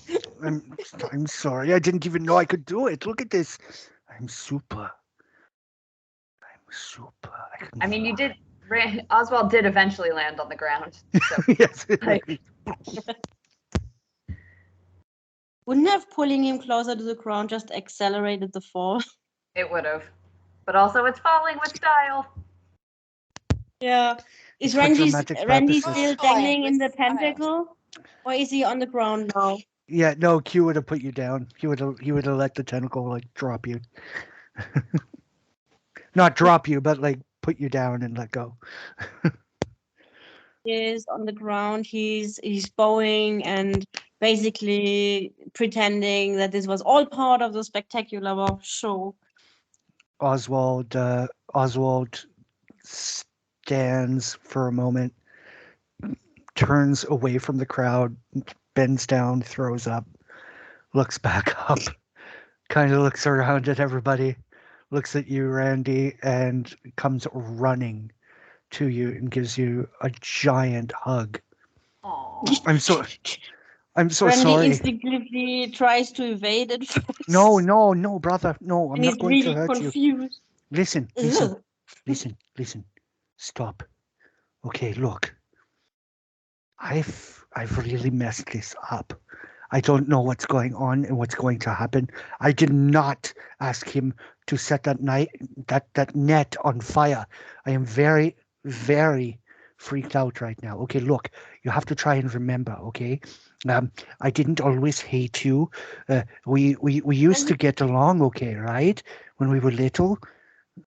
I'm sorry. I didn't even know I could do it. Look at this. I'm super. I mean, you did. Oswald did eventually land on the ground. So Yes. like, Wouldn't have pulling him closer to the ground just accelerated the fall? it would have. But also, it's falling with style. Yeah. Is For Randy dramatic Randy purposes. still dangling in the pentacle? Or is he on the ground now? Yeah, no, Q would have put you down. He would have let the tentacle like drop you. Not drop you, but like put you down and let go. He is on the ground. He's bowing and basically pretending that this was all part of the spectacular show. Oswald stands for a moment, turns away from the crowd, bends down, throws up, looks back up, kind of looks around at everybody, looks at you, Randy, and comes running to you and gives you a giant hug. Aww. I'm so Randy sorry. instinctively tries to evade it first. No, brother. No, I'm and not he's going to really hurt you. confused. Listen. Ugh. Listen. Stop. Okay, look. I've really messed this up. I don't know what's going on and what's going to happen. I did not ask him to set that net on fire. I am very, very freaked out right now. Okay, look, you have to try and remember, okay? I didn't always hate you. We used to get along okay, right? When we were little.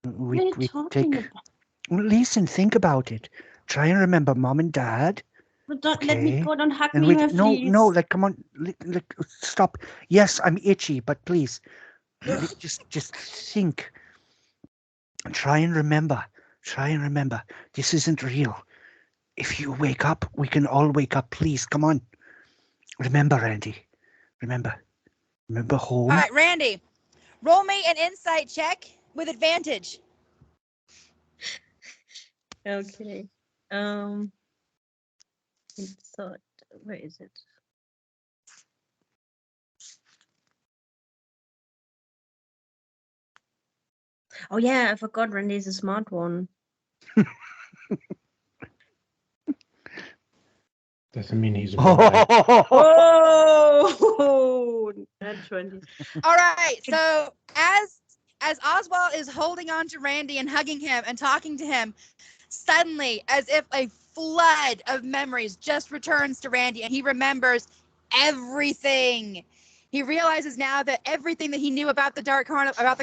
What are you talking about? Listen, think about it. Try and remember mom and dad. But don't let me Okay. go. Don't hug And me, please. no, like, come on, stop. Yes, I'm itchy, but please, just think. Try and remember. This isn't real. If you wake up, we can all wake up. Please, come on. Remember, Randy. Remember home. All right, Randy, roll me an insight check with advantage. Okay. So where is it? Oh yeah, I forgot Randy's a smart one. Doesn't mean he's right. Oh, that's 20. All right, so as Oswald is holding on to Randy and hugging him and talking to him, suddenly, as if a flood of memories just returns to Randy, and he remembers everything. He realizes now that everything that he knew about the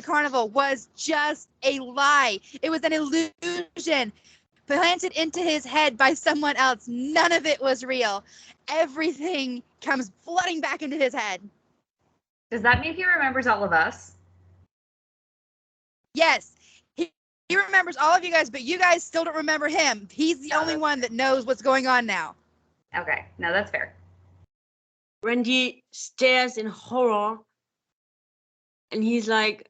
carnival was just a lie. It was an illusion planted into his head by someone else. None of it was real. Everything comes flooding back into his head. Does that mean he remembers all of us? Yes, he remembers all of you guys, but you guys still don't remember him. He's the only one that knows what's going on now. Okay, no, that's fair. Randy stares in horror and he's like,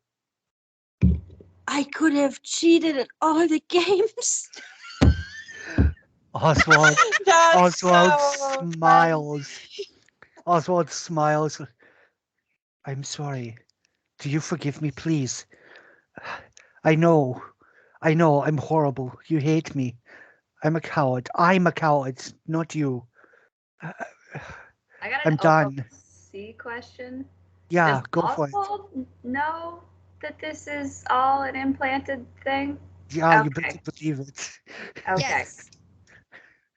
I could have cheated at all the games. Oswald, That's Oswald so smiles. Oswald smiles. I'm sorry. Do you forgive me, please? I know. I'm horrible. You hate me. I'm a coward. I'm a coward, not you. Uh, I got I'm an done. OOC question. Yeah, Does go for it. Oswald know that this is all an implanted thing? Yeah, you Okay. better believe it. Okay. Yes.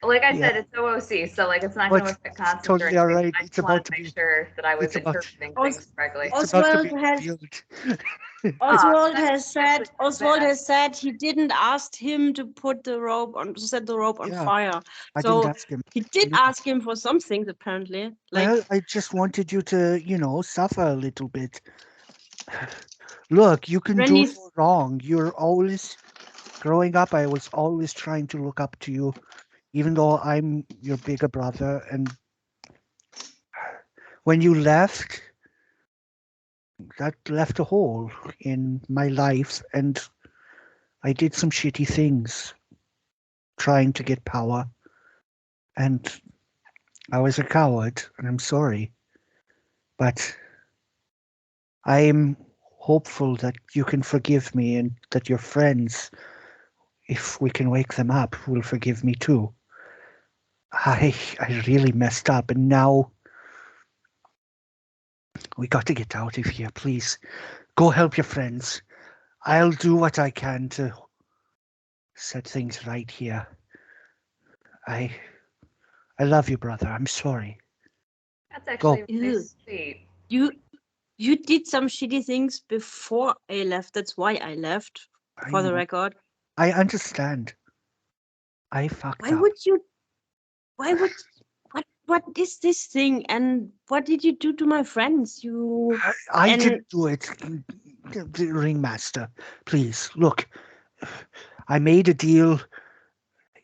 Like I Yeah. said, it's OOC, so like it's not Well, going to affect it's Constance totally or all anything. right. I It's just wanted about to to make be. sure that I was It's about. interpreting Os- things correctly. It's about to Oswald be has revealed. Oswald that's has said actually Oswald bad. has said he didn't ask him to put the rope on to set the rope on Yeah, fire. I didn't So ask him. he did No. ask him for some things apparently. Like Well, I just wanted you to, suffer a little bit. Look, you can do Randy's no wrong. You're always growing up. I was always trying to look up to you, even though I'm your bigger brother. And when you left, that left a hole in my life, and I did some shitty things trying to get power, and I was a coward, and I'm sorry. But I'm hopeful that you can forgive me and that your friends, if we can wake them up, will forgive me too. I really messed up, and now we got to get out of here. Please go help your friends. I'll do what I can to set things right here. I I love you, brother. I'm sorry. That's actually really Ew. sweet. you did some shitty things before I left. That's why I left, I for the know. record. I understand. I fucked Why up. would you what is this thing and what did you do to my friends? You I and didn't do it. The ringmaster, please look. I made a deal,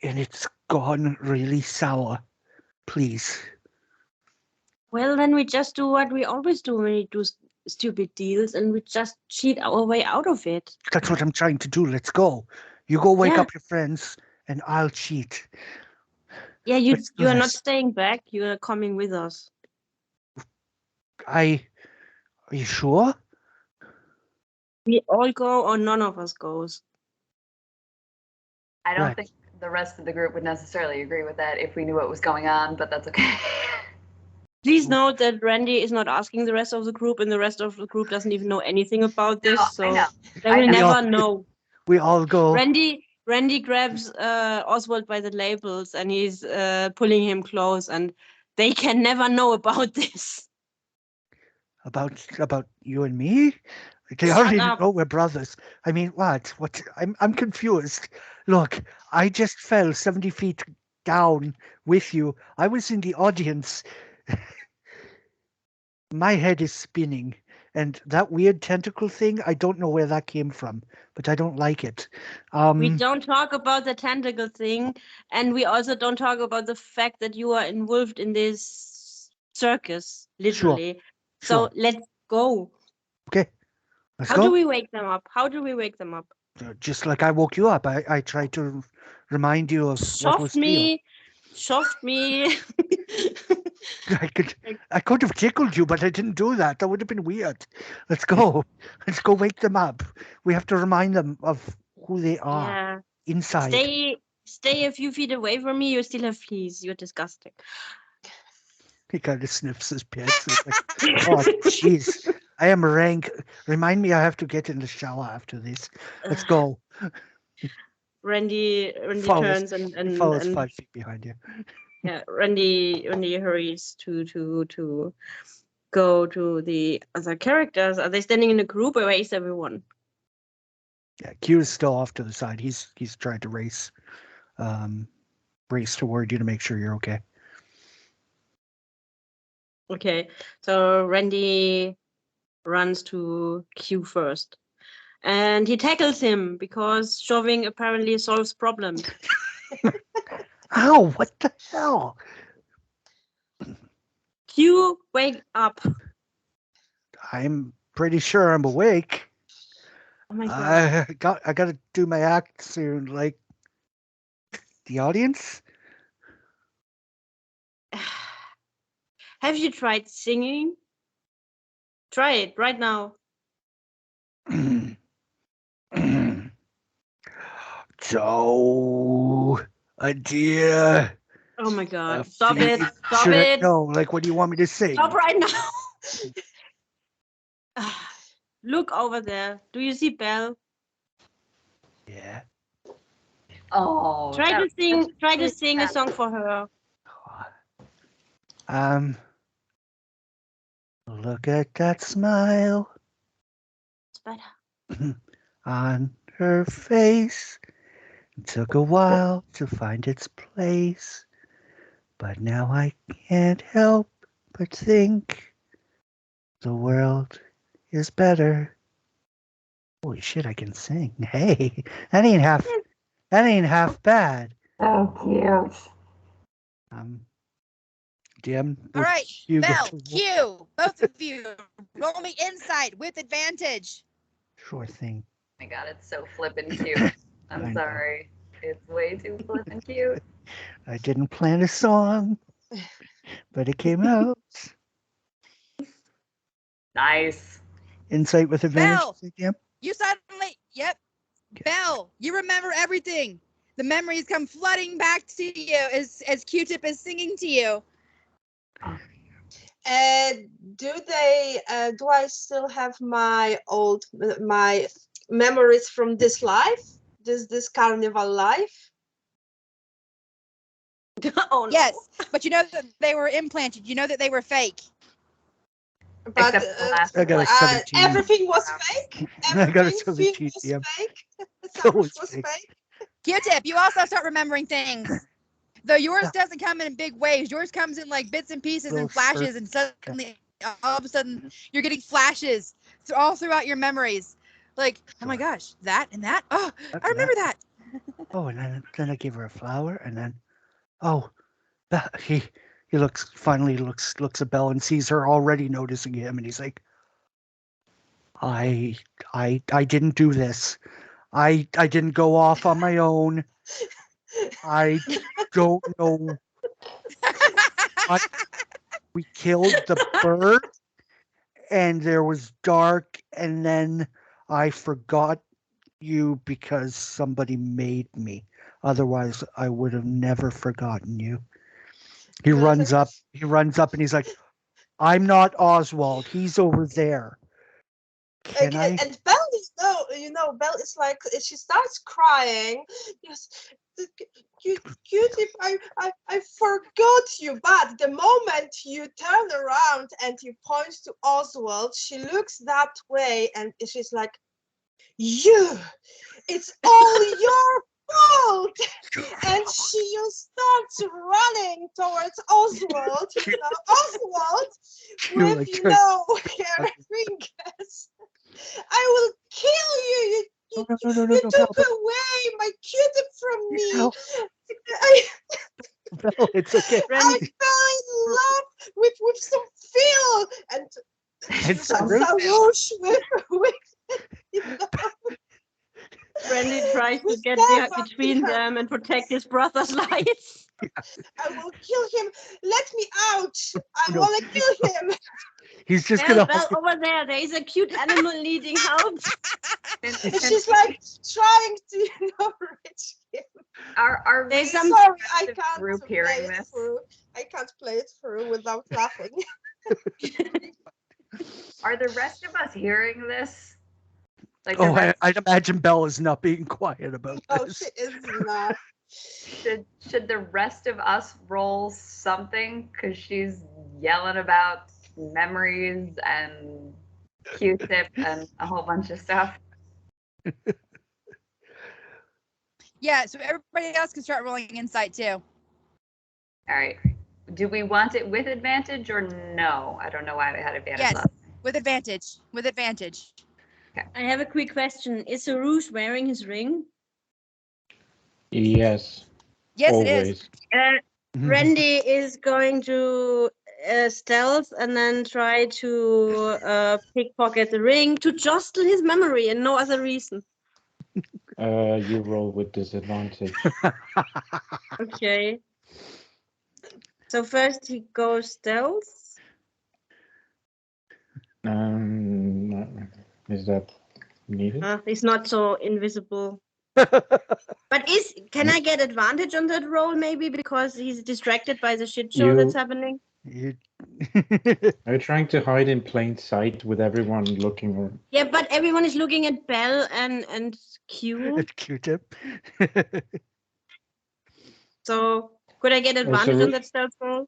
and it's gone really sour. Please. well then we just do what we always do when we do stupid deals and we just cheat our way out of it. That's what I'm trying to do. Let's go. You go wake Yeah. up your friends, and I'll cheat. Yeah, you Let's do you are not this. staying back, you are coming with us. Are you sure? We all go or none of us goes. I don't Right. think the rest of the group would necessarily agree with that if we knew what was going on, but that's okay. Please note that Randy is not asking the rest of the group, and the rest of the group doesn't even know anything about this, No, so I know. they I will know. never know. We all go. Randy grabs Oswald by the labels and he's pulling him close, and they can never know about this. About you and me? They Shut already up. know we're brothers. I mean, what? What? I'm confused. Look, I just fell 70 feet down with you. I was in the audience. My head is spinning. And that weird tentacle thing, I don't know where that came from, but I don't like it. We don't talk about the tentacle thing, and we also don't talk about the fact that you are involved in this circus, literally. So Sure. let's go. Okay. Let's How go. do we wake them up? How do we wake them up? Just like I woke you up, I tried to remind you of what was real. Soft me. I could have tickled you, but I didn't do that. That would have been weird. Let's go. Let's go wake them up. We have to remind them of who they are Yeah. inside. Stay a few feet away from me. You still have fleas. You're disgusting. He kind of sniffs his pants. It's like, oh, jeez. I am rank. Remind me I have to get in the shower after this. Let's go. Randy Follows, turns and he follows and 5 feet behind you. yeah, Randy hurries to go to the other characters. Are they standing in a group or where is everyone? Yeah, Q is still off to the side. He's trying to race toward you to make sure you're okay. Okay, so Randy runs to Q first. And he tackles him because shoving apparently solves problems. Ow, what the hell? Q, wake up. I'm pretty sure I'm awake. Oh my god. I got to do my act soon. Like the audience. Have you tried singing? Try it right now. So, a deer. Oh my A god. Stop it. few- Stop Should I it. know? Like, what do you want me to sing? Stop right now. Look over there. Do you see Belle? Yeah. Oh, Try that to was sing. such Try to sweet sing a message. song for her. Look at that smile It's better. on her face. It took a while to find its place, but now I can't help but think the world is better. Holy shit, I can sing. Hey, that ain't half bad. So cute. DM All with right, Hugo. Belle, Q, both of you, roll me insight with advantage. Sure thing. Oh my god, it's so flippin' cute. I I'm know. sorry. It's way too flippin' cute. I didn't plan a song, but it came out. Nice. Insight with advantage. Belle, DM. you suddenly, yep. Belle, you remember everything. The memories come flooding back to you as Q-Tip is singing to you. Do I still have my memories from this life? This carnival life? Oh no. Yes, but you know that they were implanted. You know that they were fake. But Except the last I got a like, 17. everything was fake. I got a Everything 17 was DM. fake. So Samus it's was fake. fake. Q-Tip, you also start remembering things. Though yours doesn't come in big waves. Yours comes in like bits and pieces Little and flashes, and suddenly, all of a sudden, you're getting flashes all throughout your memories. Like, oh my gosh, that and that. Oh, I remember that. Oh, and then I gave her a flower, and then, oh, he finally looks at Belle and sees her already noticing him, and he's like, I didn't do this. I didn't go off on my own. I don't know. We killed the bird, and there was dark, and then I forgot you because somebody made me. Otherwise, I would have never forgotten you. He runs up, and he's like, I'm not Oswald. He's over there. Can I? And Belle is Belle is like she starts crying. Yes, Q-Tip, I forgot you. But the moment you turn around and you point to Oswald, she looks that way and she's like, "You, it's all your fault!" And she starts running towards Oswald. Oswald with like, her fingers. I will kill you! You no, took away my Q-Tip from me. No. No, it's okay. I fell in love with some Phil and It's Sarouche with Brandy tries to with get Stefan between with her. them and protect his brother's life. I will kill him. Let me out. I No. want to kill him. He's just Belle, gonna. over there. There is a cute animal needing help. And she's like trying to reach him. Are There's we some Sorry, I the can't group play hearing it this? through. I can't play it through without laughing. Are the rest of us hearing this? Like, Oh, the rest, I'd imagine Belle is not being quiet about Oh, this. she is not. should the rest of us roll something? Because she's yelling about memories and Q-tip and a whole bunch of stuff. Yeah, so everybody else can start rolling insight too. All right. Do we want it with advantage or no? I don't know why I had advantage Yes, last. with advantage. With advantage. I have a quick question. Is Sarouche wearing his ring? Yes. Yes, always. it is. Randy is going to stealth and then try to pickpocket the ring to jostle his memory and no other reason. You roll with disadvantage. Okay. So first he goes stealth. Is that needed? He's not so invisible. But can I get advantage on that roll maybe because he's distracted by the shit show that's happening? Are you trying to hide in plain sight with everyone looking? Or... Yeah, but everyone is looking at Belle and Q. It's Q-tip. So could I get advantage on that stealth roll?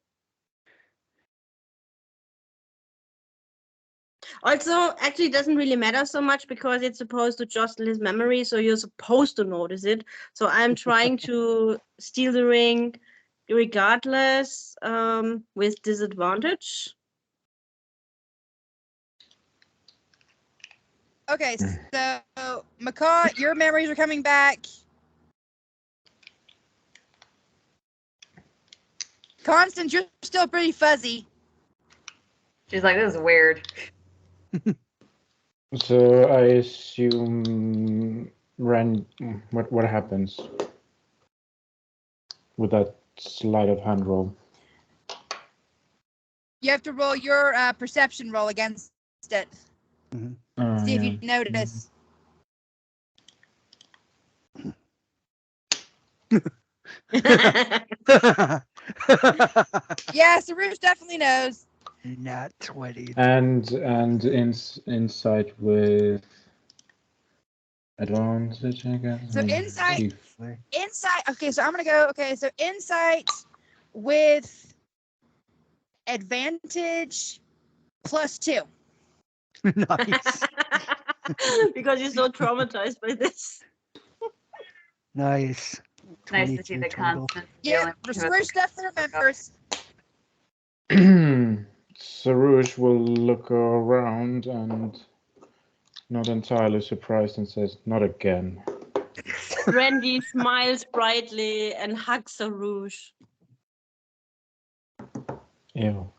Also, actually, it doesn't really matter so much because it's supposed to jostle his memory, so you're supposed to notice it. So I'm trying to steal the ring regardless with disadvantage. Okay, so Macaw, your memories are coming back. Constance, you're still pretty fuzzy. She's like, this is weird. So I assume what happens with that sleight of hand roll? You have to roll your perception roll against it. Mm-hmm. See if you notice. Yeah, Sarush definitely knows. Nat 20. And insight with advantage, I guess. So insight. Okay, so I'm gonna go. Okay, so insight with advantage +2. Nice. Because you're so traumatized by this. Nice. Nice to see 22 the total. constant. Yeah, Sarush definitely remembers. Sarush will look around and not entirely surprised and says, "Not again." Randy smiles brightly and hugs Sarouche. Ew.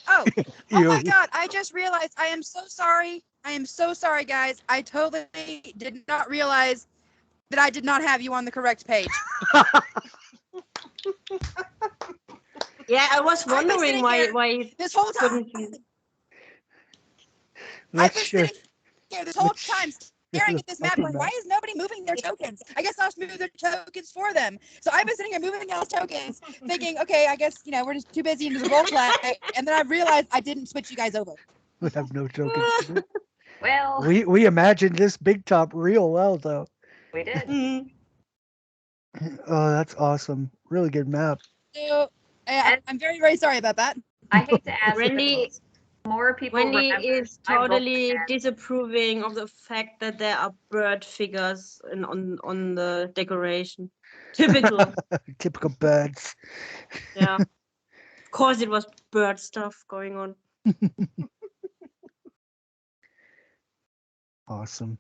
Oh Ew. my God! I just realized. I am so sorry. I am so sorry, guys. I totally did not realize that I did not have you on the correct page. Yeah, I was I've been wondering sitting why here this whole time. couldn't you? I've been sitting here this whole time staring at this map fucking going, why is nobody moving their tokens? I guess I'll move their tokens for them. So I've been sitting here moving those tokens, thinking, okay, I guess, we're just too busy into the role play. And then I realized I didn't switch you guys over. We have no tokens. Well, We imagined this Bigtop real well, though. we did. Mm. Oh, that's awesome. Really good map. So I'm very, very sorry about that. I hate to ask, Randy, but more people Wendy remember is my role totally plan. disapproving of the fact that there are bird figures on the decoration. Typical. Typical birds. Yeah. Of course it was bird stuff going on. Awesome.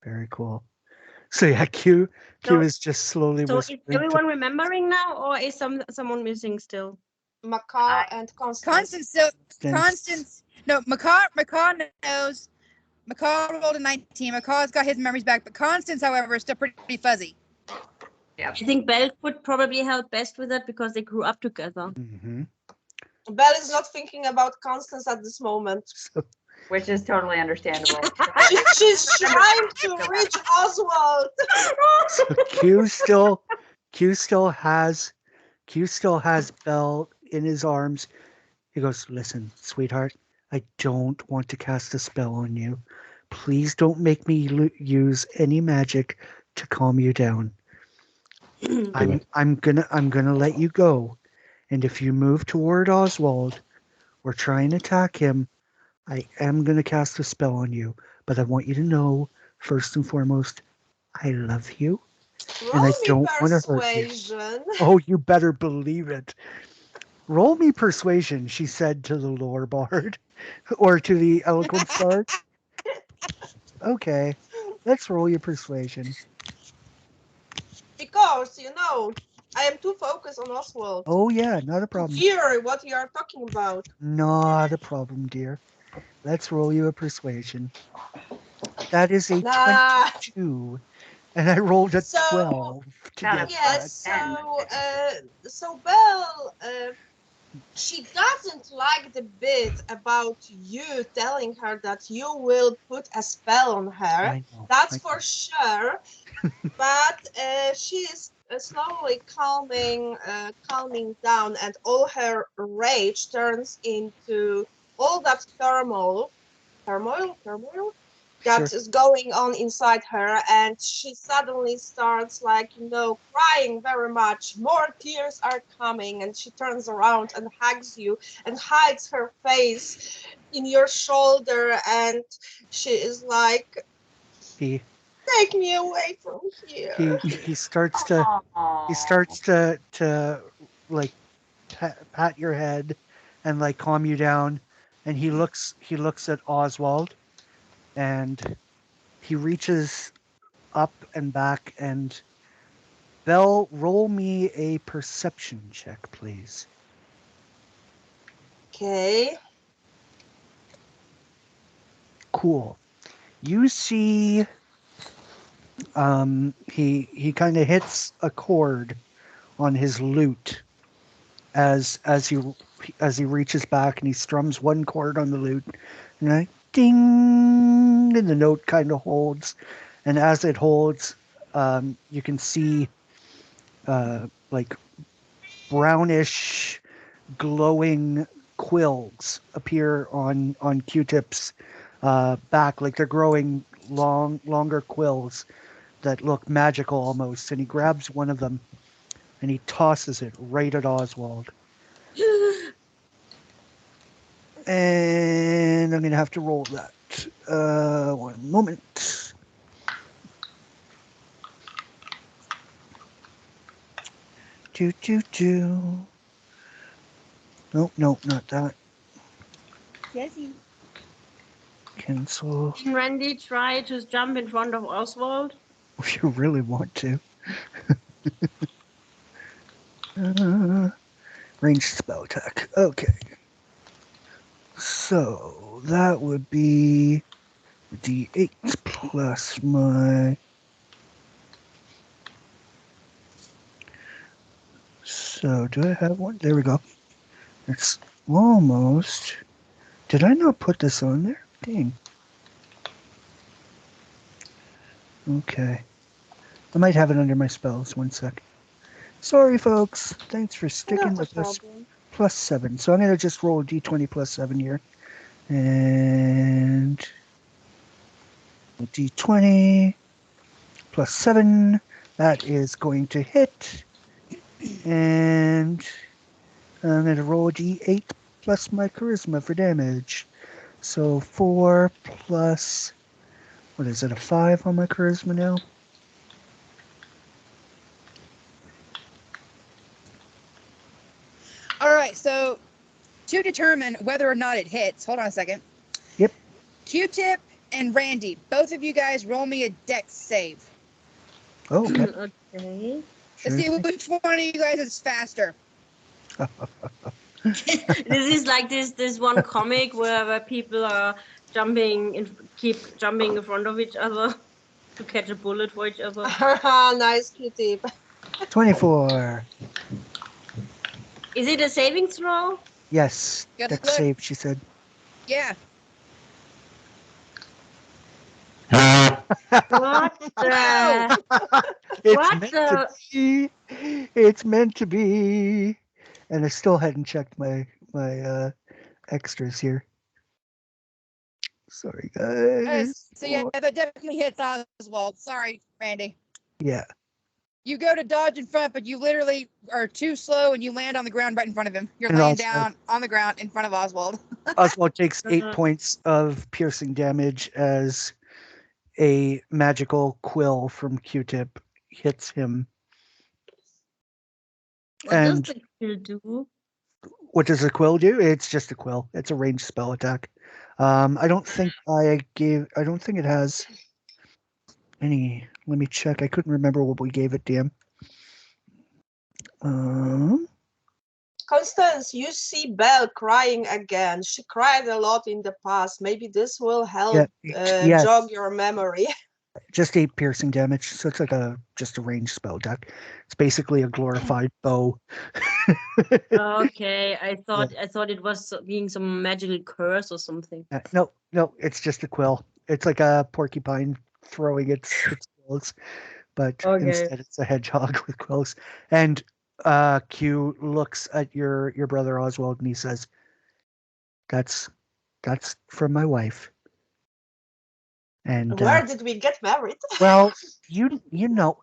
Very cool. So yeah, Q So- is just slowly So is whispering. everyone remembering now, or is someone missing still? Macaw and Constance. Constance. No, Macaw knows. Macaw rolled a 19. Macaw's got his memories back, but Constance, however, is still pretty fuzzy. Yep. I think Belle would probably help best with that because they grew up together. Mm-hmm. Belle is not thinking about Constance at this moment. So, Which is totally understandable. She's trying to reach Oswald. so Q still has Belle in his arms. He goes, "Listen, sweetheart, I don't want to cast a spell on you. Please don't make me use any magic to calm you down. I'm gonna let you go, and if you move toward Oswald or try and attack him, I am gonna cast a spell on you. But I want you to know, first and foremost, I love you, and I Roll me don't want to hurt you. persuasion. Oh, you better believe it. Roll me persuasion," she said to the lore bard, or to the eloquence bard. Okay, let's roll your persuasion. Because, I am too focused on Oswald. Oh yeah, not a problem. Hear what you are talking about. Not a problem, dear. Let's roll you a persuasion. That is a Nah. 22, and I rolled a So 12 to Got a get yes, that. so Belle, she doesn't like the bit about you telling her that you will put a spell on her. I know. That's I for know. sure. But she is slowly calming down, and all her rage turns into all that turmoil Sure. that is going on inside her, and she suddenly starts crying very much. More tears are coming, and she turns around and hugs you and hides her face in your shoulder, and she is like, He take me away from here. he starts to like pat your head and like calm you down, and he looks at Oswald, and he reaches up and back, and Belle, roll me a perception check, please. Okay. Cool. You see, he kind of hits a chord on his lute as he reaches back, and he strums one chord on the lute, and ding, and the note kind of holds, and as it holds, you can see like brownish, glowing quills appear on Q-Tip's back, like they're growing longer quills that look magical almost. And he grabs one of them and he tosses it right at Oswald. And I'm gonna have to roll that. One moment. Do. Nope, not that. Jesse. Cancel. Can Randy try to jump in front of Oswald? If you really want to. Ranged spell attack. Okay. So that would be D8 plus my. So do I have one? There we go. It's almost. Did I not put this on there? Dang. Okay. I might have it under my spells. One sec. Sorry, folks. Thanks for sticking Not a with us. problem. +7. So I'm going to just roll a d20 +7 here. And a d20 +7. That is going to hit. And I'm going to roll a d8 plus my charisma for damage. So 4 plus, what is it, a 5 on my charisma now? All right, so to determine whether or not it hits, hold on a second. Yep. Q-Tip and Randy, both of you guys roll me a dex save. Oh, okay. Okay. Let's see which one of you guys is faster. This is like this one comic where people are keep jumping in front of each other to catch a bullet for each other. Nice Q-tip. 24. Is it a saving throw? Yes, Good dex luck. save, she said. Yeah. What the? It's What meant the? to be. It's meant to be. And I still hadn't checked my extras here. Sorry, guys. So yeah, that definitely hits Oswald. Sorry, Randy. Yeah. You go to dodge in front, but you literally are too slow and you land on the ground right in front of him. You're And laying also- down on the ground in front of Oswald. Oswald takes 8 Uh-huh. points of piercing damage as a magical quill from Q-Tip hits him. What does And the quill do? what does a quill do? It's just a quill. It's a ranged spell attack. I don't think it has any. Let me check. I couldn't remember what we gave it, DM. Constance, you see Belle crying again. She cried a lot in the past. Maybe this will help yes. jog your memory. Just 8 piercing damage, so it's like just a ranged spell deck. It's basically a glorified bow. Okay, I thought it was being some magical curse or something. No, it's just a quill. It's like a porcupine throwing its quills, but instead it's a hedgehog with quills. And Q looks at your brother Oswald and he says, "That's from my wife." And where did we get married? Well, you know.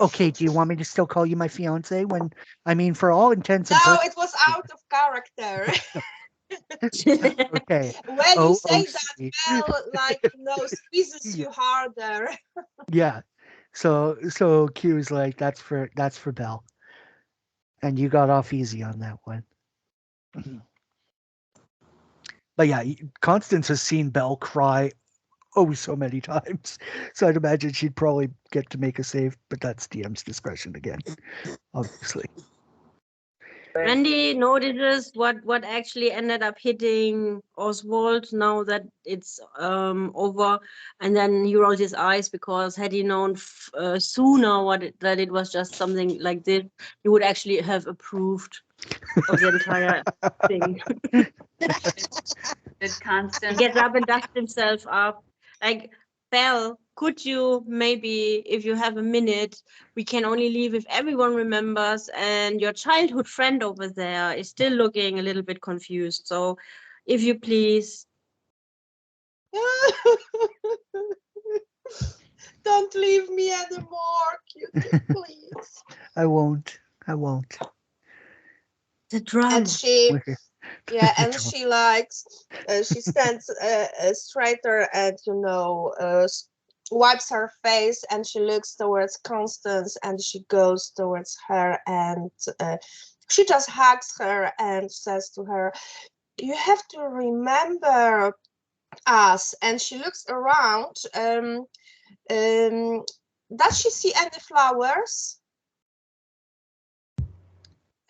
Okay, do you want me to still call you my fiance when for all intents and No, purposes? it was out of character. Okay. When you say that, OOC. Belle, squeezes you harder. Yeah. So Q's like, that's for Belle. And you got off easy on that one. But yeah, Constance has seen Belle cry so many times. So I'd imagine she'd probably get to make a save, but that's DM's discretion again, obviously. Randy notices what actually ended up hitting Oswald now that it's over, and then he rolled his eyes because had he known sooner that it was just something like this, he would actually have approved of the entire thing. Did Constance? He gets up and dusts himself up. Like, Belle, could you maybe, if you have a minute, we can only leave if everyone remembers, and your childhood friend over there is still looking a little bit confused. So, if you please. Don't leave me anymore, Cutie, please. I won't. The drum. And she, and she she stands straighter and wipes her face, and she looks towards Constance, and she goes towards her, and she just hugs her and says to her, "You have to remember us." And she looks around. Does she see any flowers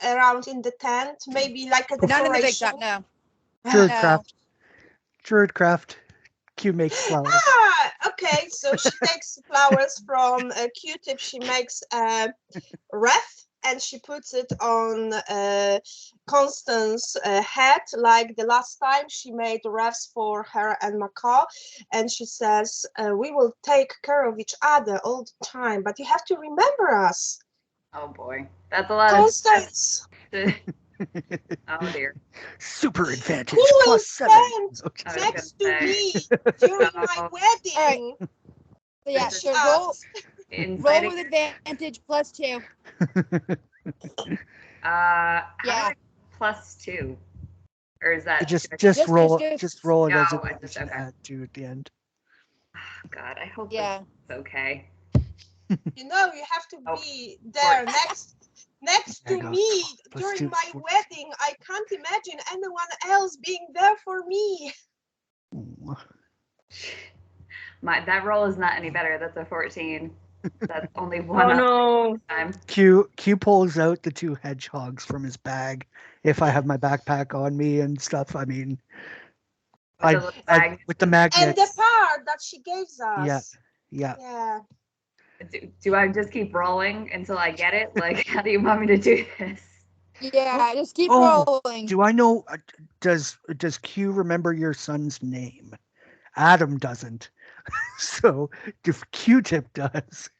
around in the tent? Maybe like a decoration? None in the big shop, no. Druidcraft. Q makes flowers. Okay. So she takes flowers from a Q-tip. She makes a wreath, and she puts it on Constance's head, like the last time she made wreaths for her and Macaw. And she says, "We will take care of each other all the time, but you have to remember us." Oh boy, that's a lot Constance. of. Oh dear. Super advantage. Who will plus 7. stand next to me during my wedding? So yeah, so roll with advantage +2. Yeah. +2, or is that just roll it as advantage and add 2 at the end. God, I hope it's okay. You have to be there next to me during my wedding. I can't imagine anyone else being there for me. That roll is not any better. That's a 14. That's only one. Oh no! Time. Q pulls out the 2 hedgehogs from his bag. If I have my backpack on me and stuff, with the magnets. And the part that she gave us. Yeah. Do I just keep rolling until I get it? Like, how do you want me to do this? Yeah, just keep rolling. Do I know? Does Q remember your son's name? Adam doesn't. So if Q-tip does,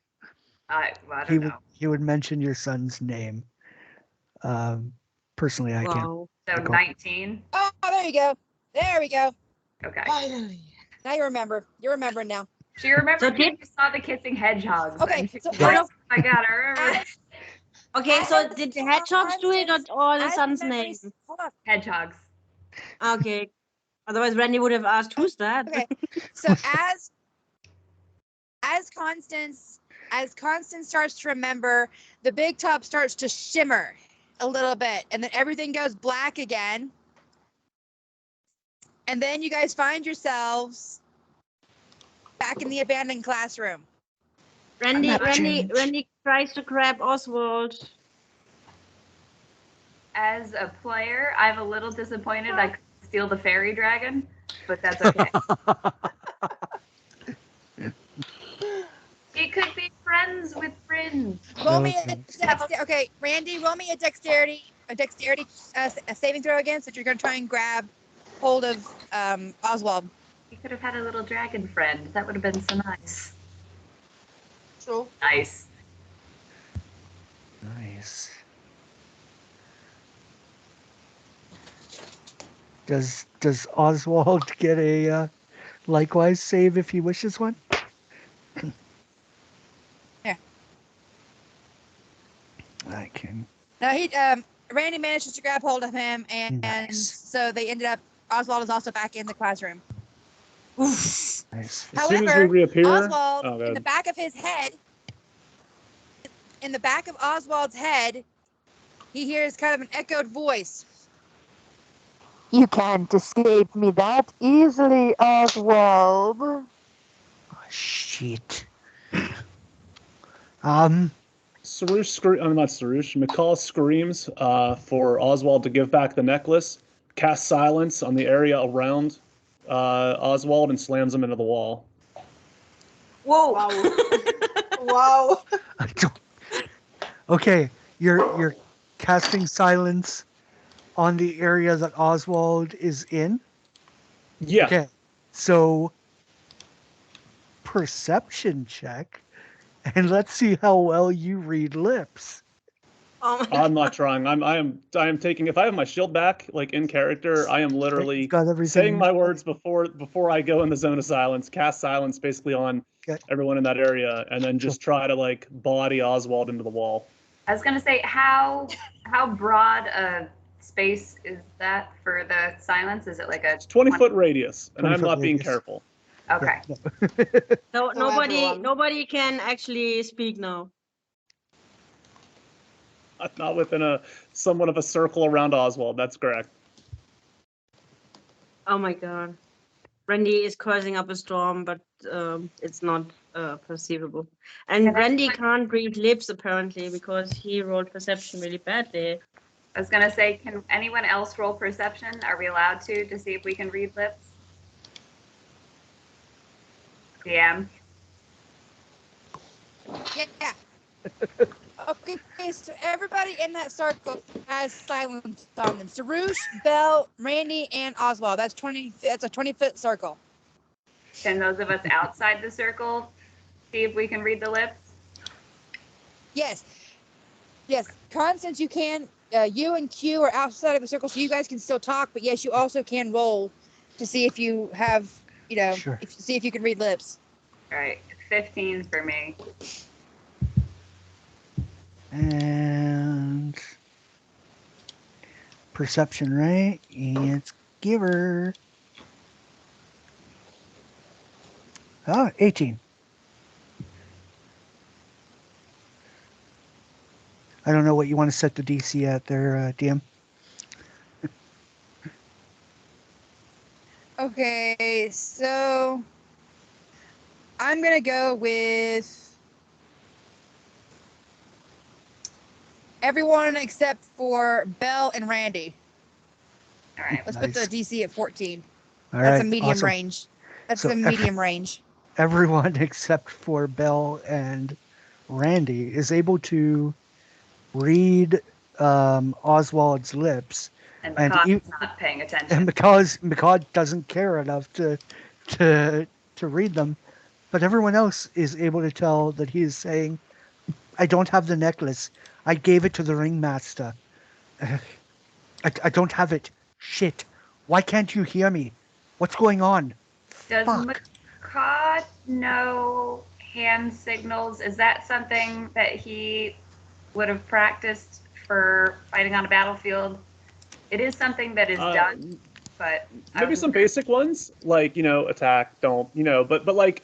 I don't know. He would mention your son's name. Personally, I can't. So 19. Oh, there you go. There we go. Okay. Finally. Now you remember. You're remembering now. She remembered when you saw the kissing hedgehogs. Okay. So I got her. Okay, so did the hedgehogs do it or the son's name? Hedgehogs. Okay. Otherwise, Randy would have asked, "Who's that?" Okay. So as Constance starts to remember, the Bigtop starts to shimmer a little bit, and then everything goes black again. And then you guys find yourselves back in the abandoned classroom. Randy tries to grab Oswald. as a player, I'm a little disappointed I couldn't steal the fairy dragon, but that's okay. He could be friends with Bryn. Roll me Okay. okay, Randy, roll me a dexterity a saving throw again, so you're gonna try and grab hold of Oswald. He could have had a little dragon friend. That would have been so nice. True. Nice. Nice. Does Oswald get a likewise save if he wishes one? Yeah. I can. Now Randy manages to grab hold of him, and Nice. so they ended up. Oswald is also back in the classroom. Nice. As soon as we However, reappear, Oswald, oh, in the back of his head, in the back of Oswald's head, he hears kind of an echoed voice. You can't escape me that easily, Oswald. Oh, shit. Sarush, I'm not Sarush. McCall screams for Oswald to give back the necklace, casts silence on the area around Oswald, and slams him into the wall. Whoa. Wow. Wow. I don't. Okay, you're casting silence on the area that Oswald is in. Yeah. Okay, so perception check, and let's see how well you read lips. Oh my I'm not trying. I am taking. If I have my shield back, like in character, I am literally You've got everything. saying my words before I go in the zone of silence. Cast silence basically on Okay. everyone in that area, and then just try to like body Oswald into the wall. I was gonna say, how broad a space is that for the silence? Is it like a It's 20-foot radius, and I'm 20-foot not being radius. careful. Okay. No, So everyone. nobody can actually speak now. Not within a somewhat of a circle around Oswald. That's correct. Oh my god. Randy is causing up a storm, but it's not perceivable. And Can Randy I- can't read lips apparently because he rolled perception really badly. I was gonna say, can anyone else roll perception? Are we allowed to see if we can read lips? DM. Yeah. Okay, so everybody in that circle has silence on them. Sarush, Belle, Randy, and Oswald. That's a 20-foot circle. Can those of us outside the circle see if we can read the lips? Yes. Constance, you can. You and Q are outside of the circle, so you guys can still talk. But yes, you also can roll to see if you have, Sure. see if you can read lips. All right, 15 for me. And perception, right? It's giver. 18. I don't know what you want to set the DC at there, DM. Okay, so I'm gonna go with everyone except for Belle and Randy. All right. Let's Nice. put the DC at 14. All That's right, a medium awesome. range. That's So a medium range. Everyone except for Belle and Randy is able to read Oswald's lips, And and Maca's not paying attention. and Macaw doesn't care enough to read them, but everyone else is able to tell that he is saying, "I don't have the necklace. I gave it to the ringmaster. I don't have it. Shit. Why can't you hear me? What's going on? Does Fuck." Maca know hand signals? Is that something that he would have practiced for fighting on a battlefield? It is something that is done, but Maybe some basic ones like attack, don't but like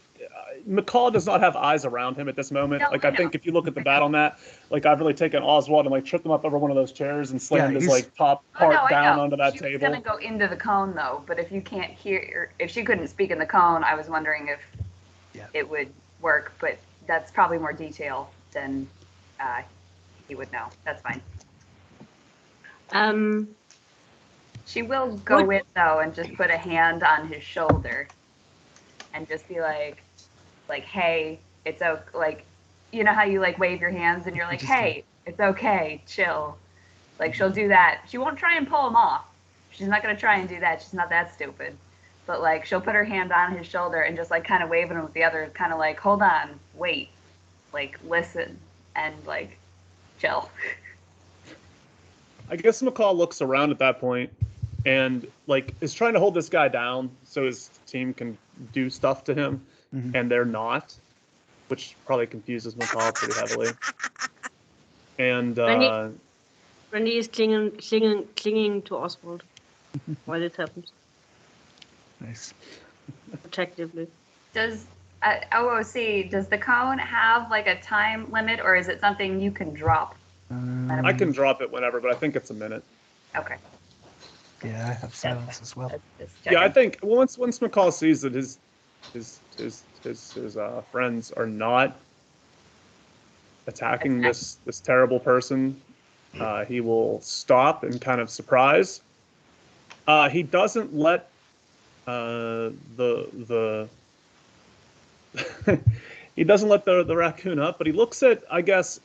McCall does not have eyes around him at this moment. No, Like I I know. think if you look at the battle mat, like I've really taken Oswald and like tripped him up over one of those chairs and slammed his he's- like top part I down know. onto that She table. was gonna go into the cone though, but if you can't hear, if she couldn't speak in the cone, I was wondering if it would work. But that's probably more detail than he would know. That's fine. She will go What- in though and just put a hand on his shoulder, and just be like, hey, it's okay. Like, you know how you like wave your hands and you're like, Just hey, it's okay, chill. Like she'll do that. She won't try and pull him off. She's not gonna try and do that. She's not that stupid. But like she'll put her hand on his shoulder and just like kind of waving him with the other, kind of like, hold on, wait, like listen, and like chill. I guess McCall looks around at that point and like is trying to hold this guy down so his team can do stuff to him, Mhm. and they're not, which probably confuses McCall pretty heavily. And Randy is clinging to Oswald while it happens, Nice. protectively. Does OOC, does the cone have like a time limit, or is it something you can drop? I can drop it whenever, but I think it's a minute. Okay. Yeah, I have silence as well. Just Yeah, I checking. think once McCall sees that his friends are not attacking this terrible person, he will stop and kind of surprise. He doesn't let the he doesn't let the raccoon up, but he looks at, I guess,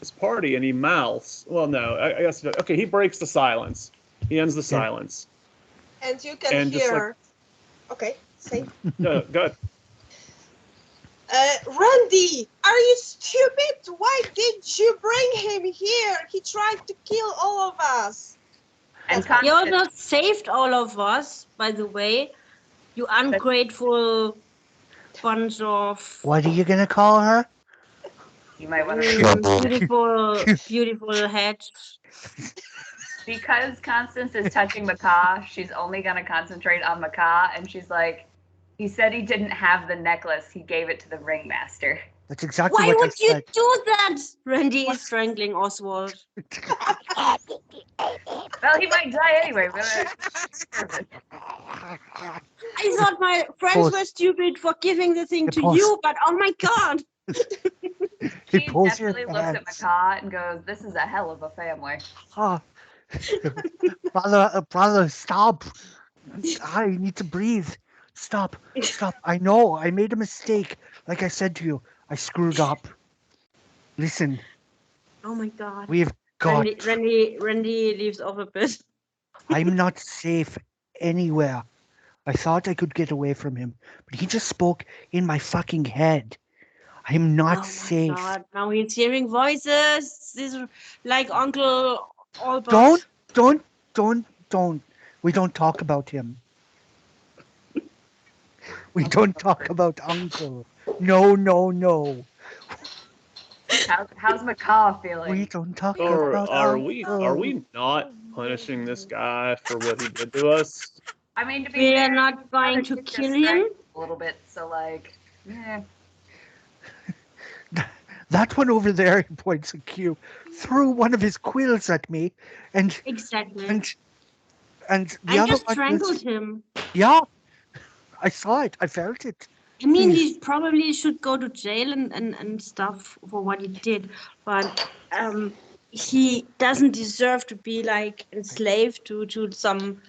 his party and he mouths. Well, no, I guess okay. He breaks the silence. He ends the silence. And you can And just hear. Okay, say. Good. Randy, are you stupid? Why did you bring him here? He tried to kill all of us. And That's You Constance, almost saved all of us, by the way. You ungrateful bunch of What are you gonna call her? you might want to beautiful hedge. because Constance is touching Macaw, she's only gonna concentrate on Macaw, and she's like, he said he didn't have the necklace. He gave it to the ringmaster. That's exactly Why what would I you said. do that? Randy is strangling Oswald. Well, he might die anyway. I thought my friends Pause. were stupid for giving the thing to Pause. you, but oh my god! He She pulls your definitely looks at pants. Macaw and goes, "This is a hell of a family." Ah. brother, stop. I need to breathe. Stop. I know, I made a mistake. Like I said to you, I screwed up. Listen, Oh my god. we've got. Randy leaves off a bit. I'm not safe anywhere. I thought I could get away from him, but he just spoke in my fucking head. I'm not Oh my safe. god, now he's hearing voices. This is like Uncle Albert. Don't. We don't talk about him. We don't talk about Uncle. No. How's Macaw feeling? We don't talk Or about are Uncle. we not punishing this guy for what he did to us? I mean, to be We fair, are not going to kill him. a little bit. So like, That one over there, he points at Q, threw one of his quills at me, and Exactly. and the I other just one strangled was, him. yeah, I saw it, I felt it. I mean, Please. he probably should go to jail and stuff for what he did, but he doesn't deserve to be like enslaved to some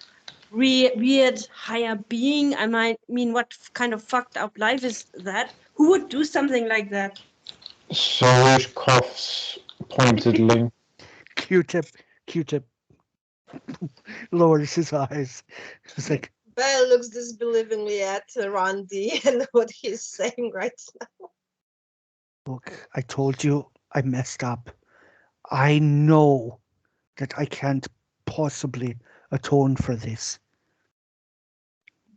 weird higher being. I mean, what kind of fucked up life is that? Who would do something like that? Sorush coughs pointedly. Q-tip lowers his eyes. It's like, Belle looks disbelievingly at Randy and what he's saying right now. look, I told you I messed up. I know that I can't possibly atone for this.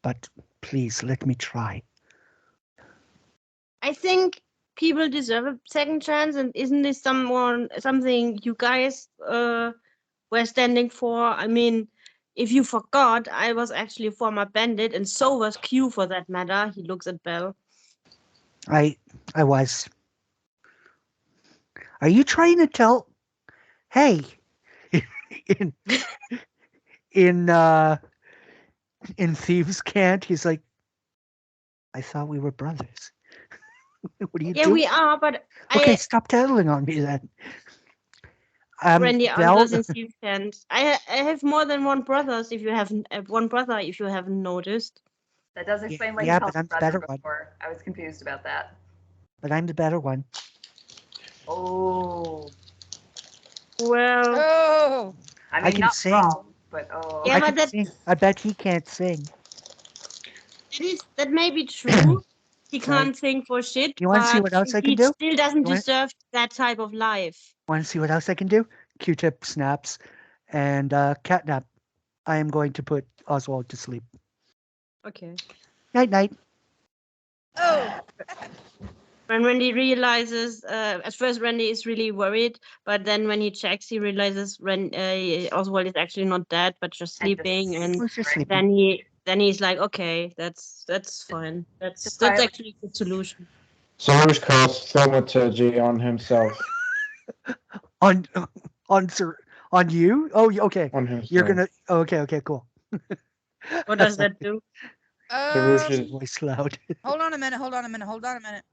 But please, let me try. I think people deserve a second chance, and isn't this something you guys were standing for? I mean, if you forgot, I was actually a former bandit, and so was Q for that matter. He looks at Belle. I was. Are you trying to tell? Hey, in in Thieves' Cant, he's like, I thought we were brothers. What are you Yeah, doing? we are, but Okay, stop telling on me then. Randy Bell, answers in Steve's hand. I have more than one brothers. If you haven't one brother, if you haven't noticed. That does explain why yeah, you but called I'm me the brother better one. before. I was confused about that. But I'm the better one. Oh. Well, Oh, I I mean, can not sing. wrong, but oh. Yeah, I but can that- sing. I bet he can't sing. that may be true. He Sorry. can't sing for shit, You want to see but what else I can he do? still doesn't You want- deserve that type of life. Want to see what else I can do? Q-tip snaps and catnap. I am going to put Oswald to sleep. Okay. Night, night. oh, When Randy realizes, at first Randy is really worried, but then when he checks, he realizes Oswald is actually not dead, but just And sleeping, and Who's just Right. sleeping? then he's like, okay, that's fine. That's pilot- actually a good solution. Sarush casts thaumaturgy on himself. On you? Oh, okay. On himself. You're gonna. Oh, okay, cool. What does that do? Sarush is Voice loud. hold on a minute. Hold on a minute. Hold on a minute.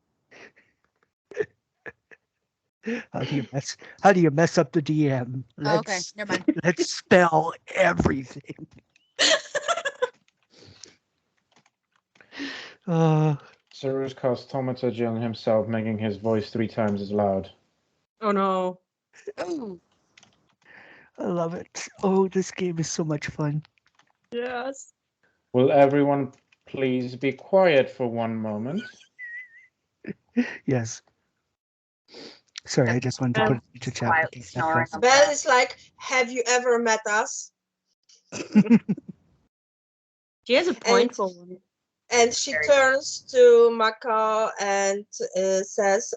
How do you mess up the DM? Oh, okay, never mind. Let's spell everything. Sarush casts thaumaturgy on himself, making his voice 3 times as loud. Oh no. Ooh. I love it. Oh, this game is so much fun. Yes. Will everyone please be quiet for one moment? Yes. Sorry, I just wanted to put it into chat. Quietly snoring. Belle is like, have you ever met us? She has a point And- for one. And she Very turns to Maka and says,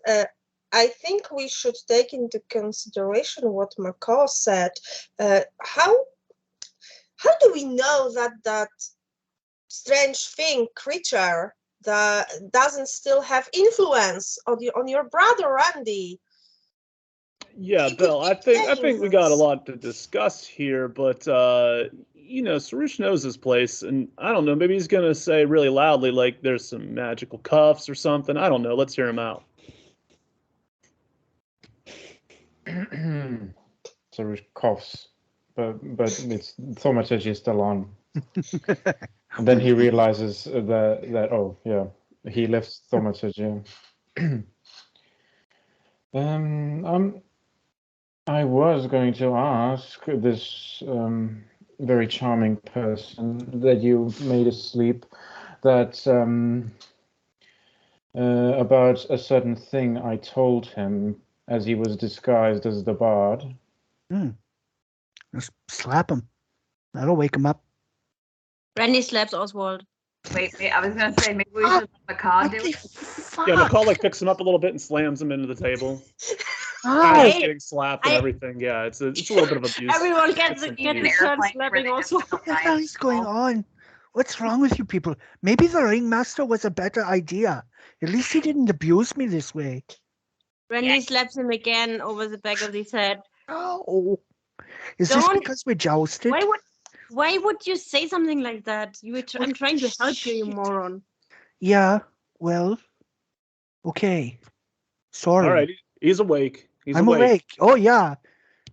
I think we should take into consideration what Maka said. How do we know that that strange thing, creature, that doesn't still have influence on your brother Randy? Yeah, He could Bill, I be think we got a dangerous. lot to discuss here, but you know, Sarush knows his place, and I don't know, maybe he's gonna say really loudly like there's some magical cuffs or something. I don't know. Let's hear him out. Sarush coughs, but it's thaumaturgy is still on. And then he realizes that oh yeah, he left thaumaturgy. I was going to ask this very charming person that you made asleep that about a certain thing I told him as he was disguised as the bard. Just slap him. That'll wake him up. Randy slaps Oswald. Wait, I was gonna say maybe we should let Macaw do it. Yeah, McCall like picks him up a little bit and slams him into the table. Ow! As he's getting slapped and everything. Yeah, it's a little bit of abuse. Everyone gets It's a turn airplane where slapping they just Oswald. don't What the hell is going know. on? What's wrong with you people? Maybe the ringmaster was a better idea. At least he didn't abuse me this way. Randy slaps him again over the back of his head. Oh, is this Don't- because we jousted? Why would you say something like that? I'm trying to help you, you Shit. moron. Yeah, well, okay. Sorry. All right, he's awake. He's I'm awake. awake. Oh, yeah.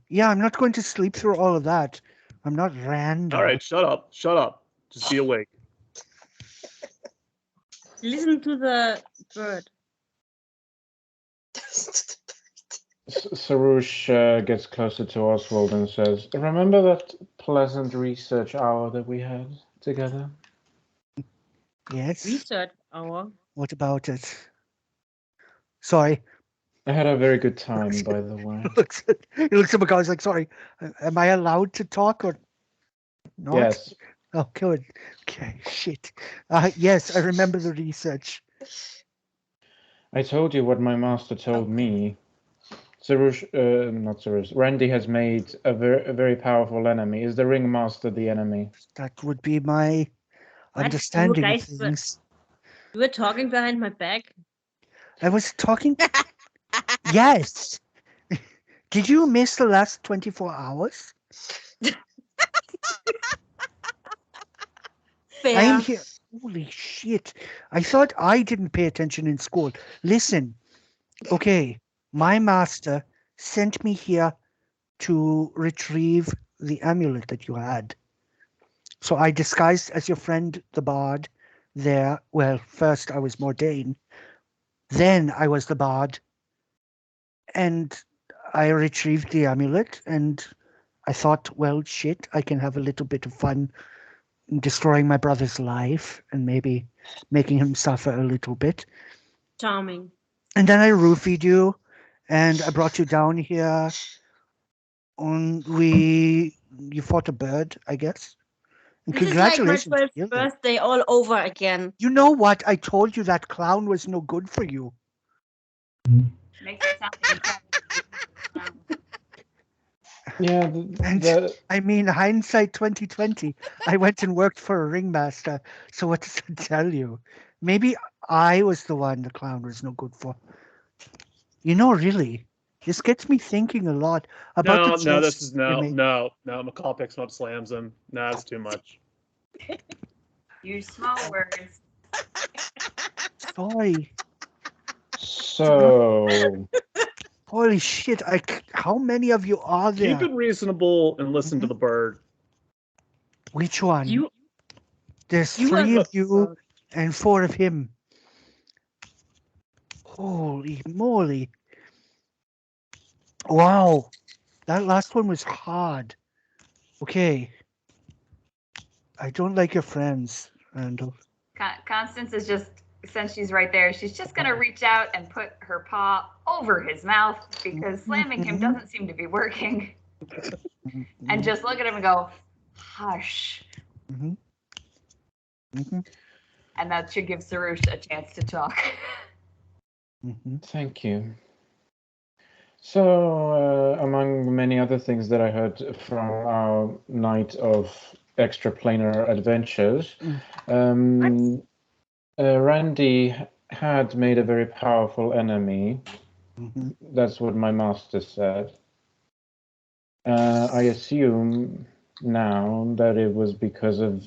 Yeah, I'm not going to sleep through all of that. I'm not random. All right, shut up. Shut up. Just be awake. Listen to the bird. Sarush gets closer to Oswald and says, "Remember that pleasant research hour that we had together?" Yes. Research hour. What about it? Sorry. I had a very good time, by the way. He looks at McCall. He's like, sorry, am I allowed to talk or not? Yes. Oh, good. Okay, shit. Yes, I remember the research. I told you what my master told me. Sarush, not Sarush, Randy has made a very powerful enemy. Is the ringmaster the enemy? That would be my What? understanding You of guys were- things. You were talking behind my back. I was talking. Yes. Did you miss the last 24 hours? Fair. I am here. Holy shit. I thought I didn't pay attention in school. Listen. Okay. My master sent me here to retrieve the amulet that you had. So I disguised as your friend, the bard, there. Well, first I was Mordain, then I was the bard, and I retrieved the amulet, and I thought, well, shit, I can have a little bit of fun destroying my brother's life and maybe making him suffer a little bit. Charming. And then I roofied you, and I brought you down here. And you fought a bird, I guess. And This is like my congratulations. 12th you killed it. birthday all over again. You know what? I told you that clown was no good for you. Makes it sound like Yeah, And I mean, hindsight 2020. I went and worked for a ringmaster. So what does that tell you? Maybe I was the one the clown was no good for. You know, really, this gets me thinking a lot about the No, this jests is you make. no. McCall picks him up, slams him. No, that's too much. use small words. Sorry. So, Holy shit! How many of you are there? Keep it reasonable and listen to the bird. Which one? You There's you 3 are of you and 4 of him. Holy moly! Wow, that last one was hard. Okay, I don't like your friends, Randall. Constance is just, since she's right there, she's just going to reach out and put her paw over his mouth because slamming him doesn't seem to be working. And just look at him and go, hush. Mhm. Mhm. And that should give Sarush a chance to talk. Mhm. thank you. So, among many other things that I heard from our night of extraplanar adventures, Randy had made a very powerful enemy. Mhm. That's what my master said. I assume now that it was because of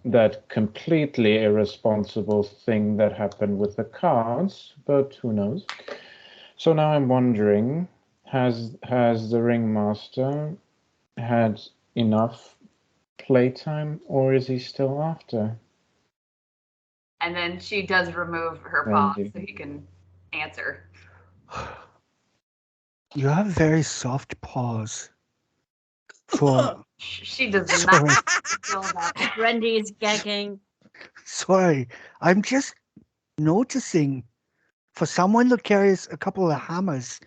that completely irresponsible thing that happened with the cards, but who knows? So now I'm wondering, has the ringmaster had enough playtime, or is he still after And then she does remove her paw Randy? so he can answer. You have very soft paws. For She does sorry, not feel that. Randy is gagging. sorry, I'm just noticing. For someone that carries a couple of hammers,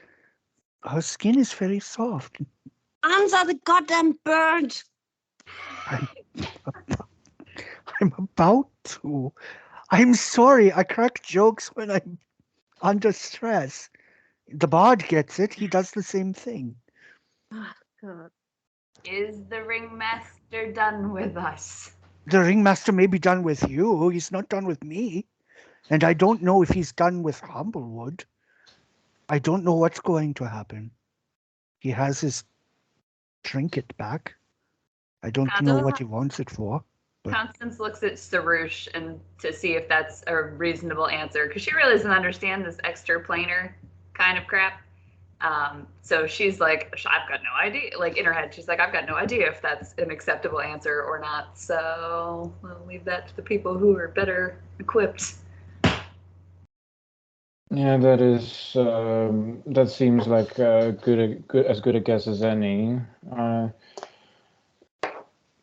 her skin is very soft. Answer the goddamn bird. I'm, I'm about to. I'm sorry. I crack jokes when I'm under stress. The bard gets it. He does the same thing. Oh, God. Is the ringmaster done with us? The ringmaster may be done with you. He's not done with me. And I don't know if he's done with Humblewood. I don't know what's going to happen. He has his trinket back. I don't know what he wants it for. But Constance looks at Sarush and to see if that's a reasonable answer because she really doesn't understand this extraplanar kind of crap. So she's like, I've got no idea. Like in her head, she's like, I've got no idea if that's an acceptable answer or not. So we'll leave that to the people who are better equipped. Yeah, that seems like as good a guess as any.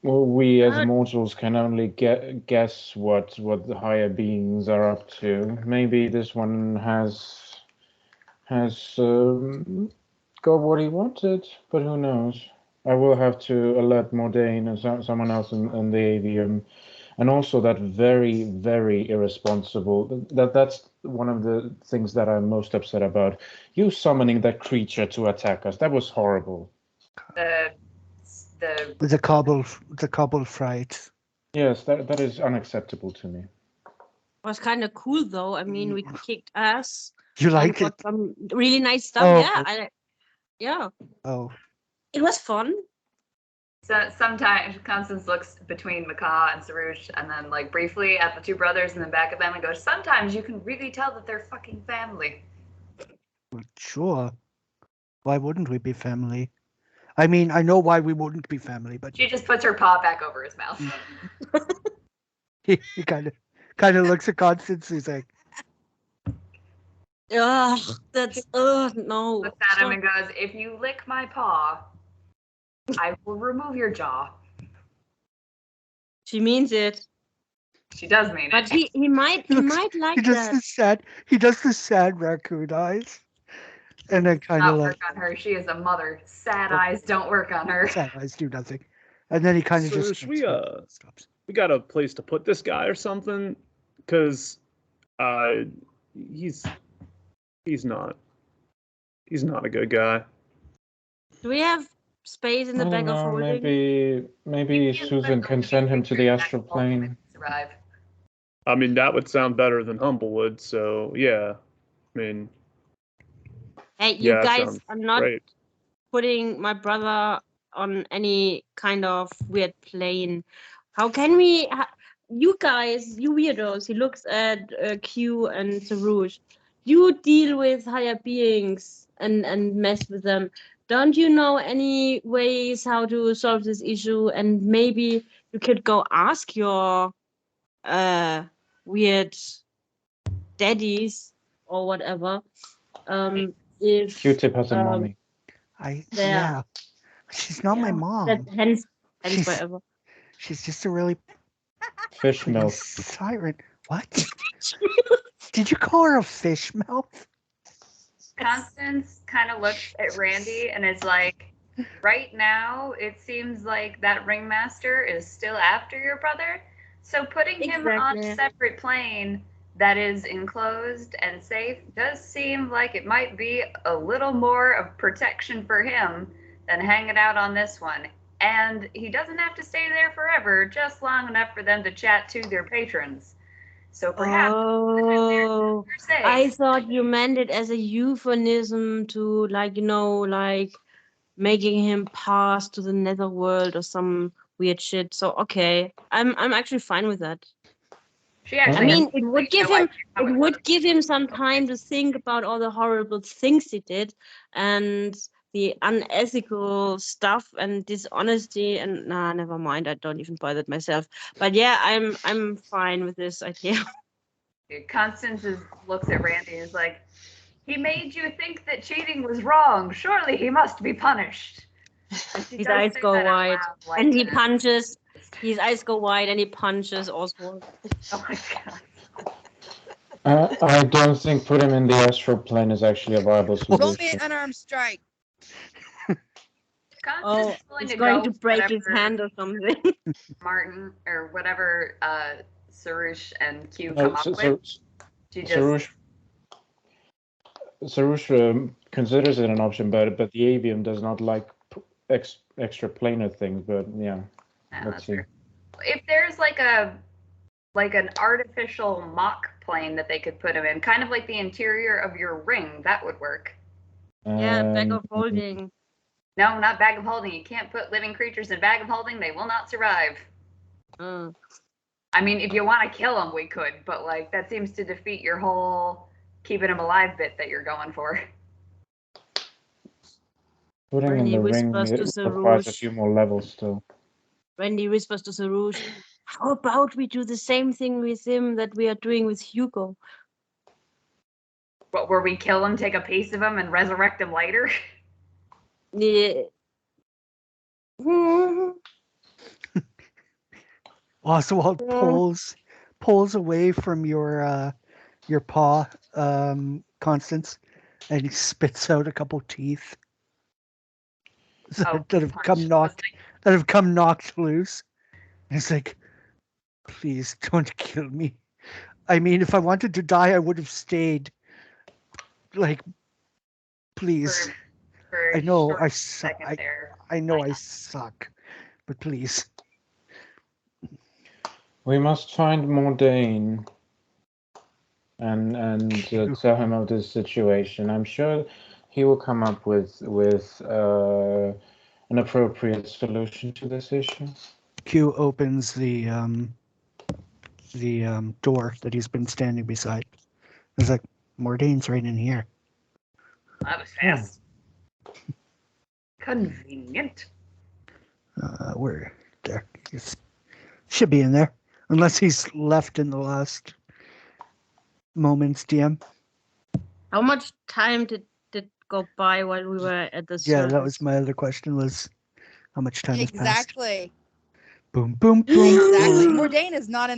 Well, we as mortals can only guess what the higher beings are up to. Maybe this one has got what he wanted, but who knows? I will have to alert Mordain and someone else in the avium, and also that very, very irresponsible. That's one of the things that I'm most upset about. You summoning that creature to attack us. That was horrible. the cobble fright. Yes, that is unacceptable to me. Was kind of cool though. I mean, we kicked ass. You and like got it? some really nice stuff. Oh. Yeah. Oh. It was fun. So sometimes Constance looks between Macaw and Sarush and then like briefly at the two brothers and then back at them and goes, sometimes you can really tell that they're fucking family. Well, sure. Why wouldn't we be family? I mean, I know why we wouldn't be family, but She just puts her paw back over his mouth. he kind of looks at Constance. He's like, Ugh, that's no. Looks at him and goes, "If you lick my paw, I will remove your jaw." She means it, She does mean but it. he might like he does that. the sad raccoon eyes, and then kind of Not like work on her. She is a mother. Sad eyes don't work on her. sad eyes do nothing, and then he kind of So just should we, stops. We got a place to put this guy or something? Because he's not a good guy. Do we have space in the I bag don't of know, holding? maybe Susan can send him to the astral plane. Survive. I mean, that would sound better than Humblewood. So yeah, I mean, Hey, you yeah, that guys sounds are not great. putting my brother on any kind of weird plane. How can we? You guys, you weirdos. He looks at Q and Sarouche. You deal with higher beings and mess with them. Don't you know any ways how to solve this issue? And maybe you could go ask your weird daddies or whatever. If Q-tip has a mommy. Yeah, she's not my mom. hence She's- whatever. She's just a really Fish pretty milk. siren. What? Did you call her a fish mouth? Constance kind of looks at Randy and is like, right now, it seems like that ringmaster is still after your brother. So putting him on a Exactly. separate plane that is enclosed and safe does seem like it might be a little more of protection for him than hanging out on this one. And he doesn't have to stay there forever, just long enough for them to chat to their patrons. So perhaps Oh, they're safe. I thought you meant it as a euphemism to, like, like making him pass to the netherworld or some weird shit. So okay, I'm actually fine with that. She I actually mean, has it would no give him idea how it it would works. give him some time to think about all the horrible things he did and the unethical stuff and dishonesty and never mind. I don't even buy that myself. But yeah, I'm fine with this idea. Constance looks at Randy and is like, he made you think that cheating was wrong. Surely he must be punished. And she His does eyes say go that out wide, loud, like and he that. punches. His eyes go wide, and he punches Oswald. Oh my god. I don't think put him in the astral plane is actually a viable Roll me solution. an unarmed strike. Constance is He's to going go to with break his whatever hand or something. Martin or whatever Sarouche and Q No, come up with. She just Sarouche considers it an option, but the avium does not like extra planar things. But yeah, let's see. If there's like an artificial mock plane that they could put him in, kind of like the interior of your ring, that would work. Yeah, bag of Um, holding. No, not bag of holding. You can't put living creatures in bag of holding. They will not survive. Uh, I mean, if you want to kill them, we could, but like that seems to defeat your whole keeping him alive bit that you're going for. Putting in Randy the ring whispers to requires a Sarouche. few more levels still. Randy whispers to Sarouche, how about we do the same thing with him that we are doing with Hugo? But where we kill him, take a piece of him, and resurrect him later? Yeah. Oswald pulls away from your paw, Constance, and he spits out a couple teeth that have come knocked loose. And he's like, "Please don't kill me. I mean, if I wanted to die, I would have stayed. Like, please. For I know short I suck. second there. I know I suck, but please." We must find Mordain and tell him of this situation. I'm sure he will come up with an appropriate solution to this issue. Q opens the door that he's been standing beside. He's like, "Mordain's right in here." That was fast. Convenient. Where there? He's, should be in there, unless he's left in the last moments. DM. How much time did go by while we were at the Yeah, service? that was my other question. Was how much time has passed? Exactly. Boom, boom, boom. Exactly. boom. Mordain is not in